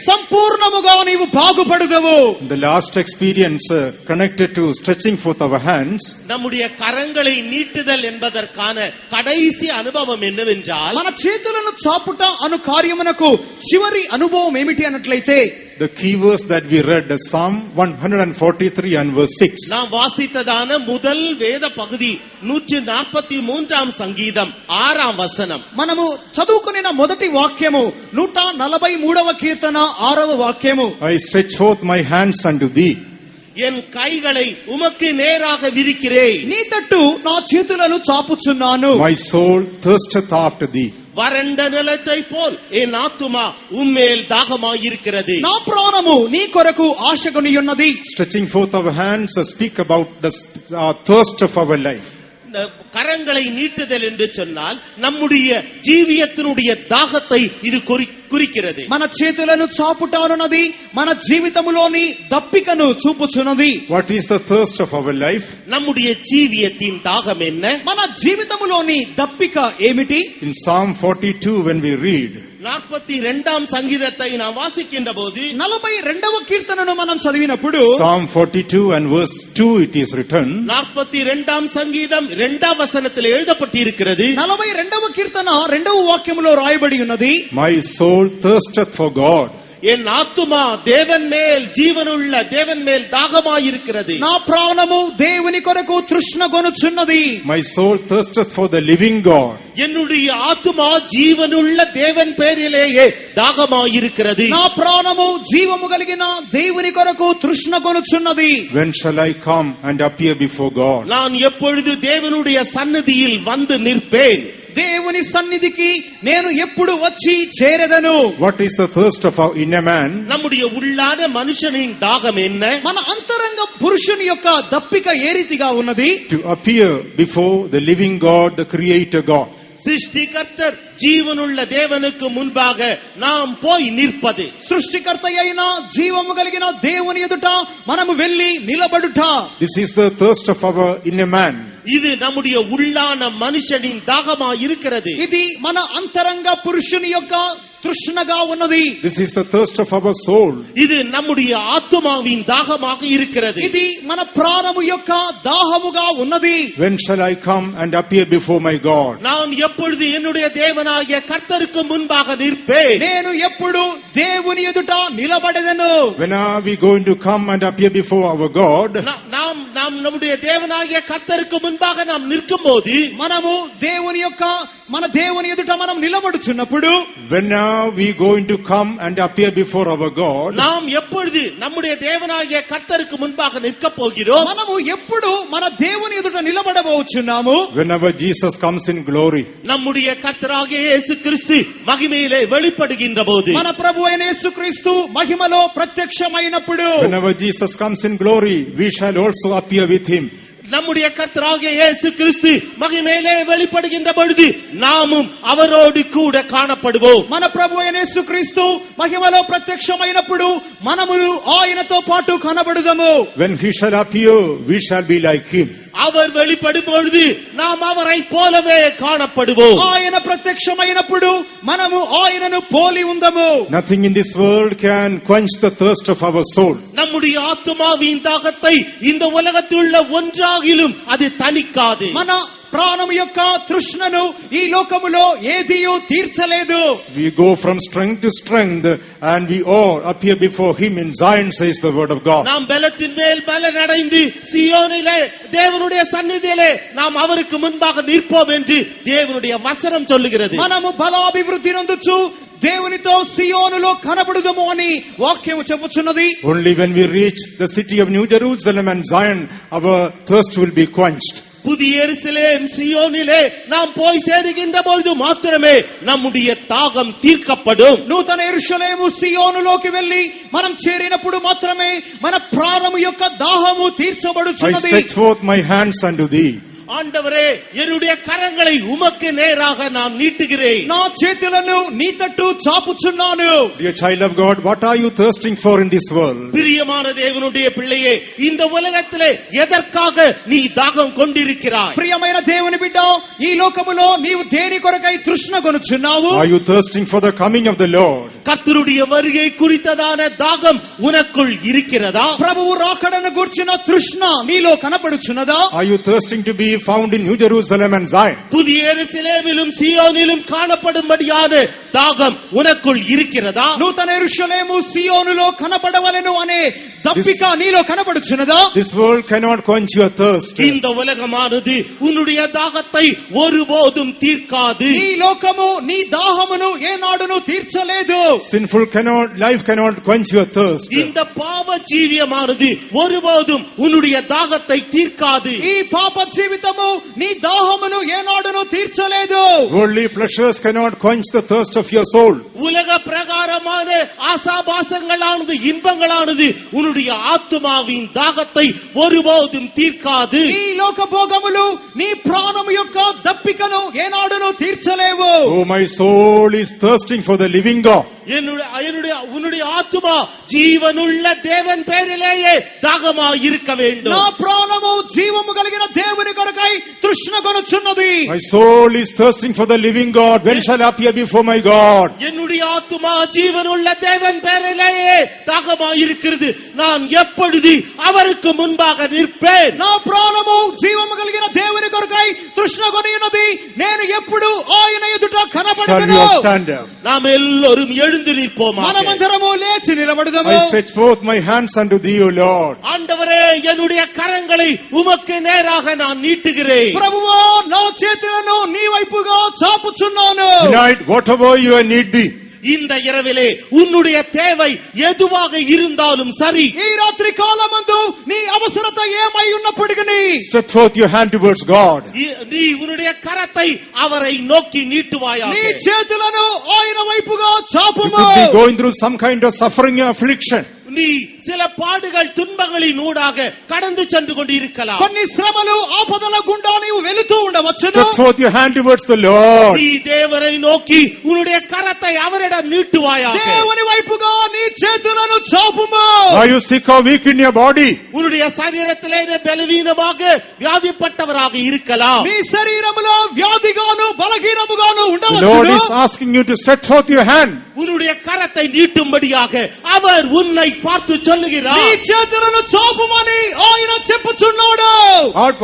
సంపూర్ణముగా నీవు బాగుపడుదువు. The last experience connected to stretching forth our hands, நம்முடைய கரங்களை நீட்டுதல் என்பதற்கான கடைசி அனுபவம் என்னவென்றால், మన చేతులను చాపుట అను కార్యమునకు చివరి అనుభవం ఏమిటి అన్నట్లయితే the key verse that we read, Psalm 143 and verse 6. நாம் வாசித்ததான முதல் வேத பகுதி 143ஆம் சங்கீதம் 6ஆம் வசனம். మనము చదువుకున్న మొదటి వాక్యము 143వ కీర్తన 6వ వాక్యము. I stretch forth my hands unto thee. என் கைகளை உமக்கு நேராக விரிக்கிறேன். నీ తట్టు నా చేతులను చాపుచున్నాను. My soul thirsteth after thee. வறண்ட நிலத்தை போல் என் ஆத்துமா உம்மேல் தாகமாயிருக்கிறது. నా ప్రాణము నీ కొరకు ఆశగొనియున్నది. Stretching forth our hands speak about the thirst of our life. கரங்களை நீட்டுதல் என்று சொன்னால் நம்முடைய ஜீவியத்தினுடைய தாகத்தை இது குறிக்கிறது. మన చేతులను చాపుటానున్నది మన జీవితములోని దప్పికను చూపుచున్నది. What is the thirst of our life? நம்முடைய ஜீவியத்தின் தாகம் என்ன? మన జీవితములోని దప్పిక ఏమిటి? In Psalm 42 when we read, 42ஆம் சங்கீதத்தை நாம் வாசிக்கின்ற போது 42వ కీర్తనను మనం చదివినప్పుడు Psalm 42 and verse 2 it is written, 42ஆம் சங்கீதம் 2ஆம் வசனத்தில் எழுதப்பட்டிருக்கிறது. 42వ కీర్తన 2వ వాక్యములో రాయబడి ఉన్నది. My soul thirsteth for God. என் ஆத்துமா தேவன் மேல் ஜீவனுள்ள தேவன் மேல் தாகமாயிருக்கிறது. నా ప్రాణము దేవుని కొరకు తృష్ణగొనుచున్నది. My soul thirsteth for the living God. என்னுடைய ஆத்துமா ஜீவனுள்ள தேவன் பேரிலேயே தாகமாயிருக்கிறது. నా ప్రాణము జీవము కలిగిన దేవుని కొరకు తృష్ణగొనుచున్నది. When shall I come and appear before God? நான் எப்பொழுது தேவனுடைய சந்நிதியில் வந்து நிற்பேன்? దేవుని సన్నిధికి నేను ఎప్పుడు వచ్చి చేరెదను? What is the thirst of our inner man? நம்முடைய உள்ளான மனுஷனின் தாகம் என்ன? మన అంతరంగ పురుషుని యొక్క దప్పిక ఏ రీతిగా ఉన్నది? To appear before the living God, the creator God. சிருஷ்டிகர்த்தர் జీవనుள்ள దేవునికి మున్பாக நாம் போய் நிற்பது. సృష్టికర్త అయిన జీవము కలిగిన దేవుని ఎదుట మనము వెళ్లి నిలబడుట. This is the thirst of our inner man. இது நம்முடைய உள்ளான மனுஷனின் தாகமாக இருக்கிறது. ఇది మన అంతరంగ పురుషుని యొక్క తృష్ణగా ఉన్నది. This is the thirst of our soul. இது நம்முடைய ஆத்துமாவின் தாகமாக இருக்கிறது. ఇది మన ప్రాణము యొక్క దాహముగా ఉన్నది. When shall I come and appear before my God? நான் எப்பொழுது என்னுடைய தேவனாகிய கர்த்தருக்கு முன்பாக நிற்பேன்? నేను ఎప్పుడు దేవుని ఎదుట నిలబడెదను. When are we going to come and appear before our God? நாம் நம்முடைய தேவனாகிய கர்த்தருக்கு முன்பாக நாம் நிற்கும்போது, మనము మన దేవుని ఎదుట మనం నిలబడుచున్నప్పుడు, when are we going to come and appear before our God? நாம் எப்பொழுது நம்முடைய தேவனாகிய கர்த்தருக்கு முன்பாக நிற்க போகிறோம்? మనము ఎప్పుడు మన దేవుని ఎదుట నిలబడబోచున్నాము? Whenever Jesus comes in glory. நம்முடைய கர்த்தராகிய இயேசு கிறிஸ்து மகிமையிலே வெளிப்படுகின்ற போது, మన ప్రభు అయిన యేసుక్రీస్తు మహిమలో ప్రత్యక్షమైనప్పుడు, Whenever Jesus comes in glory, we shall also appear with him. நம்முடைய கர்த்தராகிய இயேசு கிறிஸ்து மகிமையிலே வெளிப்படுகின்ற பொழுது நாமும் அவரோடு கூட காணப்படுவோம். మన ప్రభు అయిన యేసుక్రీస్తు మహిమలో ప్రత్యక్షమైనప్పుడు మనము ఆయనతో పాటు కనబడుదము. When he shall appear, we shall be like him. அவர் வெளிப்படும் பொழுது நாம் அவரை போலவே காணப்படுவோம். ఆయన ప్రత్యక్షమైనప్పుడు మనము ఆయనను పోలి ఉందము. Nothing in this world can quench the thirst of our soul. நம்முடைய ஆத்துமாவின் தாகத்தை இந்த உலகத்தில் உள்ள ஒன்றாகிலும் அது தணிக்காது. మన ప్రాణము యొక్క తృష్ణను ఈ లోకములో ఏదియూ తీర్చలేదు. We go from strength to strength and we all appear before him in Zion, says the word of God. நாம் பலத்தின் மேல் பலன் அடைந்து சீயோனிலே தேவனுடைய சந்நிதியிலே நாம் அவருக்கு முன்பாக நிற்போம் என்று தேவனுடைய வசனம் சொல்லுகிறது. మనము బలాభివృద్ధి నొందుచు దేవునితో సియోనులో కనబడుదము అని వాక్యము చెప్పుచున్నది. Only when we reach the city of New Jerusalem and Zion, our thirst will be quenched. புதிய எருசலேம் சீயோனிலே நாம் போய் சேருகின்ற பொழுது மாத்திரமே நம்முடைய தாகம் தீர்க்கப்படும். నూతన యెరూషలేము సియోనులోకి వెళ్లి మనం చేరినప్పుడు మాత్రమే మన ప్రాణము యొక్క దాహము I తీర్చబడుచున్నది. stretch forth my hands unto thee. ஆண்டவரே, என்னுடைய கரங்களை உமக்கு நேராக நான் நீட்டுகிறேன். నా చేతులను నీ తట్టు చాపుచున్నాను. Dear child of God, what are you thirsting for in this world? பிரியமான தேவனுடைய பிள்ளையே, இந்த உலகத்திலே எதற்காக நீ தாகம் கொண்டிருக்கிறாய்? ప్రియమైన దేవుని బిడ్డ, ఈ లోకములో నీవు దేని కొరకై తృష్ణ కొనుచున్నావు? Are you thirsting for the coming of the Lord? கர்த்தருடைய வருகை குறித்ததான தாகம் உனக்குள் இருக்கிறதா? ప్రభువు రాకడను గూర్చిన తృష్ణ నీలో కనపడుచున్నదా? Are you thirsting to be found in New Jerusalem and Zion? புதிய எருசலேமிலும் சீயோனிலும் காணப்படும்படியான தாகம் உனக்குள் இருக்கிறதா? నూతన యెరూషలేము సియోనులో కనపడవలెను అనే దప్పిక నీలో కనపడుచున్నదా? This world cannot quench your thirst. இந்த உலகமானது உன்னுடைய தாகத்தை ஒருபோதும் தீர்க்காது. ఈ లోకము నీ దాహమును ఏనాడును తీర్చలేదు. Sinful life cannot quench your thirst. இந்த பாவ ஜீவியமானது ஒருபோதும் உன்னுடைய தாகத்தை தீர்க்காது. ఈ పాప జీవితము నీ దాహమును ఏనాడును తీర్చలేదు. Worldly pleasures cannot quench the thirst of your soul. உலக பிரகாரமான ஆசாபாசங்களானது, இன்பங்களானது உன்னுடைய ஆத்துமாவின் தாகத்தை ஒருபோதும் தீர்க்காது. ఈ లోక భోగములు నీ ప్రాణము యొక్క దప్పికను ఏనాడును తీర్చలేవు. Oh, my soul is thirsting for the living God. உன்னுடைய ஆத்துமா ஜீவனுள்ள தேவன் பேரிலேயே தாகமா இருக்க வேண்டும். నా ప్రాణము జీవము కలిగిన దేవుని కొరకై తృష్ణ కొనుచున్నది. My soul is thirsting for the living God. When shall I appear before my God? என்னுடைய ஆத்துமா ஜீவனுள்ள தேவன் பேரிலேயே தாகமா இருக்கிறது. நான் எப்பொழுது அவருக்கு முன்பாக நிற்பேன்? నా ప్రాణము జీవము కలిగిన దేవుని కొరకై తృష్ణ కొని ఉన్నది. నేను ఎప్పుడు ఆయన ఎదుట Shall we కనబడను. all stand up? நாம் எல்லோரும் எழுந்து நிற்போமா? మనమందరము లేచి నిలబడదాము. I stretch forth my hands unto thee, O Lord. ஆண்டவரே, என்னுடைய கரங்களை உமக்கு நேராக நான் நீட்டுகிறேன். ప్రభువా, నా చేతులను నీ వైపుగా చాపుచున్నాను. Tonight, whatever your need be, இந்த இரவிலே உன்னுடைய தேவை எதுவாக இருந்தாலும் சரி, ఈ రాత్రి కాలమందు నీ అవసరత ఏమై ఉన్నప్పటికీ stretch forth your hand towards God. நீ உன்னுடைய கரத்தை அவரை நோக்கி நீட்டுவாயாக. నీ చేతులను ఆయన వైపుగా You చాపుము. could be going through some kind of suffering or affliction. நீ சில பாடுகள் துன்பங்களின் ஊடாக கடந்து சென்று கொண்டு இருக்கலாம். కొన్ని శ్రమలు ఆపదల గుండా నీవు వెళుతూ ఉండవచ్చును. Stretch forth your hand towards the Lord. நீ தேவரை நோக்கி உன்னுடைய கரத்தை அவரிடம் நீட்டுவாயாக. దేవుని వైపుగా నీ చేతులను చాపుము. Are you sick or weak in your body? உன்னுடைய சரீரத்திலே பலவீனமாக வியாதிப்பட்டவராக இருக்கலாம். నీ శరీరములో వ్యాధిగాను బలహీనముగాను The Lord ఉండవచ్చును. is asking you to stretch forth your hand. உன்னுடைய கரத்தை நீட்டும்படியாக அவர் உன்னை பார்த்து నీ சொல்லுகிறார். చేతులను చాపుమని ఆయన చెప్పుచున్నాడు.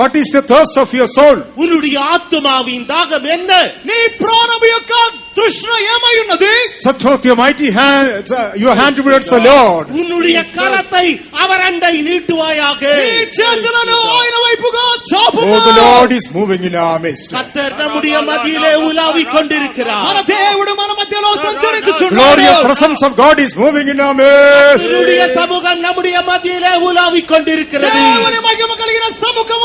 What is the thirst of your soul? உன்னுடைய ஆத்துமாவின் தாகம் என்ன? నీ ప్రాణము యొక్క తృష్ణ ఏమై ఉన్నది? Stretch forth your mighty hand, your hand towards the Lord. உன்னுடைய கரத்தை அவர் அண்டை நீட்டுவாயாக. నీ చేతులను ఆయన వైపుగా Oh, చాపుము. the Lord is moving in our midst. கர்த்தர் நம்முடைய மத்தியிலே உலாவிக் கொண்டிருக்கிறார். మన దేవుడు మన మధ్యలో సంచరించుచున్నాడు. Glorious presence of God is moving in our midst. கர்த்தருடைய சமூகம் நம்முடைய மத்தியிலே உலாவிக் கொண்டிருக்கிறது. దేవుని మహిమ కలిగిన సముఖం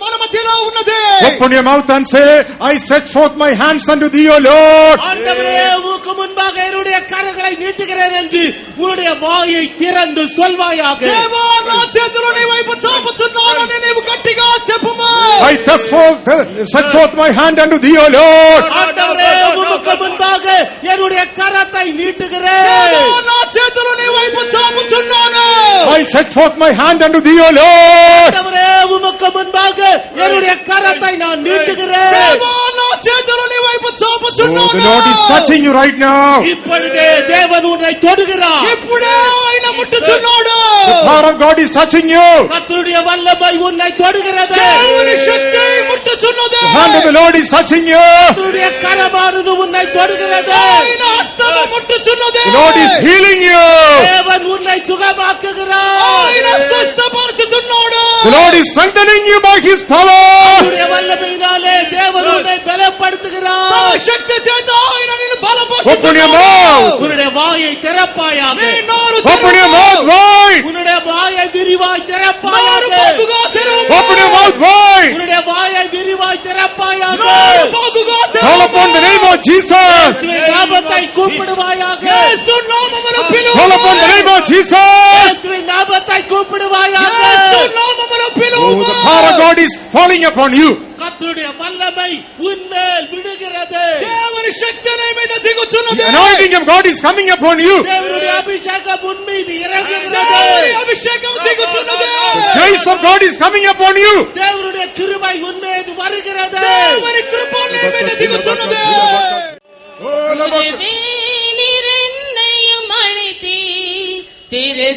మన మధ్యలో ఉన్నది. Open your mouth and say, I stretch forth my hands unto thee, O Lord. ஆண்டவரே, உமக்கு முன்பாக என்னுடைய கரங்களை நீட்டுகிறேன் என்று உன்னுடைய வாயை திறந்து சொல்வாயாக. దేవా, నా చేతులు నీ వైపు చాపుచున్నానని నీవు గట్టిగా చెప్పుము. I stretch forth my hand unto thee, O Lord. ஆண்டவரே, உமக்கு முன்பாக என்னுடைய கரத்தை நீட்டுகிறேன். దేవా, నా చేతులు నీ వైపు చాపుచున్నాను. I stretch forth my hand unto thee, O Lord. ஆண்டவரே, உமக்கு முன்பாக என்னுடைய கரத்தை நான் நீட்டுகிறேன். దేవా, నా చేతులు నీ వైపు Oh, చాపుచున్నాను. the Lord is touching you right now. இப்பொழுதே தேவன் உன்னை தொடுகிறார். ఇప్పుడే ఆయన ముట్టుచున్నాడు. The power of God is touching you. கர்த்தருடைய வல்லமை உன்னை தொடுகிறது. దేవుని శక్తి ముట్టుచున్నది. The hand of the Lord is touching you. கர்த்தருடைய கரமானது உன்னை தொடுகிறது. ఆయన హస్తము ముట్టుచున్నది. The Lord is healing you. தேவன் உன்னை சுகமாக்குகிறார். ఆయన స్వస్థపరచుచున్నాడు. The Lord is strengthening you by His power. கர்த்தருடைய வல்லமையினாலே தேவன் உன்னை பலப்படுத்துகிறார். తన శక్తి చేత ఆయన నిన్ను Open your బలపరుచుచున్నాడు. mouth. உன்னுடைய வாயை திறப்பாயாக. నీ నోరు Open your తెరువు. mouth wide. உன்னுடைய வாயை விரிவாய் నోరు திறப்பாயாக. బాగుగా తెరువు. Open your mouth wide. உன்னுடைய வாயை விரிவாய் திறப்பாயாக. నోరు బాగుగా Call upon the name of Jesus. இயேசுவின் நாமத்தை கூப்பிடுவாயாக. యేసు నామమును పిలువు. Call upon the name of Jesus. இயேசுவின் நாமத்தை கூப்பிடுவாயாக. యేసు నామమును పిలువు. Oh, the power of God is falling upon you. கர்த்தருடைய வல்லமை உன்மேல் விழுகிறது. దేవుని శక్తి నీ మీద దిగుచున్నది. The anointing of God is coming upon you. தேவனுடைய அபிஷேகம் உன் மீது இறங்குகிறது. దేవుని అభిషేకం దిగుచున్నది. Grace of God is coming upon you. தேவனுடைய கிருபை உன் மீது வருகிறது. దేవుని కృప నీ మీద దిగుచున్నది. Oh, நிறவேனிறென்னையும் அழைத்தீர் திரு